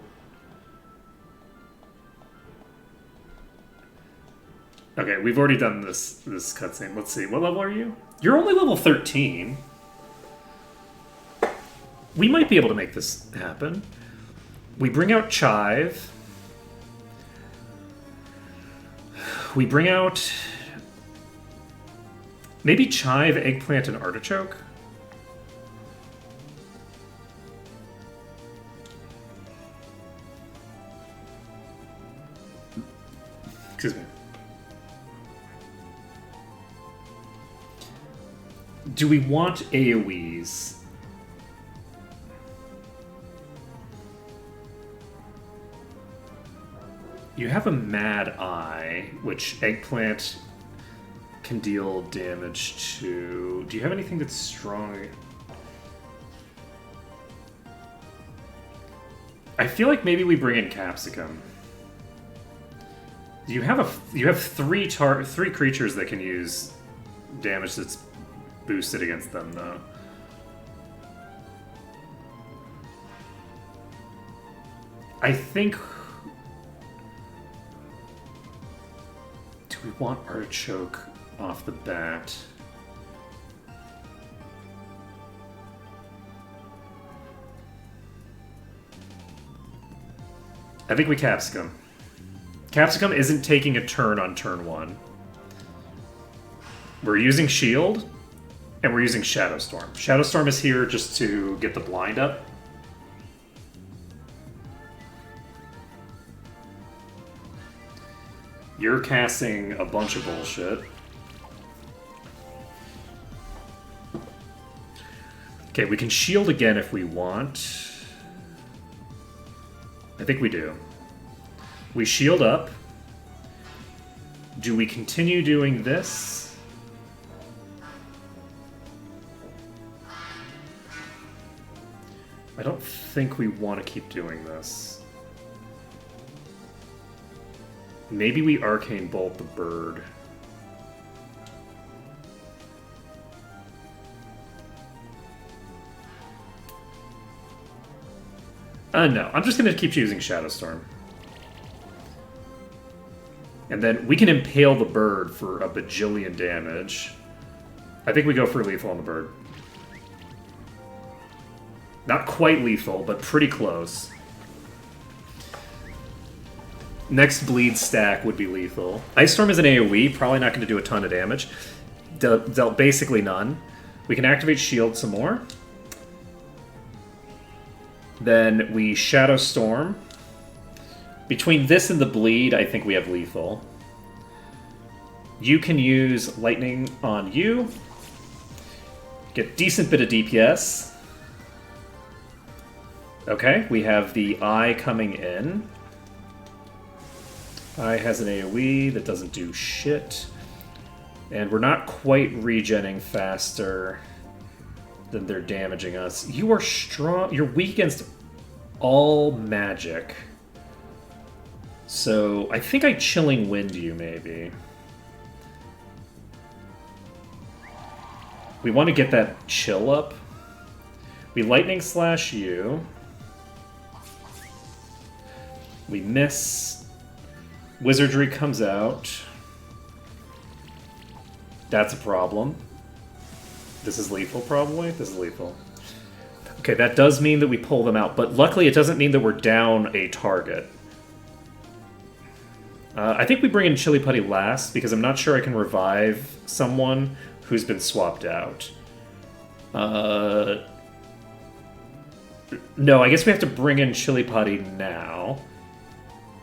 Okay, we've already done this cutscene. Let's see, what level are you? You're only level 13. We might be able to make this happen. We bring out Chive. We bring out... maybe Chive, Eggplant, and Artichoke? Excuse me. Do we want AoEs? You have a Mad Eye, which Eggplant can deal damage to. Do you have anything that's strong? I feel like maybe we bring in Capsicum. You have three creatures that can use damage that's boosted against them, though. I think... do we want Artichoke off the bat? I think we Capsicum. Capsicum isn't taking a turn on turn 1. We're using Shield, and we're using Shadowstorm. Shadowstorm is here just to get the blind up. You're casting a bunch of bullshit. Okay, we can shield again if we want. I think we do. We shield up. Do we continue doing this? I don't think we want to keep doing this. Maybe we Arcane Bolt the bird. No, I'm just going to keep using Shadowstorm. And then we can impale the bird for a bajillion damage. I think we go for lethal on the bird. Not quite lethal, but pretty close. Next bleed stack would be lethal. Ice Storm is an AoE, probably not going to do a ton of damage. Dealt basically none. We can activate Shield some more. Then we Shadow Storm. Between this and the bleed, I think we have lethal. You can use Lightning on you. Get decent bit of DPS. Okay, we have the Eye coming in. Eye has an AoE that doesn't do shit. And we're not quite regenning faster than they're damaging us. You are strong. You're weak against all magic. So I think I Chilling Wind you, maybe. We want to get that chill up. We Lightning Slash you. We miss. Wizardry comes out. That's a problem. This is lethal, probably? This is lethal. Okay, that does mean that we pull them out, but luckily it doesn't mean that we're down a target. I think we bring in Chili Putty last, because I'm not sure I can revive someone who's been swapped out. No, I guess we have to bring in Chili Putty now,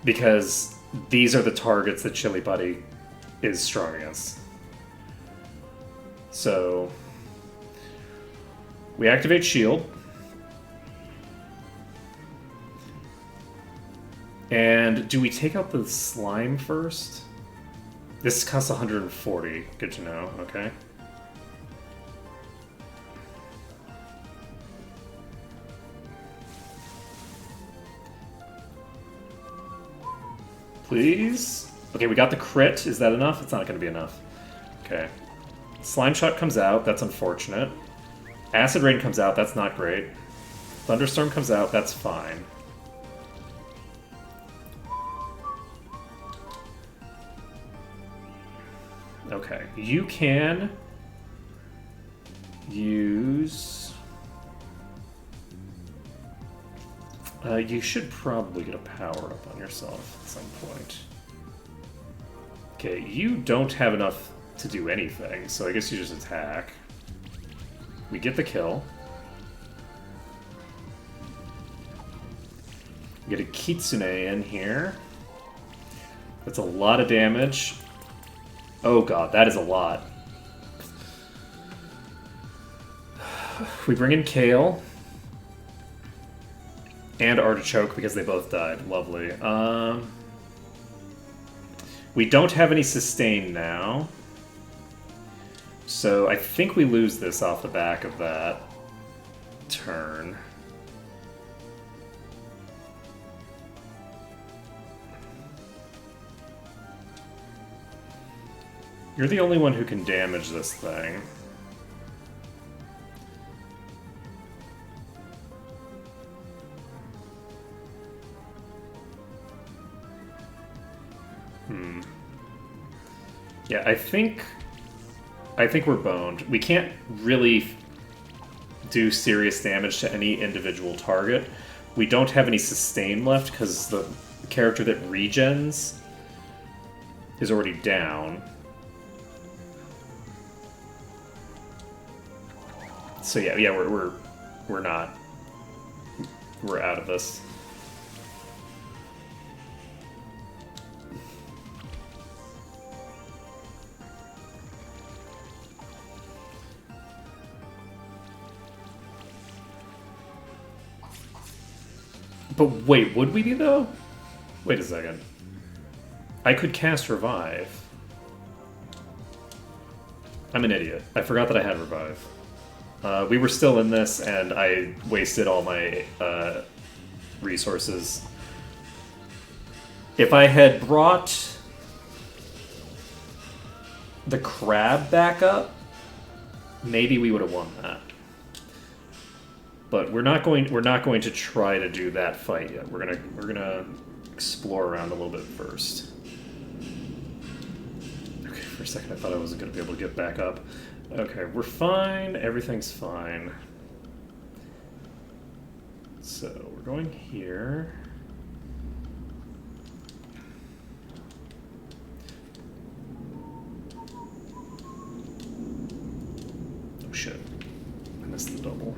because these are the targets that Chili Putty is strong against. So we activate Shield. And do we take out the slime first? This costs 140. Good to know. Okay. Please? Okay, we got the crit. Is that enough? It's not going to be enough. Okay. Slime Shot comes out. That's unfortunate. Acid Rain comes out. That's not great. Thunderstorm comes out. That's fine. Okay. You can use... you should probably get a power-up on yourself at some point. Okay, you don't have enough to do anything, so I guess you just attack. We get the kill. We get a Kitsune in here. That's a lot of damage. Oh god, that is a lot. We bring in Kale. And Artichoke, because they both died. Lovely. We don't have any sustain now. So I think we lose this off the back of that turn. You're the only one who can damage this thing. Yeah, I think we're boned. We can't really do serious damage to any individual target. We don't have any sustain left because the character that regens is already down. So yeah, we're not. We're out of this. But wait, would we be though? Wait a second. I could cast Revive. I'm an idiot. I forgot that I had Revive. We were still in this, and I wasted all my resources. If I had brought the crab back up, maybe we would have won that. But we're not going to try to do that fight yet. We're gonna explore around a little bit first. Okay, for a second I thought I wasn't gonna be able to get back up. Okay, we're fine. Everything's fine. So we're going here. Oh shit. I missed the double.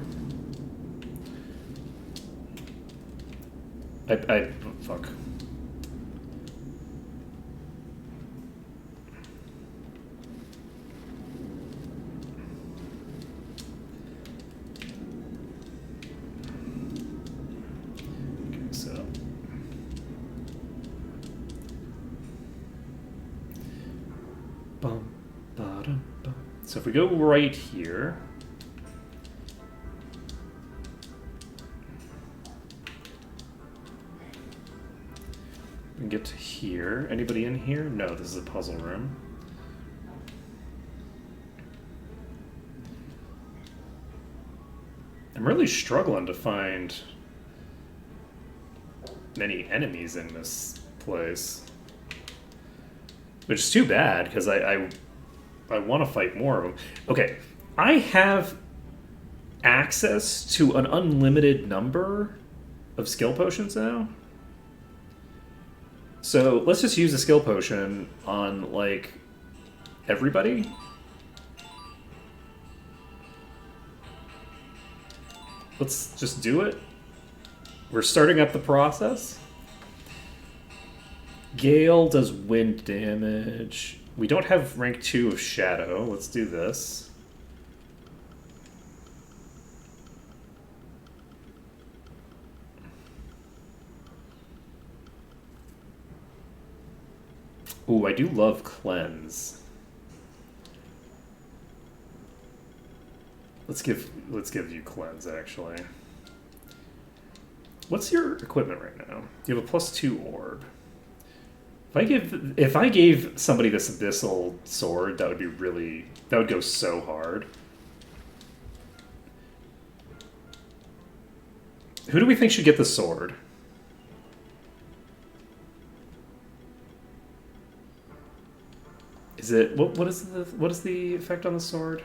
Fuck. Okay, so. Bum, ba-dum, bum. So if we go right here. And get to here. Anybody in here? No, this is a puzzle room. I'm really struggling to find many enemies in this place. Which is too bad, because I want to fight more of them. Okay, I have access to an unlimited number of skill potions now. So let's just use a skill potion on, like, everybody. Let's just do it. We're starting up the process. Gale does wind damage. We don't have rank 2 of Shadow. Let's do this. Ooh, I do love Cleanse. Let's give you Cleanse, actually. What's your equipment right now? You have a +2 orb. If I gave somebody this Abyssal sword, that would go so hard. Who do we think should get the sword? Is it what is the effect on the sword?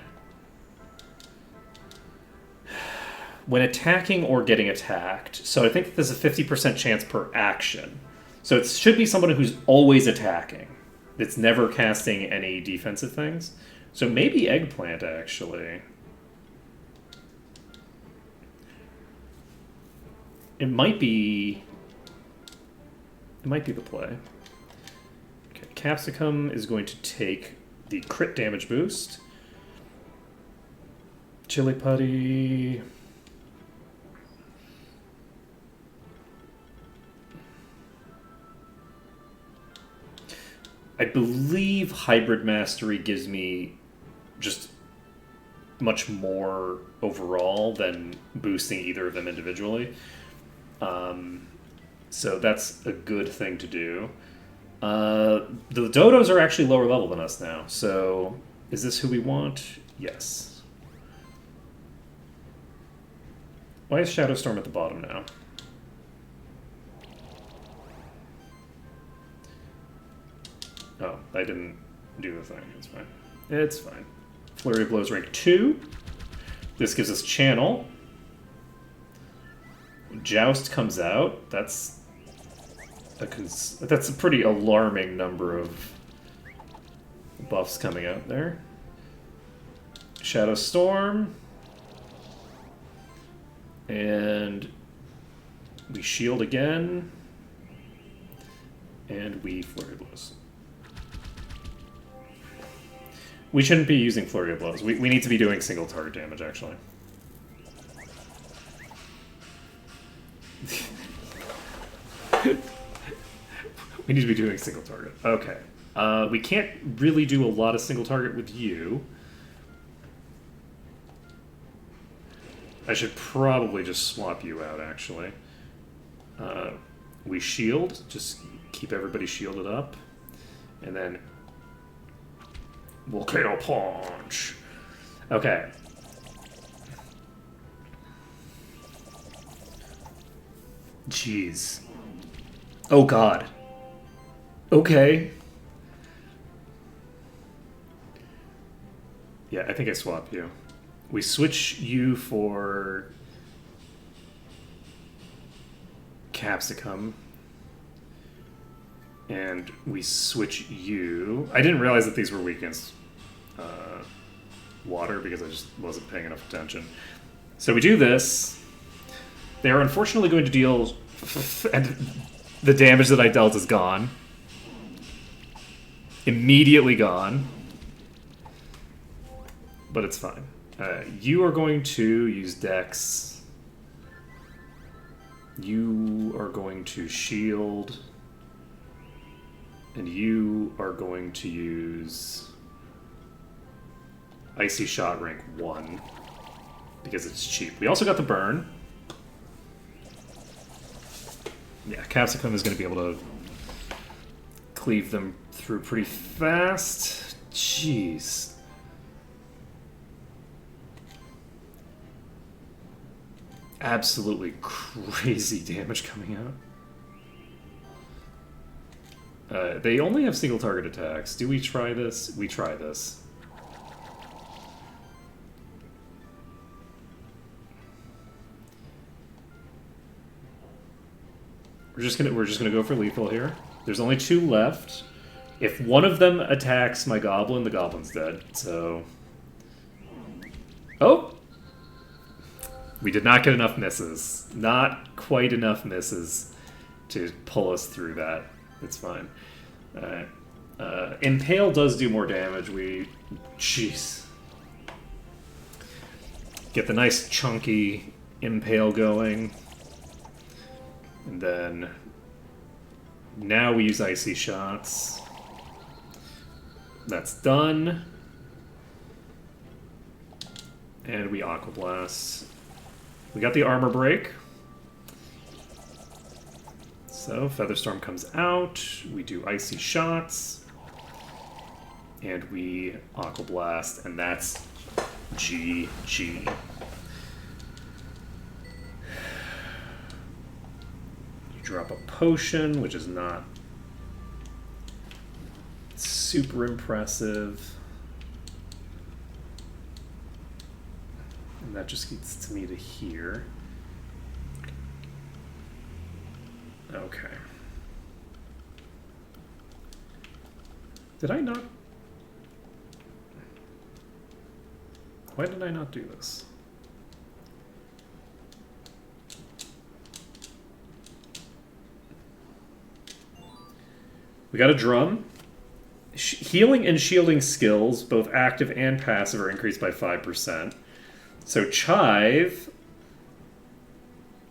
When attacking or getting attacked. So I think there's a 50% chance per action. So it should be someone who's always attacking. It's never casting any defensive things. So maybe Eggplant, actually. It might be the play. Okay, Capsicum is going to take the crit damage boost. Chili Putty. I believe Hybrid Mastery gives me just much more overall than boosting either of them individually. So that's a good thing to do. The Dodos are actually lower level than us now. So is this who we want? Yes. Why is Shadowstorm at the bottom now? Oh, I didn't do the thing. It's fine. It's fine. Flurry of Blows rank 2. This gives us Channel. Joust comes out. That's a pretty alarming number of buffs coming out there. Shadow Storm. And we shield again. And we Flurry of Blows. We shouldn't be using Flurry of Blows. We need to be doing single target damage, actually. We need to be doing single target. Okay. We can't really do a lot of single target with you. I should probably just swap you out, actually. We shield, just keep everybody shielded up. And then Volcano Punch. Okay. Jeez. Oh god. Okay. Yeah, I think I swap you. We switch you for Capsicum. And we switch you. I didn't realize that these were weak against water because I just wasn't paying enough attention. So we do this. They are unfortunately going to deal... and the damage that I dealt is gone. Immediately gone. But it's fine. You are going to use Dex. You are going to shield. And you are going to use Icy Shot rank 1 because it's cheap. We also got the burn. Yeah, Capsicum is going to be able to cleave them through pretty fast. Jeez. Absolutely crazy damage coming out. They only have single target attacks. Do we try this? We try this. We're just gonna go for lethal here. There's only 2 left. If one of them attacks my goblin, the goblin's dead. So, oh, we did not get enough misses. Not quite enough misses to pull us through that. It's fine. Alright. Impale does do more damage. Jeez. Get the nice chunky Impale going. And then... now we use Icy Shots. That's done. And we Aqua Blast. We got the Armor Break. So, Featherstorm comes out, we do Icy Shots, and we Aqua Blast, and that's GG. You drop a potion, which is not super impressive. And that just gets to me to here. Okay. Did I not? Why did I not do this? We got a drum. Healing and shielding skills, both active and passive, are increased by 5%. So Chive,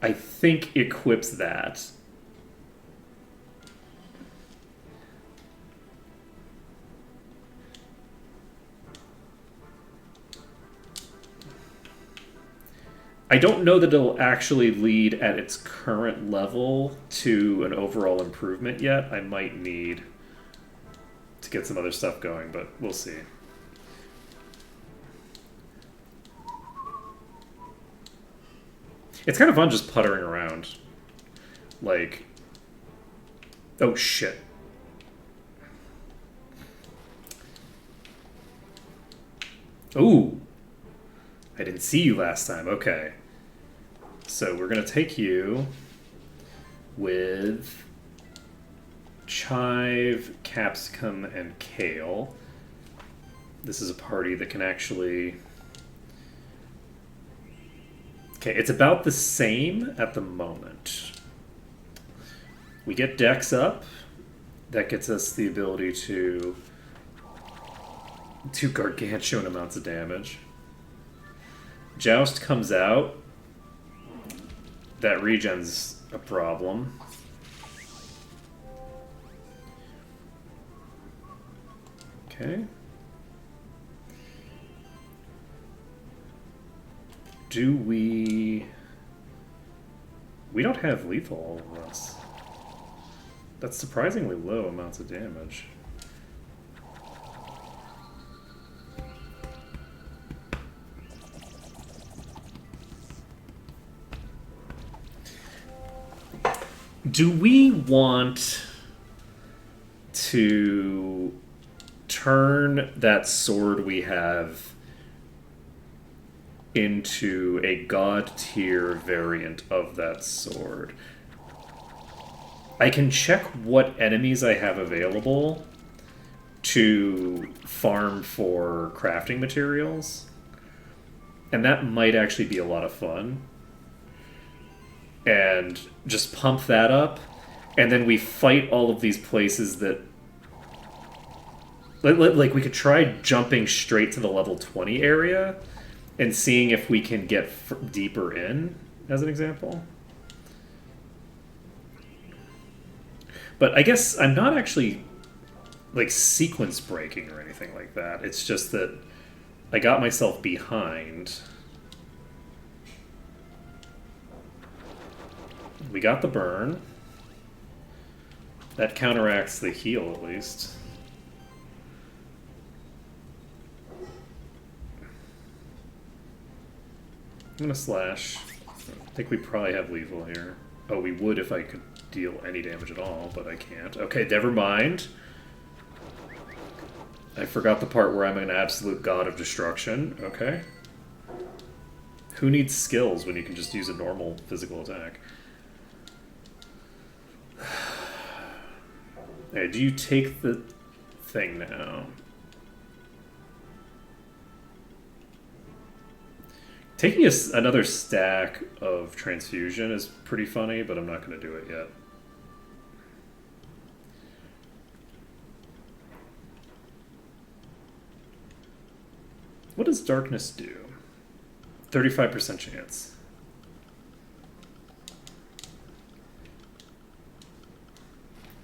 I think, equips that. I don't know that it'll actually lead at its current level to an overall improvement yet. I might need to get some other stuff going, but we'll see. It's kind of fun just puttering around. Like... oh, shit. Ooh. I didn't see you last time. Okay. So we're going to take you with Chive, Capsicum, and Kale. This is a party that can actually... okay, it's about the same at the moment. We get Dex up. That gets us the ability to do gargantuan amounts of damage. Joust comes out. That regen's a problem. Okay. Do we... We don't have lethal on this. That's surprisingly low amounts of damage. Do we want to turn that sword we have into a god tier variant of that sword? I can check what enemies I have available to farm for crafting materials, and that might actually be a lot of fun. And just pump that up, and then we fight all of these places that... Like, we could try jumping straight to the level 20 area and seeing if we can get deeper in, as an example. But I guess I'm not actually, like, sequence breaking or anything like that. It's just that I got myself behind. We got the burn. That counteracts the heal, at least. I'm gonna slash. I think we probably have lethal here. Oh, we would if I could deal any damage at all, but I can't. Okay, never mind. I forgot the part where I'm an absolute god of destruction. Okay. Who needs skills when you can just use a normal physical attack? Hey, do you take the thing now? Taking another stack of transfusion is pretty funny, but I'm not going to do it yet. What does darkness do? 35% chance.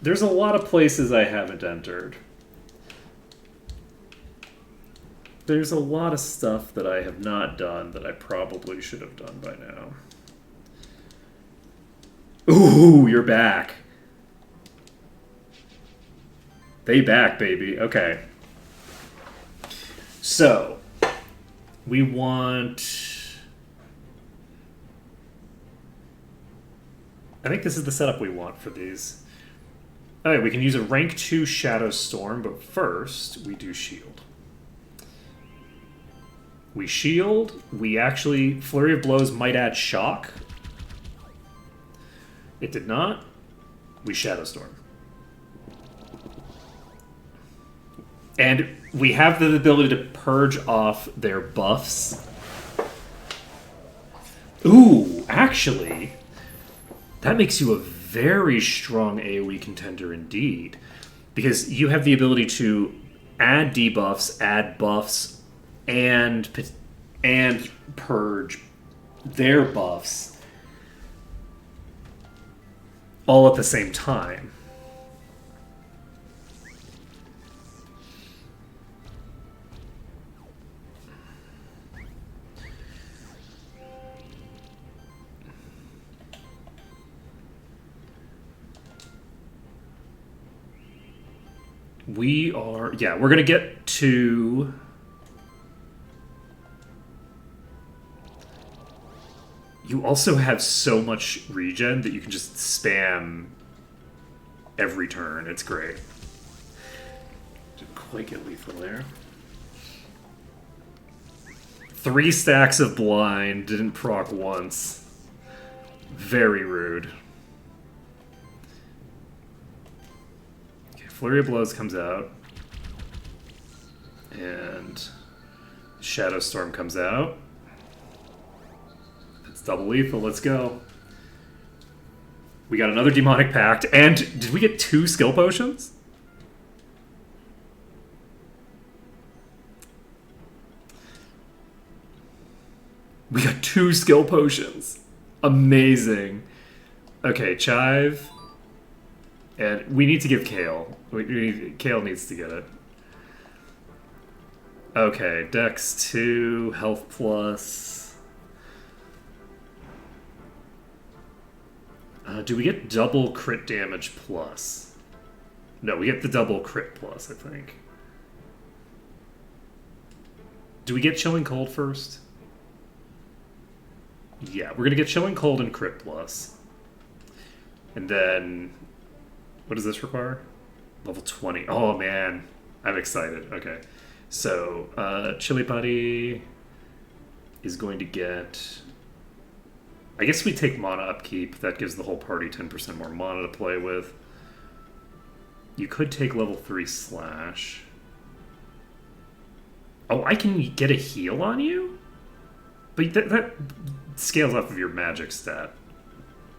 There's a lot of places I haven't entered. There's a lot of stuff that I have not done that I probably should have done by now. Ooh, you're back. They back, baby. Okay. So, we want... I think this is the setup we want for these. Alright, we can use a rank 2 Shadow Storm, but first we do shield. We shield. We actually... Flurry of Blows might add shock. It did not. We Shadow Storm. And we have the ability to purge off their buffs. Ooh, actually, that makes you a very strong AoE contender indeed. Because you have the ability to add debuffs, add buffs, and purge their buffs all at the same time. We are... Yeah, we're going to get to... You also have so much regen that you can just spam every turn. It's great. Didn't quite get lethal there. 3 stacks of blind. Didn't proc once. Very rude. Okay, Flurry of Blows comes out. And Shadow Storm comes out. Double lethal, let's go. We got another Demonic Pact, and did we get 2 skill potions? We got 2 skill potions. Amazing. Okay, Chive. And we need to give Kale. Kale needs to get it. Okay, Dex 2, Health Plus. Do we get double crit damage plus? No, we get the double crit plus, I think. Do we get Chilling Cold first? Yeah, we're going to get Chilling Cold and crit plus. And then, what does this require? Level 20. Oh, man. I'm excited. Okay. So, Chili Putty is going to get... I guess we take mana upkeep. That gives the whole party 10% more mana to play with. You could take level 3 slash. Oh, I can get a heal on you? But that scales off of your magic stat.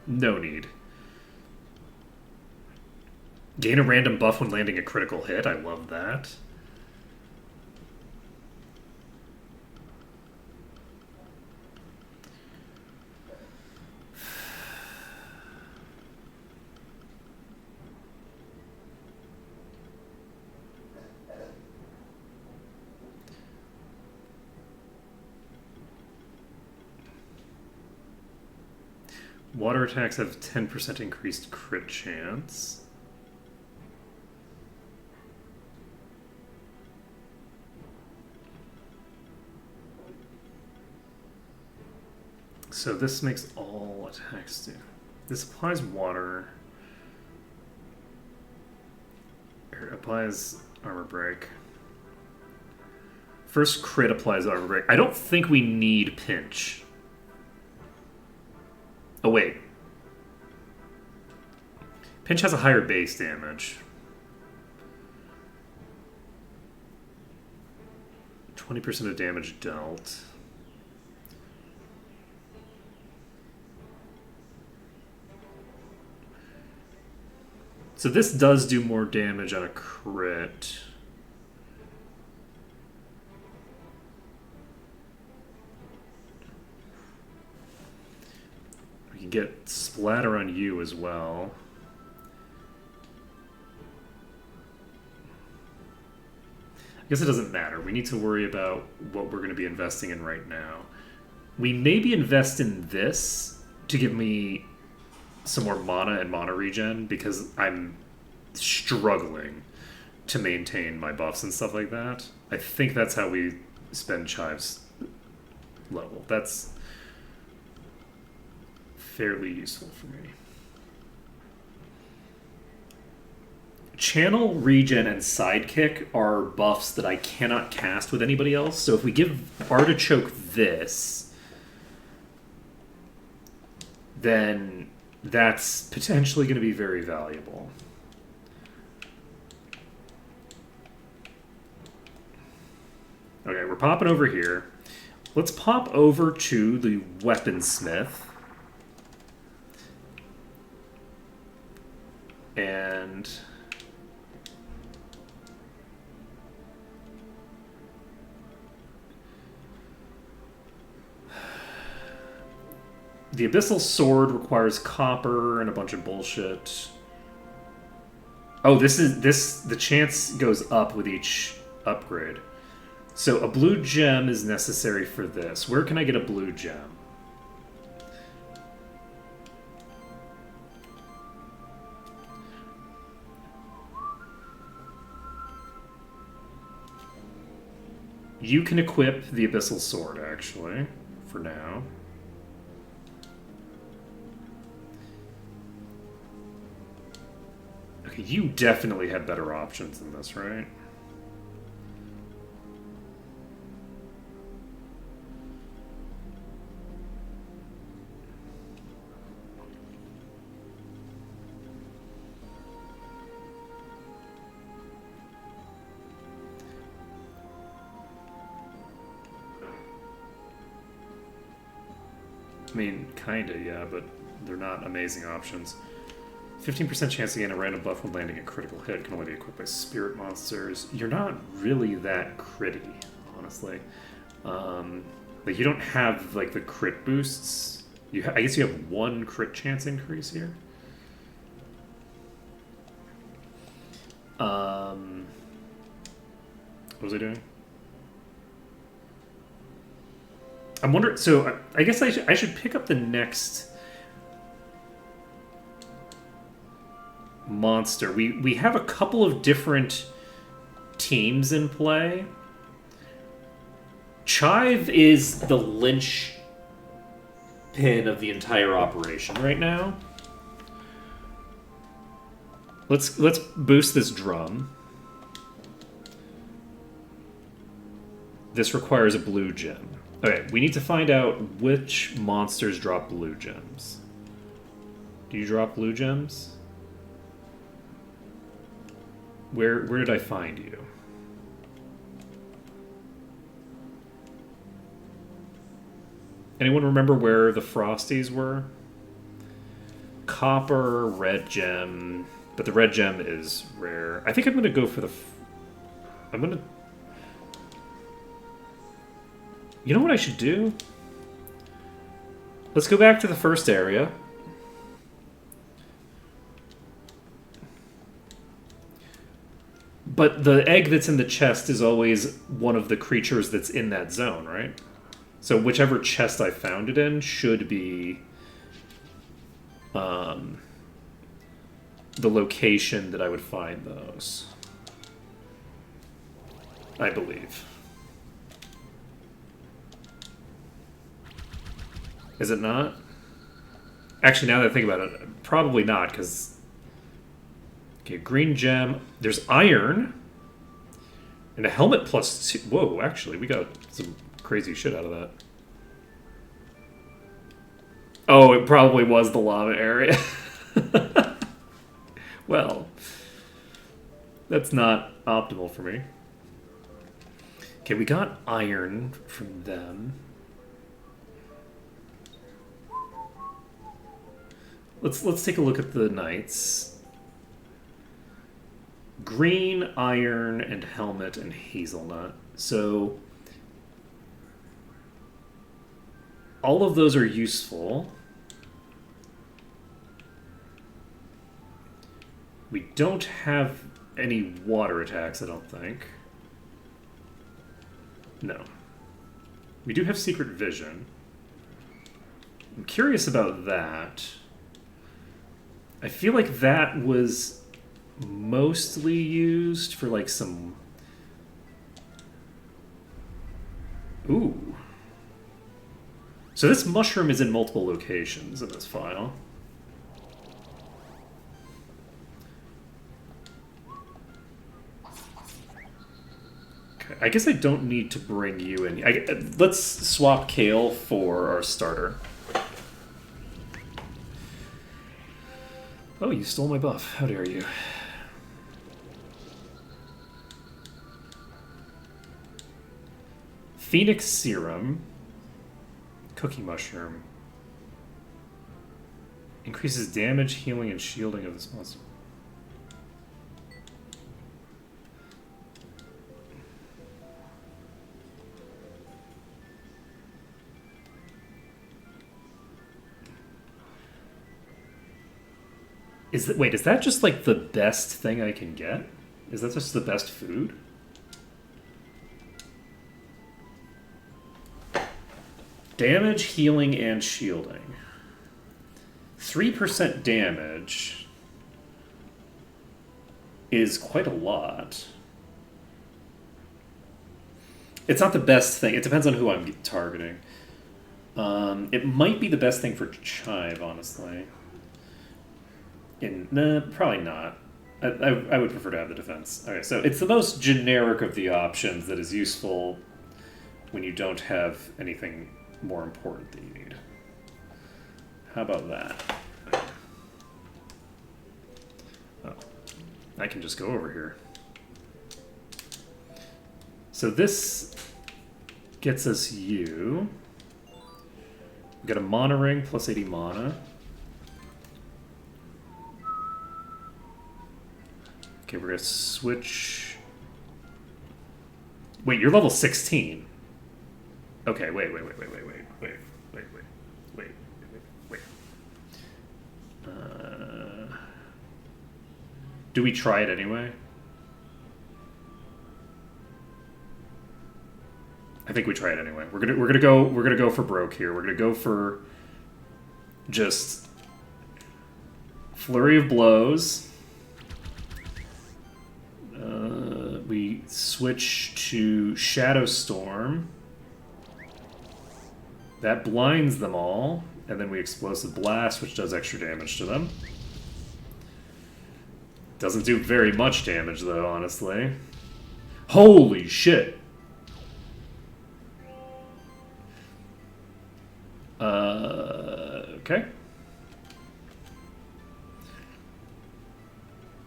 No need. Gain a random buff when landing a critical hit. I love that. Water attacks have 10% increased crit chance. So this makes all attacks do. This applies water. It applies armor break. First crit applies armor break. I don't think we need pinch. Oh, wait. Pinch has a higher base damage. 20% of damage dealt. So this does do more damage on a crit. We can get splatter on you as well. I guess it doesn't matter. We need to worry about what we're going to be investing in right now. We maybe invest in this to give me some more mana and mana regen because I'm struggling to maintain my buffs and stuff like that. I think that's how we spend Chive's level. That's fairly useful for me. Channel, Regen, and Sidekick are buffs that I cannot cast with anybody else. So if we give Artichoke this, then that's potentially going to be very valuable. Okay, we're popping over here. Let's pop over to the Weaponsmith. And the Abyssal Sword requires copper and a bunch of bullshit. Oh, the chance goes up with each upgrade. So a blue gem is necessary for this. Where can I get a blue gem? You can equip the Abyssal Sword, actually, for now. Okay, you definitely had better options than this, right? I mean, kinda, yeah, but they're not amazing options. 15% chance to gain a random buff when landing a critical hit. Can only be equipped by spirit monsters. You're not really that critty, honestly. Like, you don't have, like, the crit boosts. I guess you have one crit chance increase here. What was I doing? I'm wondering. So I guess I should pick up the next monster. We have a couple of different teams in play. Chive is the linchpin of the entire operation right now. Let's boost this drum. This requires a blue gem. Okay, we need to find out which monsters drop blue gems. Do you drop blue gems? Where did I find you? Anyone remember where the Frosties were? Copper, red gem, but the red gem is rare. I think I'm gonna go for the. I'm gonna. You know what I should do? Let's go back to the first area. But the egg that's in the chest is always one of the creatures that's in that zone, right? So whichever chest I found it in should be the location that I would find those. I believe. Is it not? Actually, now that I think about it, probably not, because... Okay, green gem. There's iron. And a helmet plus 2. Whoa, actually, we got some crazy shit out of that. Oh, it probably was the lava area. Well, that's not optimal for me. Okay, we got iron from them. Let's take a look at the knights. Green, iron, and helmet, and hazelnut. So all of those are useful. We don't have any water attacks, I don't think. No. We do have secret vision. I'm curious about that. I feel like that was mostly used for like some... Ooh. So this mushroom is in multiple locations in this file. Okay, I guess I don't need to bring you in. Let's swap Kale for our starter. Oh, you stole my buff. How dare you. Phoenix Serum. Cookie Mushroom. Increases damage, healing, and shielding of this monster. Wait, is that just like the best thing I can get? Is that just the best food? Damage, healing, and shielding. 3% damage is quite a lot. It's not the best thing. It depends on who I'm targeting. It might be the best thing for Chive, honestly. Nah, probably not. I would prefer to have the defense. Okay, so it's the most generic of the options that is useful when you don't have anything more important that you need. How about that? Oh, I can just go over here. So this gets us you. We got a mana ring plus 80 mana. Okay, we're gonna switch. Wait, you're level 16. Okay, wait. Do we try it anyway? I think we try it anyway. We're gonna go for broke here. We're gonna go for just flurry of blows. We switch to Shadow Storm. That blinds them all. And then we Explosive Blast, which does extra damage to them. Doesn't do very much damage, though, honestly. Holy shit! Okay.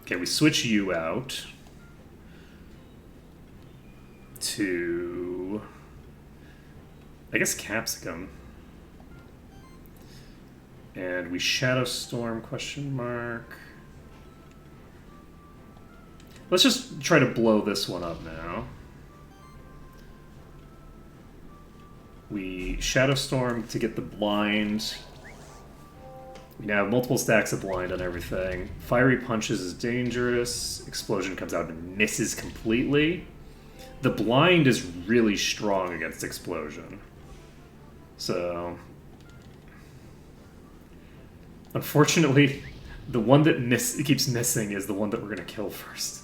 Okay, we switch you out to, I guess, Capsicum. And we Shadow Storm, question mark. Let's just try to blow this one up now. We Shadow Storm to get the blind. We now have multiple stacks of blind on everything. Fiery Punches is dangerous. Explosion comes out and misses completely. The blind is really strong against Explosion. So, unfortunately, the one that keeps missing is the one that we're going to kill first.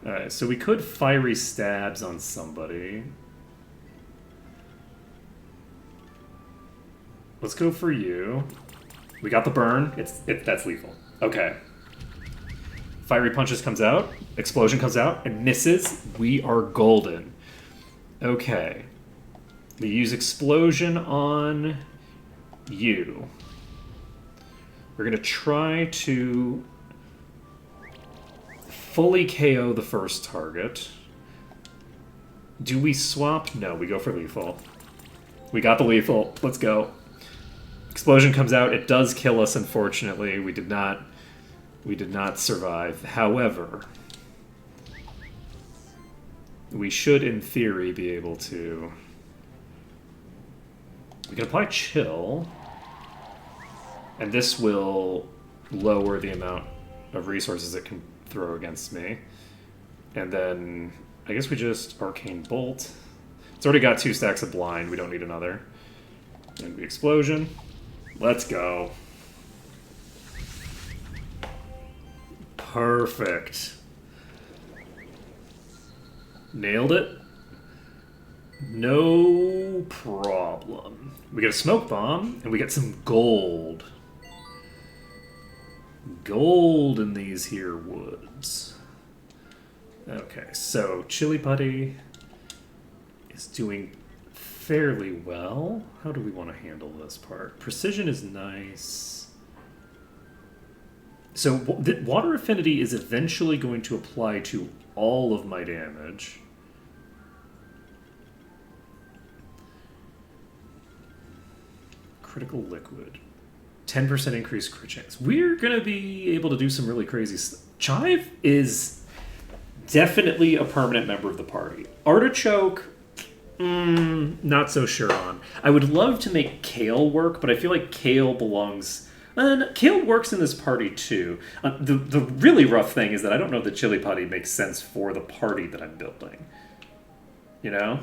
Alright, so we could Fiery Stabs on somebody. Let's go for you. We got the burn. That's lethal. Okay. Fiery Punches comes out. Explosion comes out and misses. We are golden. Okay. We use Explosion on you. We're going to try to fully KO the first target. Do we swap? No, we go for lethal. We got the lethal. Let's go. Explosion comes out. It does kill us, unfortunately. We did not survive. However, we should, in theory, be able to... We can apply Chill, and this will lower the amount of resources it can throw against me. And then, I guess we just Arcane Bolt. It's already got 2 stacks of blind. We don't need another. And we Explosion. Let's go. Perfect. Nailed it. No problem. We get a Smoke Bomb, and we get some gold. Gold in these here woods. Okay, so Chili Putty is doing fairly well. How do we want to handle this part? Precision is nice. So Water Affinity is eventually going to apply to all of my damage. Critical Liquid. 10% increased crit chance. We're going to be able to do some really crazy stuff. Chive is definitely a permanent member of the party. Artichoke, not so sure on. I would love to make Kale work, but I feel like Kale belongs... Kale works in this party too. The really rough thing is that I don't know that Chili Putty makes sense for the party that I'm building. You know?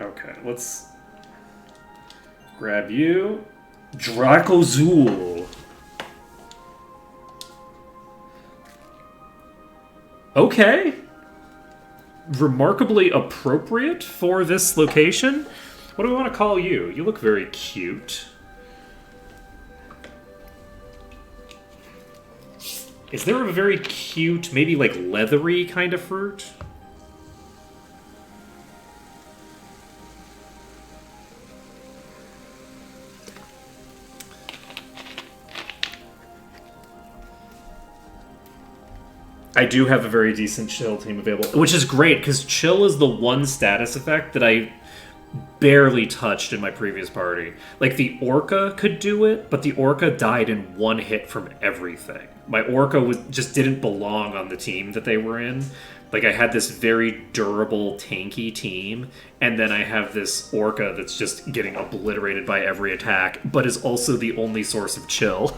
Okay, let's grab you. Dracozool. Okay. Remarkably appropriate for this location. What do we want to call you? You look very cute. Is there a very cute, maybe like leathery kind of fruit? I do have a very decent Chill team available, which is great, because Chill is the one status effect that I barely touched in my previous party. Like, the Orca could do it, but the Orca died in one hit from everything. My Orca just didn't belong on the team that they were in. Like, I had this very durable, tanky team, and then I have this Orca that's just getting obliterated by every attack, but is also the only source of Chill.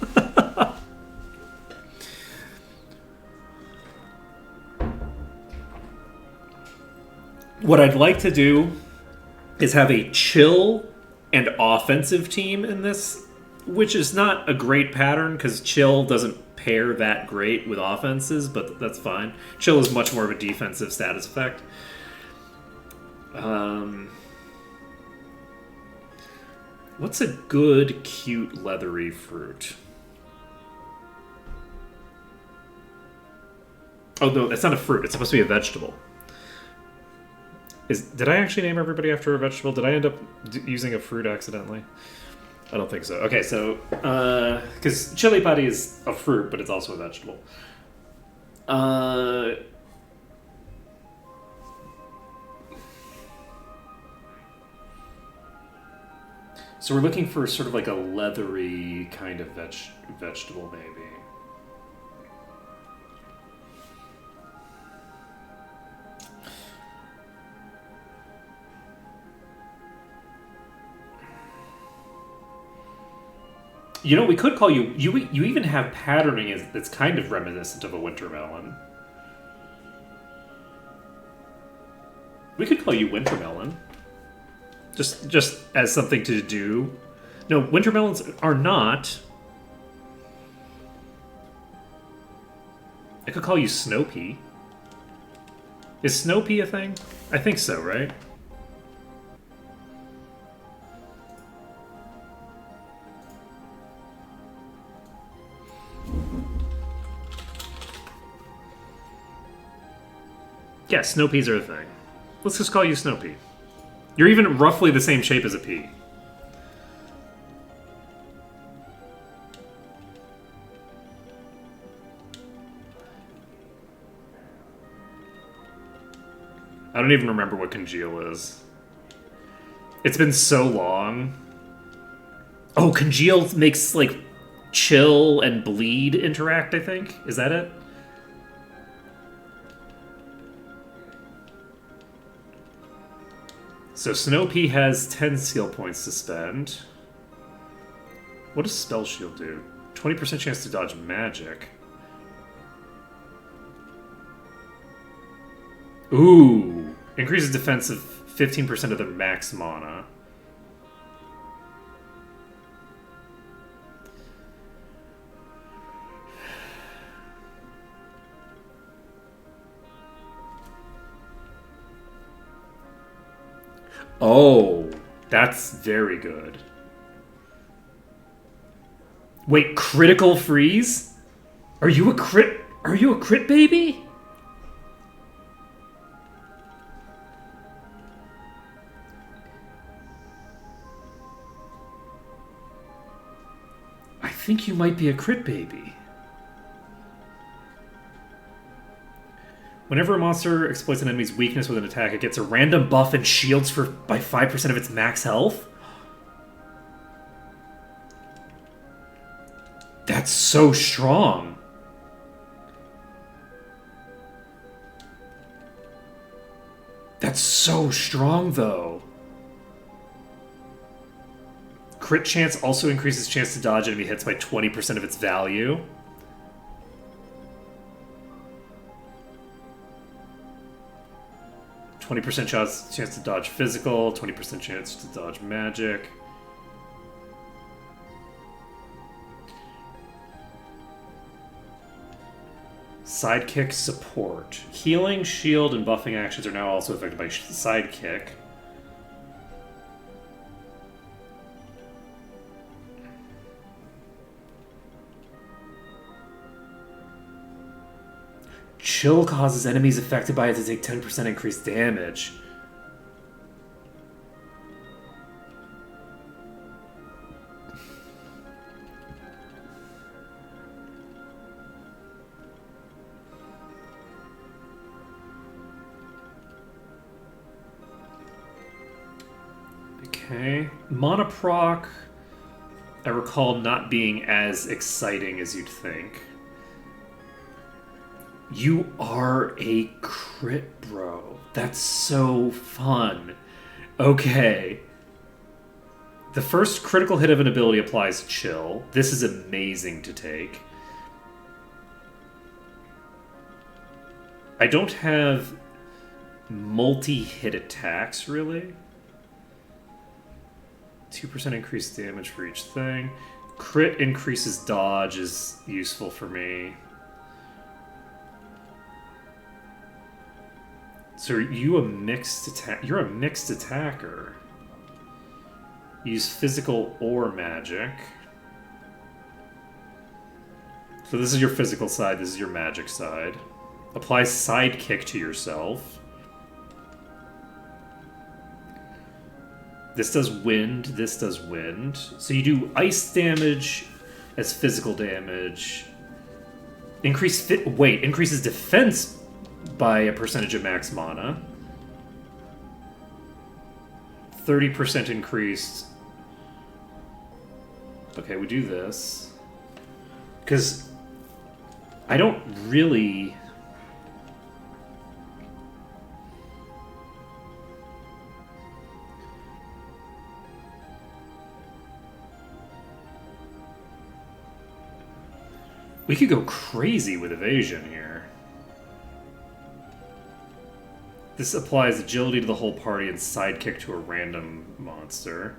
What I'd like to do is have a chill and offensive team in this, which is not a great pattern because chill doesn't pair that great with offenses, but that's fine. Chill is much more of a defensive status effect. What's a good, cute, leathery fruit? Oh, no, that's not a fruit. It's supposed to be a vegetable. Did I actually name everybody after a vegetable? Did I end up using a fruit accidentally? I don't think so. Okay, so because chili padi is a fruit, but it's also a vegetable. So we're looking for sort of like a leathery kind of vegetable, maybe. You know, we could call you. You even have patterning that's kind of reminiscent of a winter melon. We could call you winter melon. Just as something to do. No, winter melons are not. I could call you snow pea. Is snow pea a thing? I think so, right? Yeah, snow peas are a thing. Let's just call you snow pea. You're even roughly the same shape as a pea. I don't even remember what congeal is. It's been so long. Oh, congeal makes, like, chill and bleed interact, I think. Is that it? So Snow Pea has 10 skill points to spend. What does Spell Shield do? 20% chance to dodge magic. Ooh. Increases defense of 15% of their max mana. Oh, that's very good. Wait, critical freeze? Are you a crit? Are you a crit baby? I think you might be a crit baby. Whenever a monster exploits an enemy's weakness with an attack, it gets a random buff and shields by 5% of its max health? That's so strong. That's so strong, though. Crit chance also increases chance to dodge enemy hits by 20% of its value. %20 chance to dodge physical, 20% chance to dodge magic. Sidekick support. Healing, shield, and buffing actions are now also affected by sidekick. Chill causes enemies affected by it to take 10% increased damage. Okay. Monoproc, I recall not being as exciting as you'd think. You are a crit, bro. That's so fun. Okay. The first critical hit of an ability applies chill. This is amazing to take. I don't have multi-hit attacks, really. 2% increased damage for each thing. Crit increases dodge is useful for me. So are you a mixed attack? You're a mixed attacker. Use physical or magic. So this is your physical side, this is your magic side. Apply sidekick to yourself. This does wind, this does wind. So you do ice damage as physical damage. Increases defense by a percentage of max mana. 30% increased. Okay, we do this. Because I don't really... We could go crazy with evasion here. This applies agility to the whole party and sidekick to a random monster.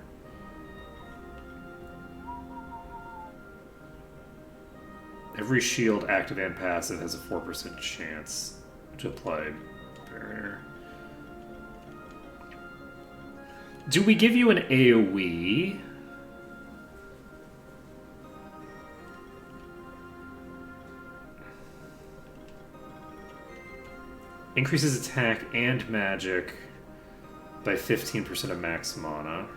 Every shield, active and passive, has a 4% chance to apply barrier. Do we give you an AoE? Increases attack and magic by 15% of max mana.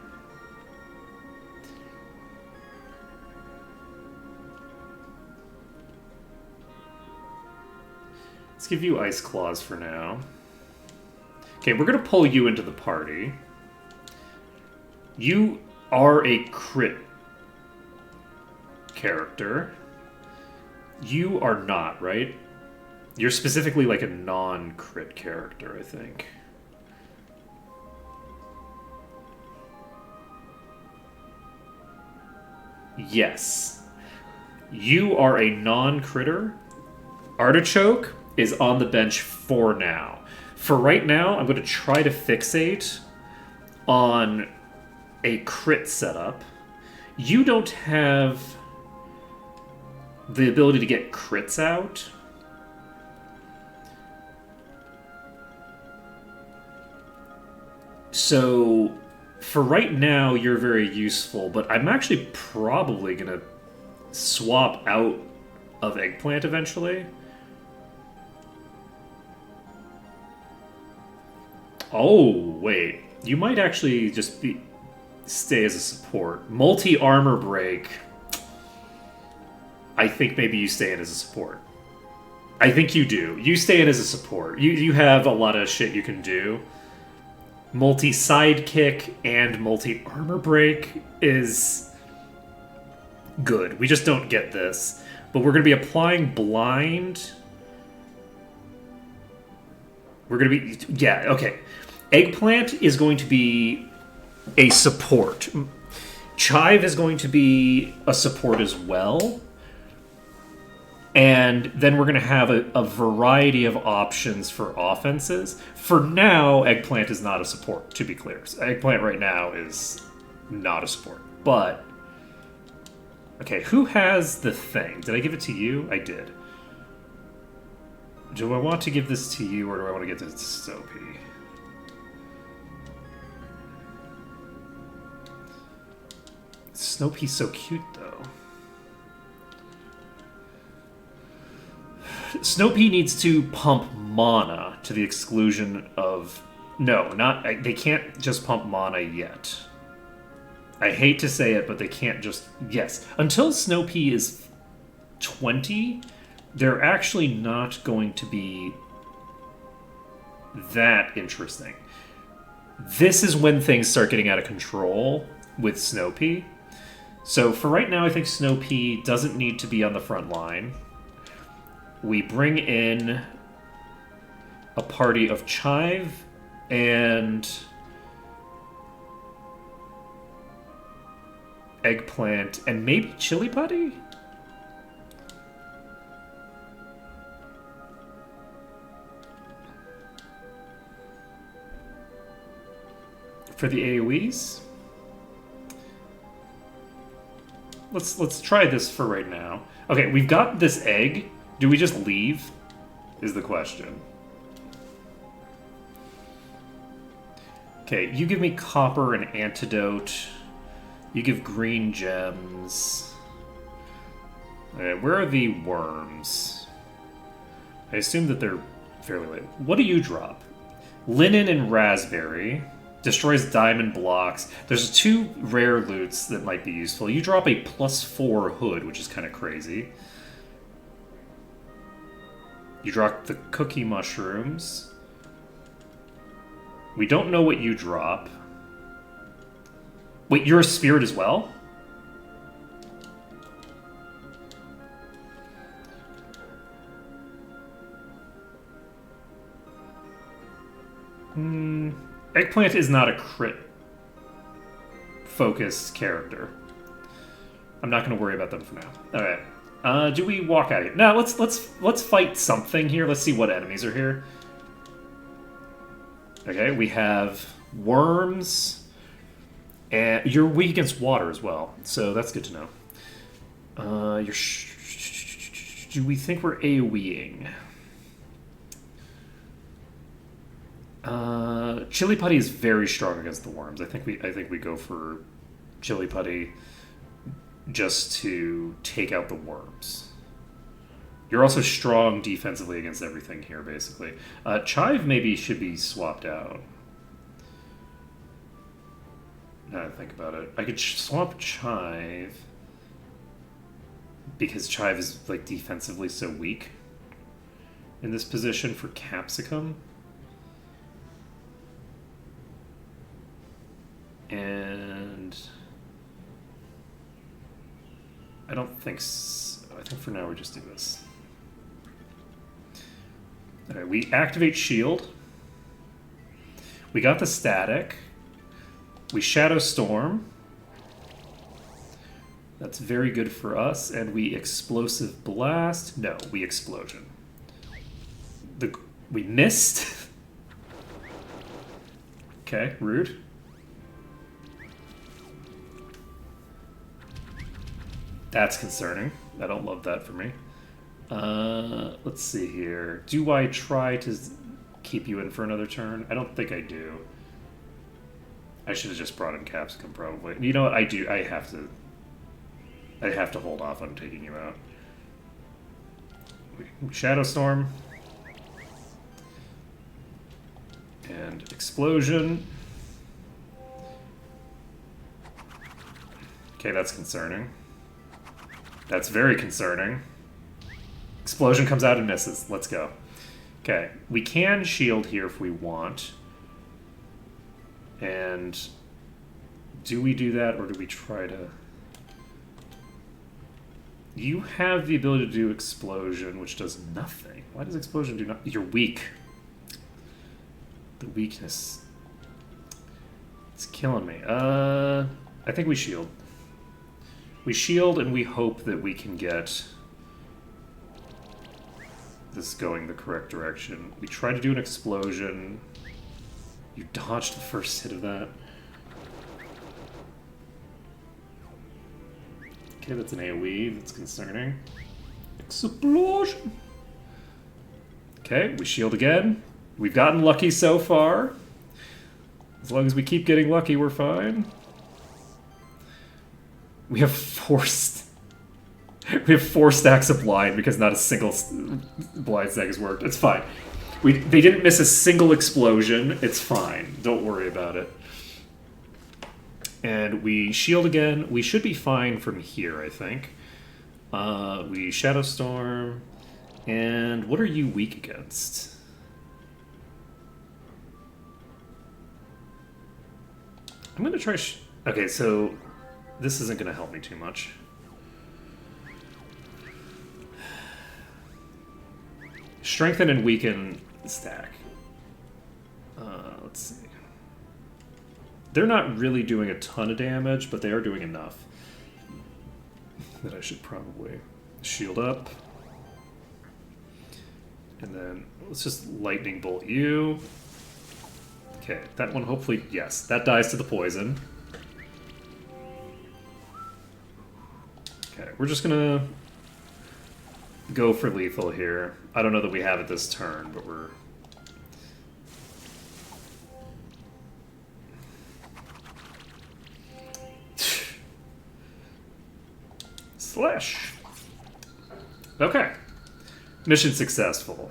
Let's give you Ice Claws for now. Okay, we're going to pull you into the party. You are a crit character. You are not, right? You're specifically like a non-crit character, I think. Yes. You are a non-critter. Artichoke is on the bench for now. For right now, I'm going to try to fixate on a crit setup. You don't have the ability to get crits out. So, for right now, you're very useful, but I'm actually probably going to swap out of Eggplant eventually. Oh, wait. You might actually just stay as a support. Multi-armor break. I think maybe you stay in as a support. I think you do. You stay in as a support. You have a lot of shit you can do. Multi-sidekick and multi-armor break is good. We just don't get this. But we're going to be applying blind. We're going to be... Yeah, okay. Eggplant is going to be a support. Chive is going to be a support as well. And then we're going to have a variety of options for offenses. For now, Eggplant is not a support, to be clear. So Eggplant right now is not a support. But, okay, who has the thing? Did I give it to you? I did. Do I want to give this to you, or do I want to give this to Snopey? Snopey's so cute, though. Snopey needs to pump mana to the exclusion of... No, not... They can't just pump mana yet. I hate to say it, but they can't just... Yes. Until Snopey is 20, they're actually not going to be that interesting. This is when things start getting out of control with Snopey. So for right now, I think Snopey doesn't need to be on the front line. We bring in a party of Chive and Eggplant and maybe Chili Putty? for the AoEs. Let's try this for right now. Okay, we've got this egg. Do we just leave? Is the question. Okay, you give me copper and antidote. You give green gems. Okay, where are the worms? I assume that they're fairly late. What do you drop? Linen and raspberry. Destroys diamond blocks. There's 2 rare loots that might be useful. You drop a +4 hood, which is kind of crazy. You drop the cookie mushrooms. We don't know what you drop. Wait, you're a spirit as well? Eggplant is not a crit focused character. I'm not going to worry about them for now. All right. Do we walk out of here? No, let's fight something here. Let's see what enemies are here. Okay, we have worms, and you're weak against water as well, so that's good to know. Do we think we're AoEing? Chili Putty is very strong against the worms. I think we go for Chili Putty just to take out the worms. You're also strong defensively against everything here, basically. Chive maybe should be swapped out. Now that I think about it, I could swap Chive because Chive is like defensively so weak in this position for Capsicum. And I don't think so. I think for now we just do this. Alright, we activate shield. We got the static. We Shadow Storm. That's very good for us. And we Explosive Blast. No, we Explosion. We missed. Okay, rude. That's concerning. I don't love that for me. Let's see here. Do I try to keep you in for another turn? I don't think I do. I should have just brought in Capsicum, probably. You know what? I do. I have to hold off on taking you out. Shadow Storm. And Explosion. Okay, that's concerning. That's very concerning. Explosion comes out and misses. Let's go. Okay, we can shield here if we want. And do we do that or do we try to... You have the ability to do Explosion, which does nothing. Why does Explosion do nothing? You're weak. The weakness. It's killing me. I think we shield. We shield and we hope that we can get this going the correct direction. We try to do an explosion. You dodged the first hit of that. Okay, that's an AoE. That's concerning. Explosion! Okay, we shield again. We've gotten lucky so far. As long as we keep getting lucky, we're fine. We have four stacks of blind because not a single blind stack has worked. It's fine. They didn't miss a single explosion. It's fine. Don't worry about it. And we shield again. We should be fine from here, I think. We Shadow Storm. And what are you weak against? I'm going to try... Okay, so this isn't going to help me too much. Strengthen and weaken stack. Let's see. They're not really doing a ton of damage, but they are doing enough that I should probably shield up. And then let's just lightning bolt you. Okay, that one hopefully, yes, that dies to the poison. Okay, we're just gonna go for lethal here. I don't know that we have it this turn, but we're... Slash. Okay. Mission successful.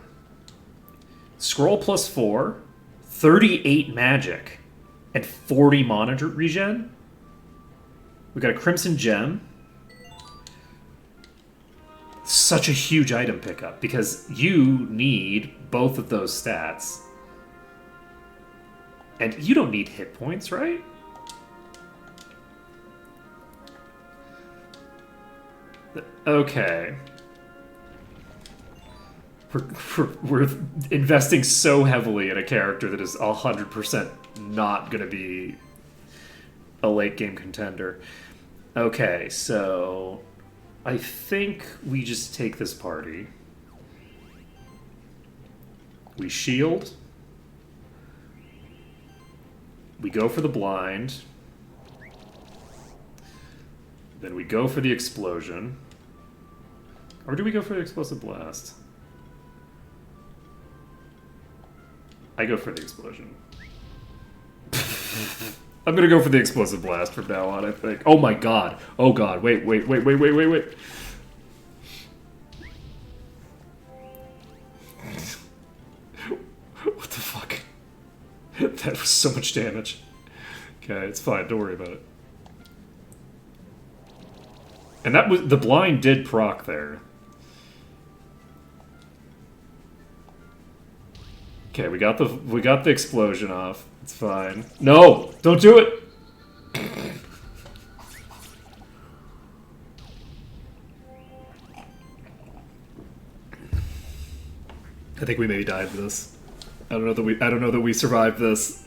Scroll plus 4, 38 magic, and 40 mana regen. We got a Crimson Gem. Such a huge item pickup, because you need both of those stats. And you don't need hit points, right? Okay. We're investing so heavily in a character that is 100% not going to be a late game contender. Okay, so I think we just take this party. We shield. We go for the blind. Then we go for the explosion. Or do we go for the explosive blast? I go for the explosion. I'm gonna go for the explosive blast from now on, I think. Oh my god. Oh god. Wait. What the fuck? That was so much damage. Okay, it's fine. Don't worry about it. And that was... The blind did proc there. Okay, we got the explosion off. It's fine. No! Don't do it! I think we maybe died this. I don't know that we survived this.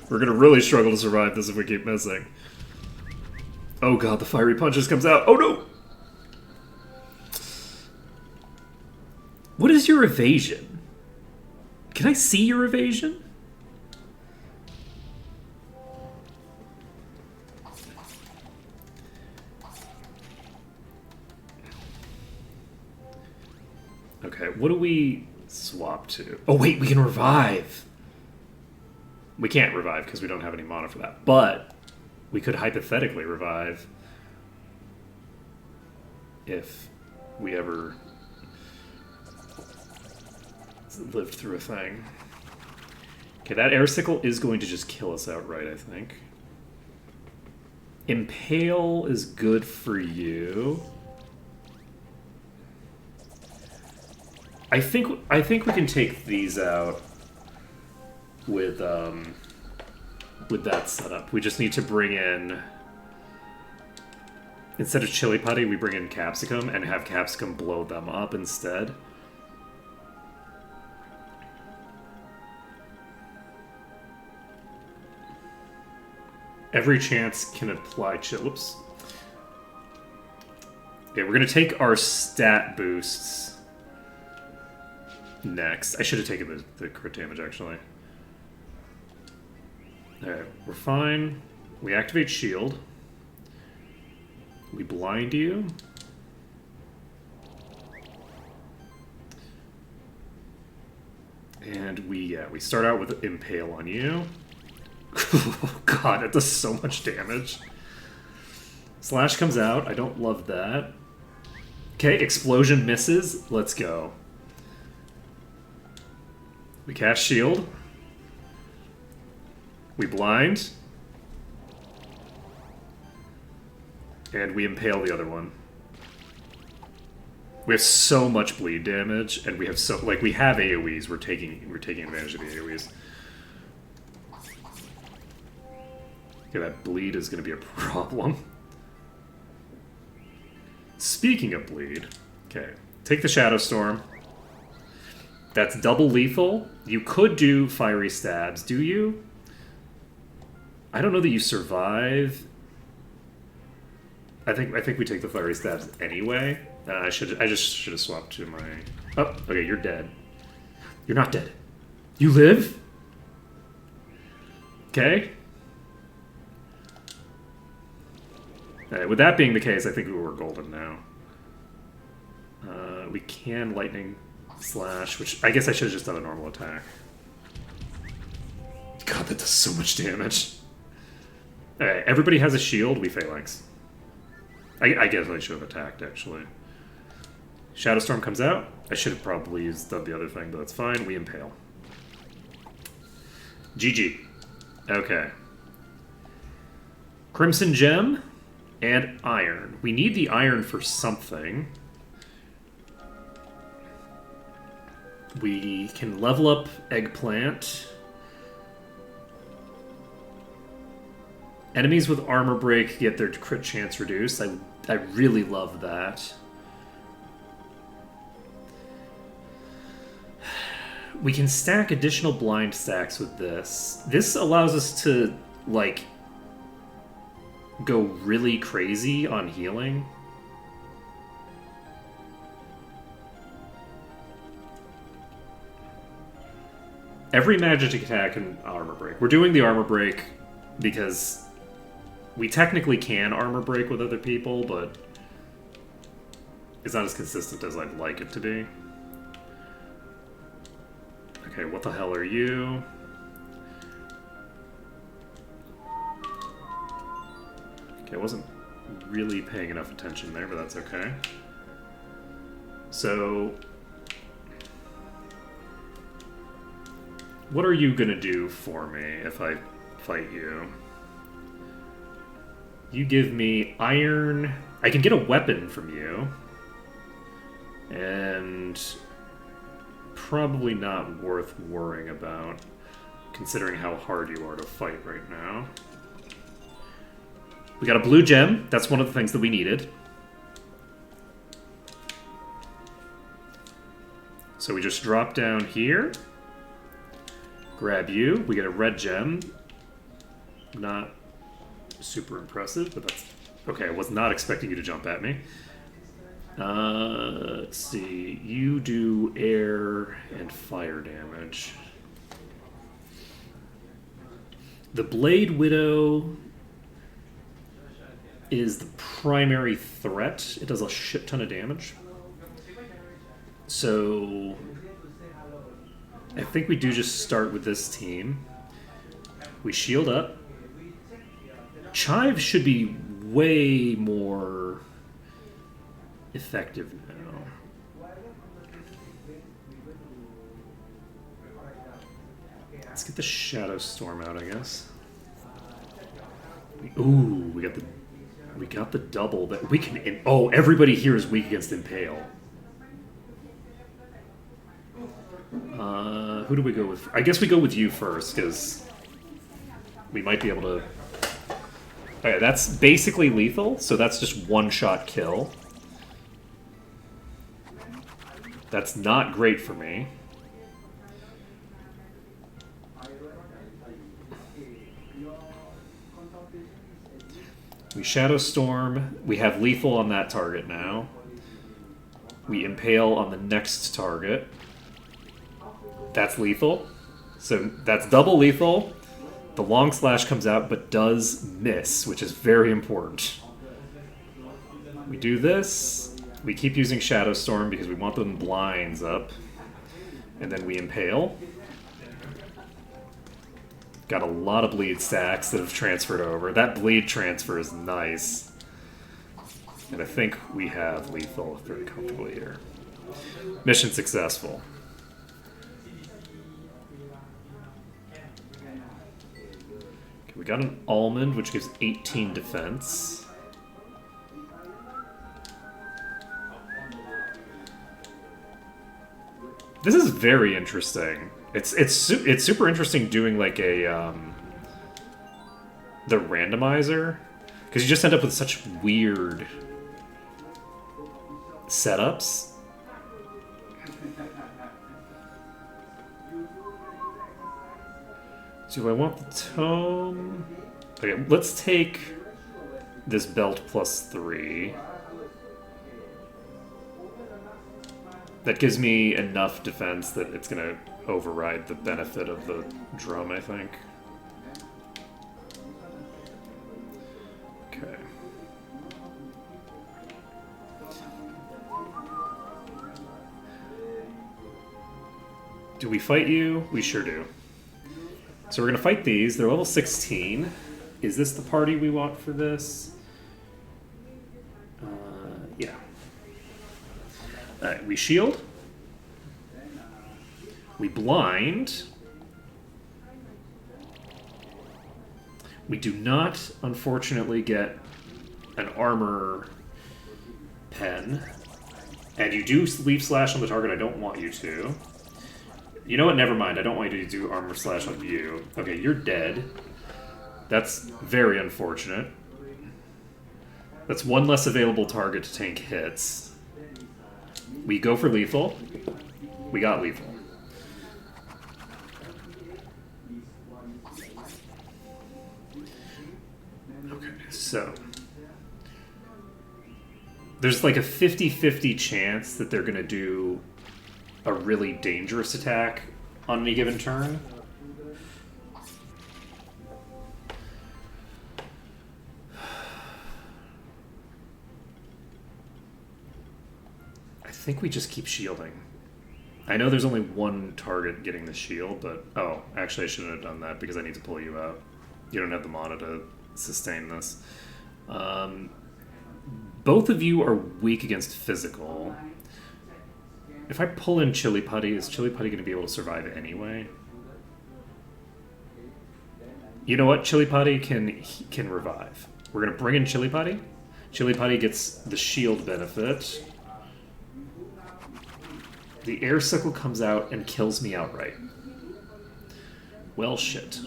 We're gonna really struggle to survive this if we keep missing. Oh god, the fiery punches comes out. Oh no! What is your evasion? Can I see your evasion? Okay, what do we swap to? Oh wait, we can revive! We can't revive because we don't have any mana for that, but we could hypothetically revive if we ever lived through a thing. Okay, that air sickle is going to just kill us outright, I think. Impale is good for you. I think we can take these out with that setup. We just need to bring in, instead of Chili Putty, we bring in Capsicum and have Capsicum blow them up instead. Every chance can apply whoops. Okay, we're gonna take our stat boosts next. I should have taken the crit damage, actually. Alright, we're fine. We activate shield. We blind you. And we start out with Impale on you. Oh god, it does so much damage. Slash comes out. I don't love that. Okay, explosion misses. Let's go. We cast shield. We blind. And we impale the other one. We have so much bleed damage, and we have so we have AoEs. We're taking advantage of the AoEs. Okay, that bleed is going to be a problem. Speaking of bleed, okay, take the Shadow Storm. That's double lethal. You could do fiery stabs, do you? I don't know that you survive. I think we take the fiery stabs anyway. I just should have swapped to my. Oh, okay. You're dead. You're not dead. You live. Okay. With that being the case, I think we're golden now. We can lightning slash, which I guess I should have just done a normal attack. God, that does so much damage. Alright, everybody has a shield, we phalanx. I guess I should have attacked, actually. Shadowstorm comes out. I should have probably used the other thing, but that's fine. We impale. GG. Okay. Crimson Gem and iron. We need the iron for something. We can level up Eggplant. Enemies with armor break get their crit chance reduced. I really love that. We can stack additional blind stacks with this. This allows us to, like, go really crazy on healing. Every magic attack and armor break. We're doing the armor break because we technically can armor break with other people, but it's not as consistent as I'd like it to be. Okay, what the hell are you? Okay, I wasn't really paying enough attention there, but that's okay. So, what are you gonna do for me if I fight you? You give me iron. I can get a weapon from you. And probably not worth worrying about, considering how hard you are to fight right now. We got a blue gem. That's one of the things that we needed. So we just drop down here. Grab you. We get a red gem. Not super impressive, but that's... Okay, I was not expecting you to jump at me. Let's see. You do air and fire damage. The Blade Widow is the primary threat. It does a shit ton of damage. So I think we do just start with this team. We shield up. Chive should be way more effective now. Let's get the Shadow Storm out, I guess. Ooh, we got the double that we can. Oh, everybody here is weak against Impale. Who do we go with? I guess we go with you first because we might be able to. Okay, that's basically lethal, so that's just one-shot kill. That's not great for me. We Shadow Storm. We have lethal on that target now. We impale on the next target. That's lethal. So that's double lethal. The long slash comes out but does miss, which is very important. We do this. We keep using Shadow Storm because we want them blinds up. And then we impale. Got a lot of bleed stacks that have transferred over. That bleed transfer is nice. And I think we have lethal very comfortably here. Mission successful. Okay, we got an almond, which gives 18 defense. This is very interesting. It's super interesting doing like a the randomizer because you just end up with such weird setups. Do I want the tome? Okay, let's take this belt plus 3. That gives me enough defense that it's going to override the benefit of the drum, I think. Okay. Do we fight you? We sure do. So we're going to fight these. They're level 16. Is this the party we want for this? Yeah. Alright, we shield. We blind. We do not, unfortunately, get an armor pen. And you do leaf slash on the target. I don't want you to. You know what? Never mind. I don't want you to do armor slash on you. Okay, you're dead. That's very unfortunate. That's one less available target to tank hits. We go for lethal. We got lethal. Okay, so there's like a 50-50 chance that they're going to do a really dangerous attack on any given turn. I think we just keep shielding. I know there's only one target getting the shield, but... Oh, actually I shouldn't have done that because I need to pull you out. You don't have the mana to sustain this. Both of you are weak against physical. If I pull in Chili Putty, is Chili Putty going to be able to survive anyway? You know what? Chili Putty can revive. We're going to bring in Chili Putty. Chili Putty gets the shield benefit. The air sickle comes out and kills me outright. Well, shit.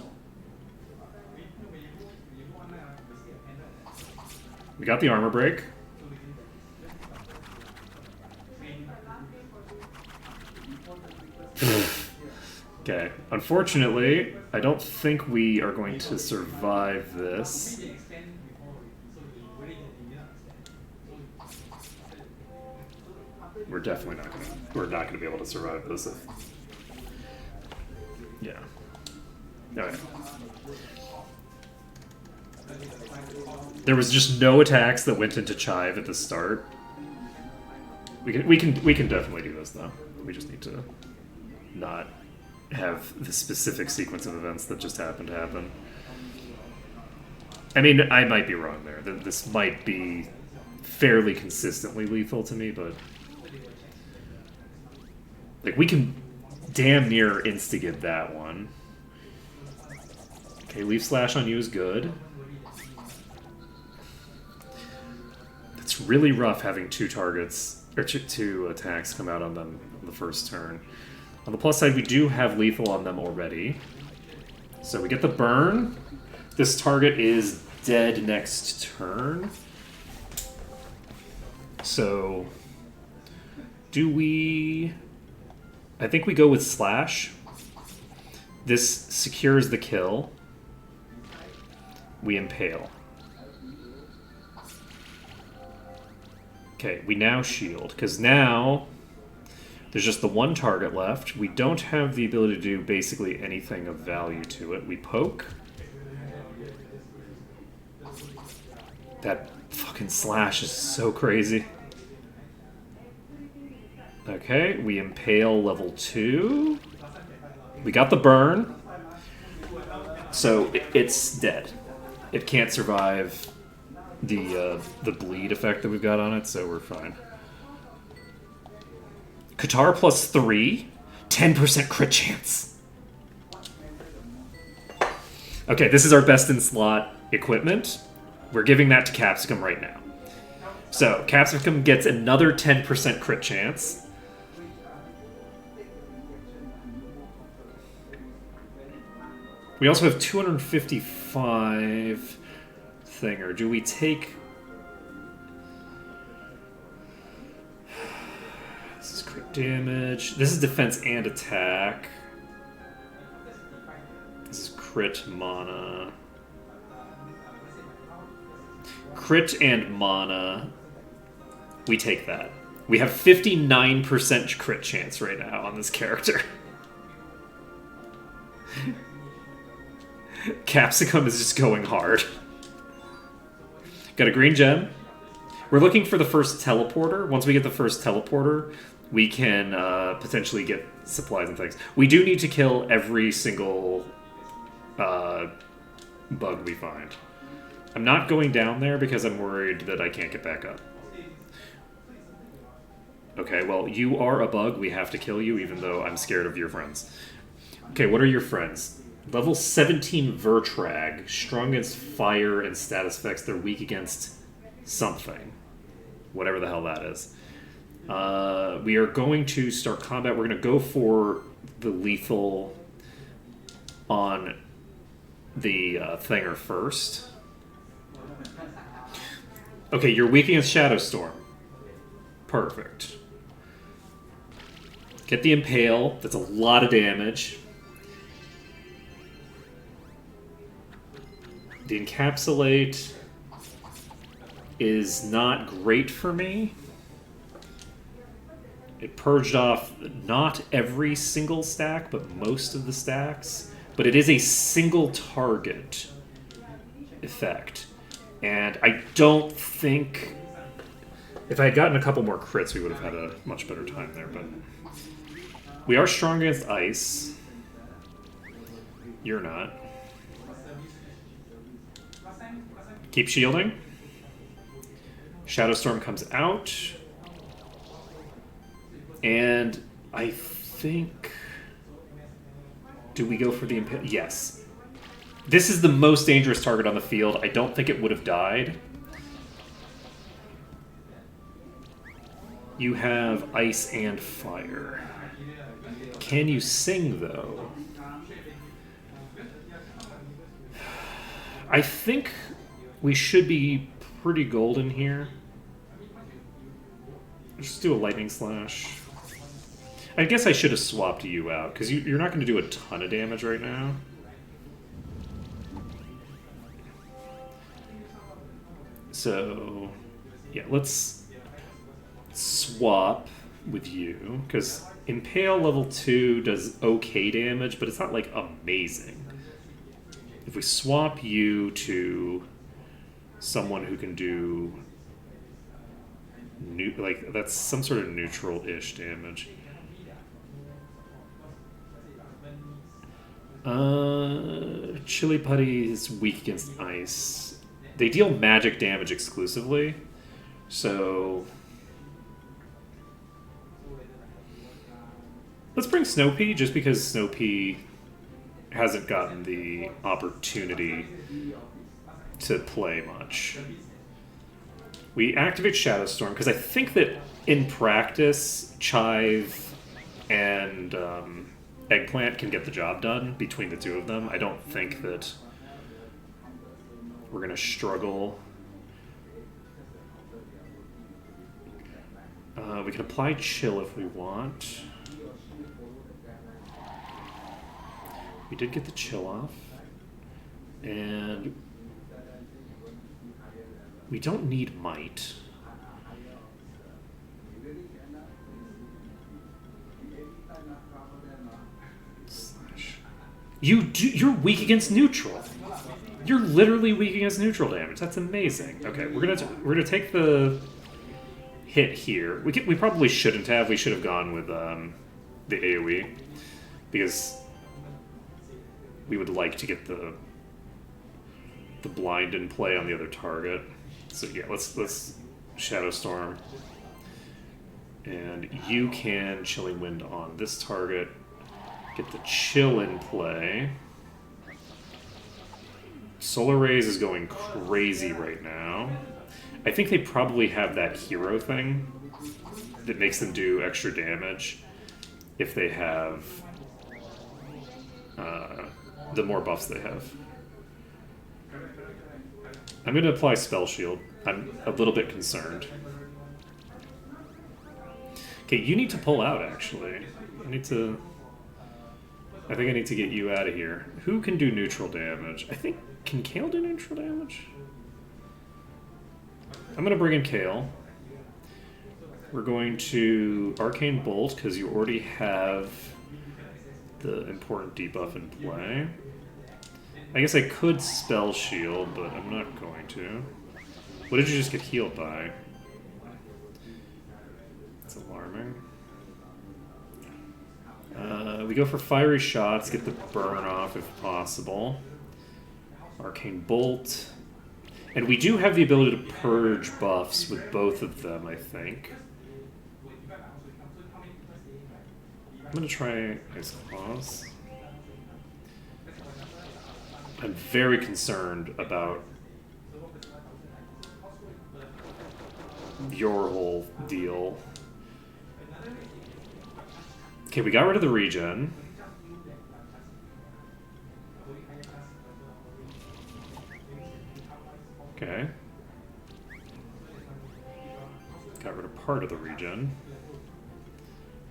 We got the armor break. Okay. Unfortunately, I don't think we are going to survive this. We're definitely not gonna. We're not gonna be able to survive this. Yeah. Alright. There was just no attacks that went into Chive at the start. We can definitely do this though. We just need to not have the specific sequence of events that just happened to happen. I mean, I might be wrong there. This might be fairly consistently lethal to me, but like we can damn near instigate that one. Okay, Leaf Slash on you is good. It's really rough having two targets, or two attacks come out on them on the first turn. On the plus side, we do have lethal on them already. So we get the burn. This target is dead next turn. So, do we... I think we go with Slash. This secures the kill. We impale. Okay, we now shield, because now there's just the one target left. We don't have the ability to do basically anything of value to it. We poke. That fucking Slash is so crazy. Okay, we impale level 2. We got the burn. So it's dead. It can't survive the bleed effect that we've got on it, so we're fine. Qatar plus 3, 10% crit chance. Okay, this is our best in slot equipment. We're giving that to Capsicum right now. So, Capsicum gets another 10% crit chance. We also have 255 thinger. Do we take... This is crit damage. This is defense and attack. This is crit mana. Crit and mana. We take that. We have 59% crit chance right now on this character. Capsicum is just going hard. Got a green gem. We're looking for the first teleporter. Once we get the first teleporter, we can potentially get supplies and things. We do need to kill every single bug we find. I'm not going down there because I'm worried that I can't get back up. Okay, well, you are a bug. We have to kill you, even though I'm scared of your friends. Okay, what are your friends? Level 17 Vertrag. Strong against fire and status effects. They're weak against something. Whatever the hell that is. We are going to start combat. We're going to go for the lethal on the Thinger first. Okay, you're weak against Shadow Storm. Perfect. Get the Impale. That's a lot of damage. The Encapsulate is not great for me. It purged off not every single stack, but most of the stacks. But it is a single target effect. And I don't think... If I had gotten a couple more crits, we would have had a much better time there. But we are strong against ice. You're not. Keep shielding. Shadowstorm comes out. And I think... Do we go for the Impale? Yes. This is the most dangerous target on the field. I don't think it would have died. You have ice and fire. Can you sing, though? I think we should be pretty golden here. Just do a lightning slash. I guess I should have swapped you out, because you're not going to do a ton of damage right now. So, yeah, let's swap with you, because Impale level 2 does okay damage, but it's not, like, amazing. If we swap you to someone who can do... like, that's some sort of neutral-ish damage. Chili Putty is weak against ice. They deal magic damage exclusively, so... Let's bring Snowpea, just because Snowpea hasn't gotten the opportunity to play much. We activate Shadowstorm, because I think that in practice, Chive and Eggplant can get the job done between the two of them. I don't think that we're going to struggle. We can apply Chill if we want. We did get the Chill off. And we don't need Might. You're weak against neutral. You're literally weak against neutral damage. That's amazing. Okay, we're gonna take the hit here. We probably shouldn't have. We should have gone with the AoE, because we would like to get the blind in play on the other target. So yeah, let's Shadowstorm, and you can Chilling Wind on this target. Get the Chill in play. Solar Rays is going crazy right now. I think they probably have that hero thing that makes them do extra damage if they have the more buffs they have. I'm going to apply Spell Shield. I'm a little bit concerned. Okay, you need to pull out, actually. I think I need to get you out of here. Who can do neutral damage? I think... Can Kale do neutral damage? I'm going to bring in Kale. We're going to Arcane Bolt because you already have the important debuff in play. I guess I could Spell Shield, but I'm not going to. What did you just get healed by? That's alarming. We go for Fiery Shots, get the burn off if possible. Arcane Bolt. And we do have the ability to purge buffs with both of them, I think. I'm going to try Ice Claws. I'm very concerned about your whole deal. Okay, we got rid of the regen. Okay. Got rid of part of the regen.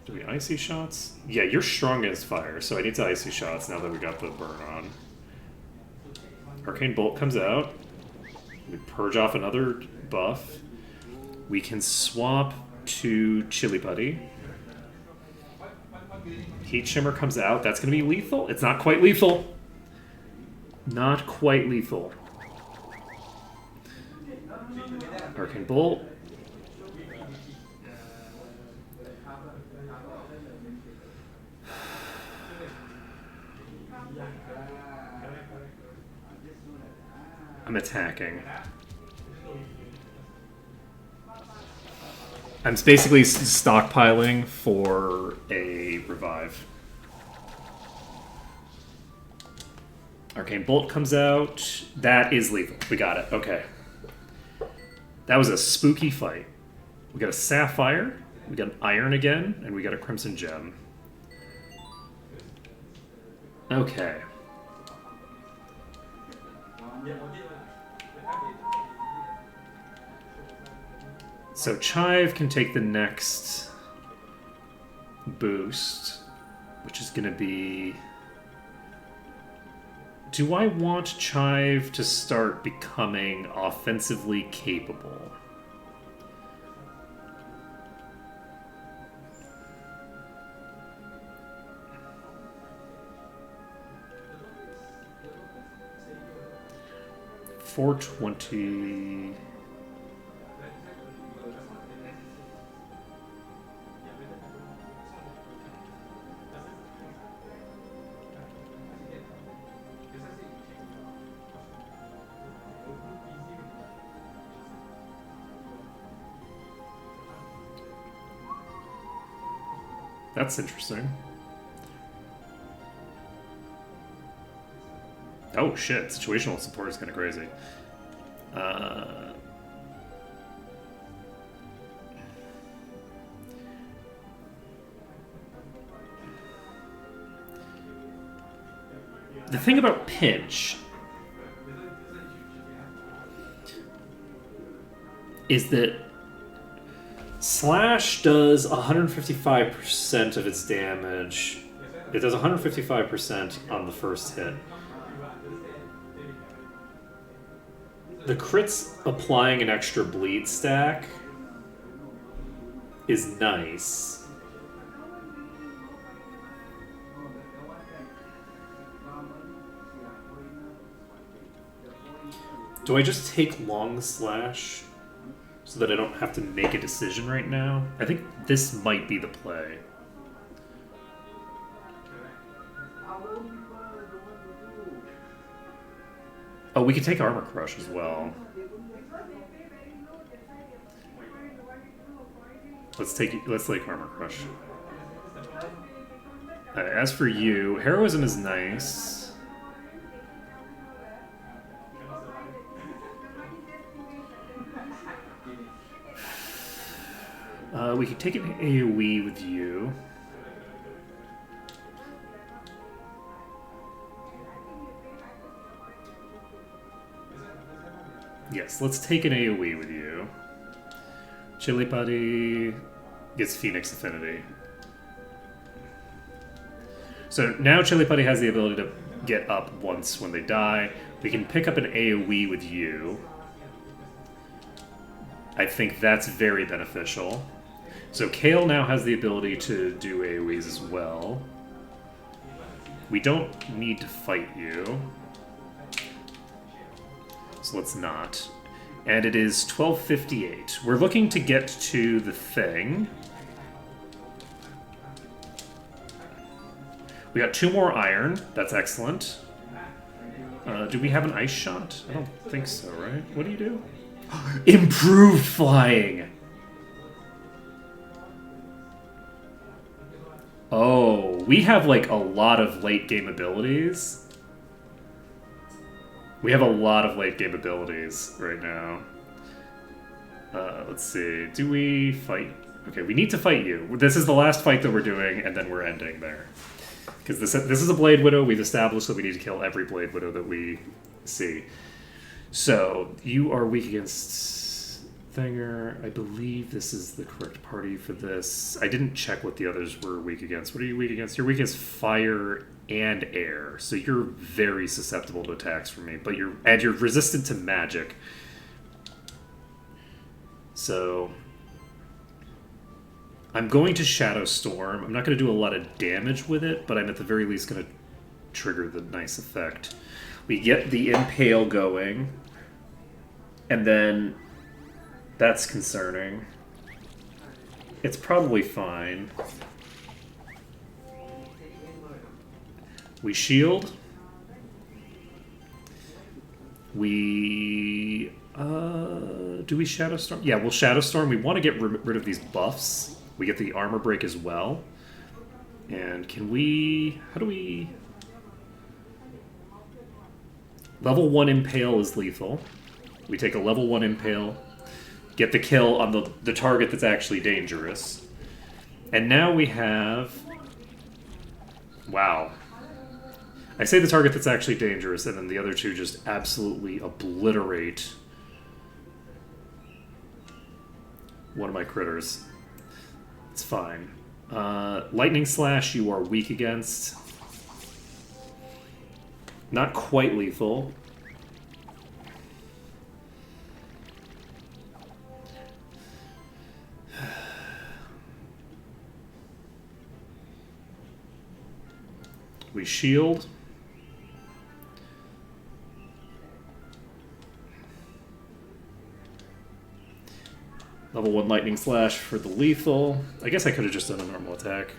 Do we Icy Shots? Yeah, you're strong against fire, so I need to Icy Shots now that we got the burn on. Arcane Bolt comes out. We purge off another buff. We can swap to Chili Putty. Heat Shimmer comes out. That's going to be lethal. It's not quite lethal. Not quite lethal. Arcane Bolt. I'm attacking. I'm basically stockpiling for a revive. Arcane Bolt comes out. That is lethal. We got it. Okay. That was a spooky fight. We got a Sapphire, we got an Iron again, and we got a Crimson Gem. Okay. So Chive can take the next boost, which is going to be... Do I want Chive to start becoming offensively capable? $420... That's interesting. Oh shit, situational support is kind of crazy. The thing about Pinch is that Slash does 155% of its damage. It does 155% on the first hit. The crits applying an extra bleed stack is nice. Do I just take Long Slash so that I don't have to make a decision right now? I think this might be the play. Oh, we could take Armor Crush as well. Let's take Armor Crush. As for you, Heroism is nice. We could take an AoE with you. Yes, let's take an AoE with you. Chili Putty gets Phoenix Affinity. So now Chili Putty has the ability to get up once when they die. We can pick up an AoE with you. I think that's very beneficial. So Kale now has the ability to do AoEs as well. We don't need to fight you. So let's not. And it is 12:58. We're looking to get to the thing. We got 2 more iron. That's excellent. Do we have an ice shot? I don't think so, right? What do you do? Improved flying! Oh, we have like a lot of late game abilities. We have a lot of late game abilities right now. Let's see. Do we fight? Okay, we need to fight you. This is the last fight that we're doing, and then we're ending there. Because this is a Blade Widow. We've established that we need to kill every Blade Widow that we see. So, you are weak against Thinger. I believe this is the correct party for this. I didn't check what the others were weak against. What are you weak against? You're weak against fire and air. So you're very susceptible to attacks from me. But you're resistant to magic. So I'm going to Shadow Storm. I'm not going to do a lot of damage with it, but I'm at the very least going to trigger the nice effect. We get the Impale going, and then that's concerning. It's probably fine. We shield. We... do we Shadow Storm? Yeah, we'll Shadow Storm. We want to get rid of these buffs. We get the armor break as well. And can we... How do we... Level 1 Impale is lethal. We take a level 1 Impale, get the kill on the target that's actually dangerous. And now we have... Wow. I say the target that's actually dangerous, and then the other two just absolutely obliterate one of my critters. It's fine. Lightning Slash you are weak against. Not quite lethal. We shield. Level 1 Lightning Slash for the lethal. I guess I could have just done a normal attack.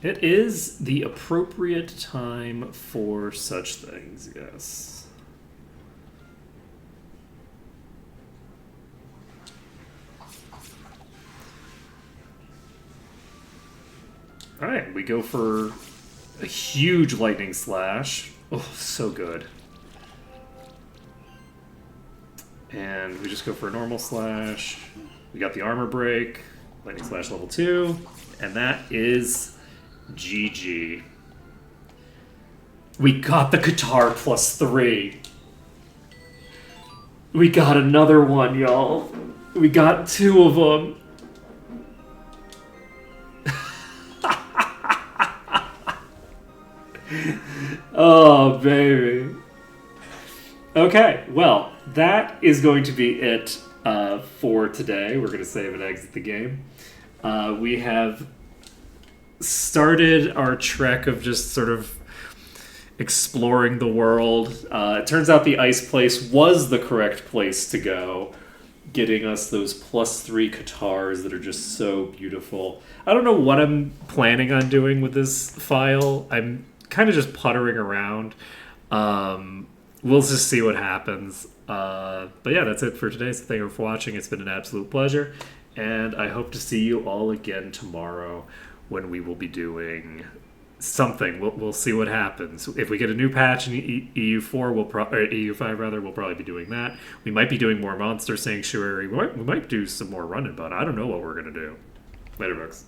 It is the appropriate time for such things, yes. Alright, we go for a huge Lightning Slash. Oh, so good. And we just go for a normal slash. We got the armor break. Lightning Slash level 2. And that is GG. We got the Qatar +3. We got another one, y'all. We got 2 of them. Oh, baby. Okay, well, that is going to be it for today. We're going to save and exit the game. We have started our trek of just sort of exploring the world. It turns out the ice place was the correct place to go, getting us those +3 Qatars that are just so beautiful. I don't know what I'm planning on doing with this file. I'm kind of just puttering around. We'll just see what happens. But yeah, that's it for today. So thank you for watching. It's been an absolute pleasure. And I hope to see you all again tomorrow when we will be doing something. We'll see what happens. If we get a new patch in EU4, or EU5 rather, we'll probably be doing that. We might be doing more Monster Sanctuary. We might do some more Run and Bun. I don't know what we're going to do. Later, folks.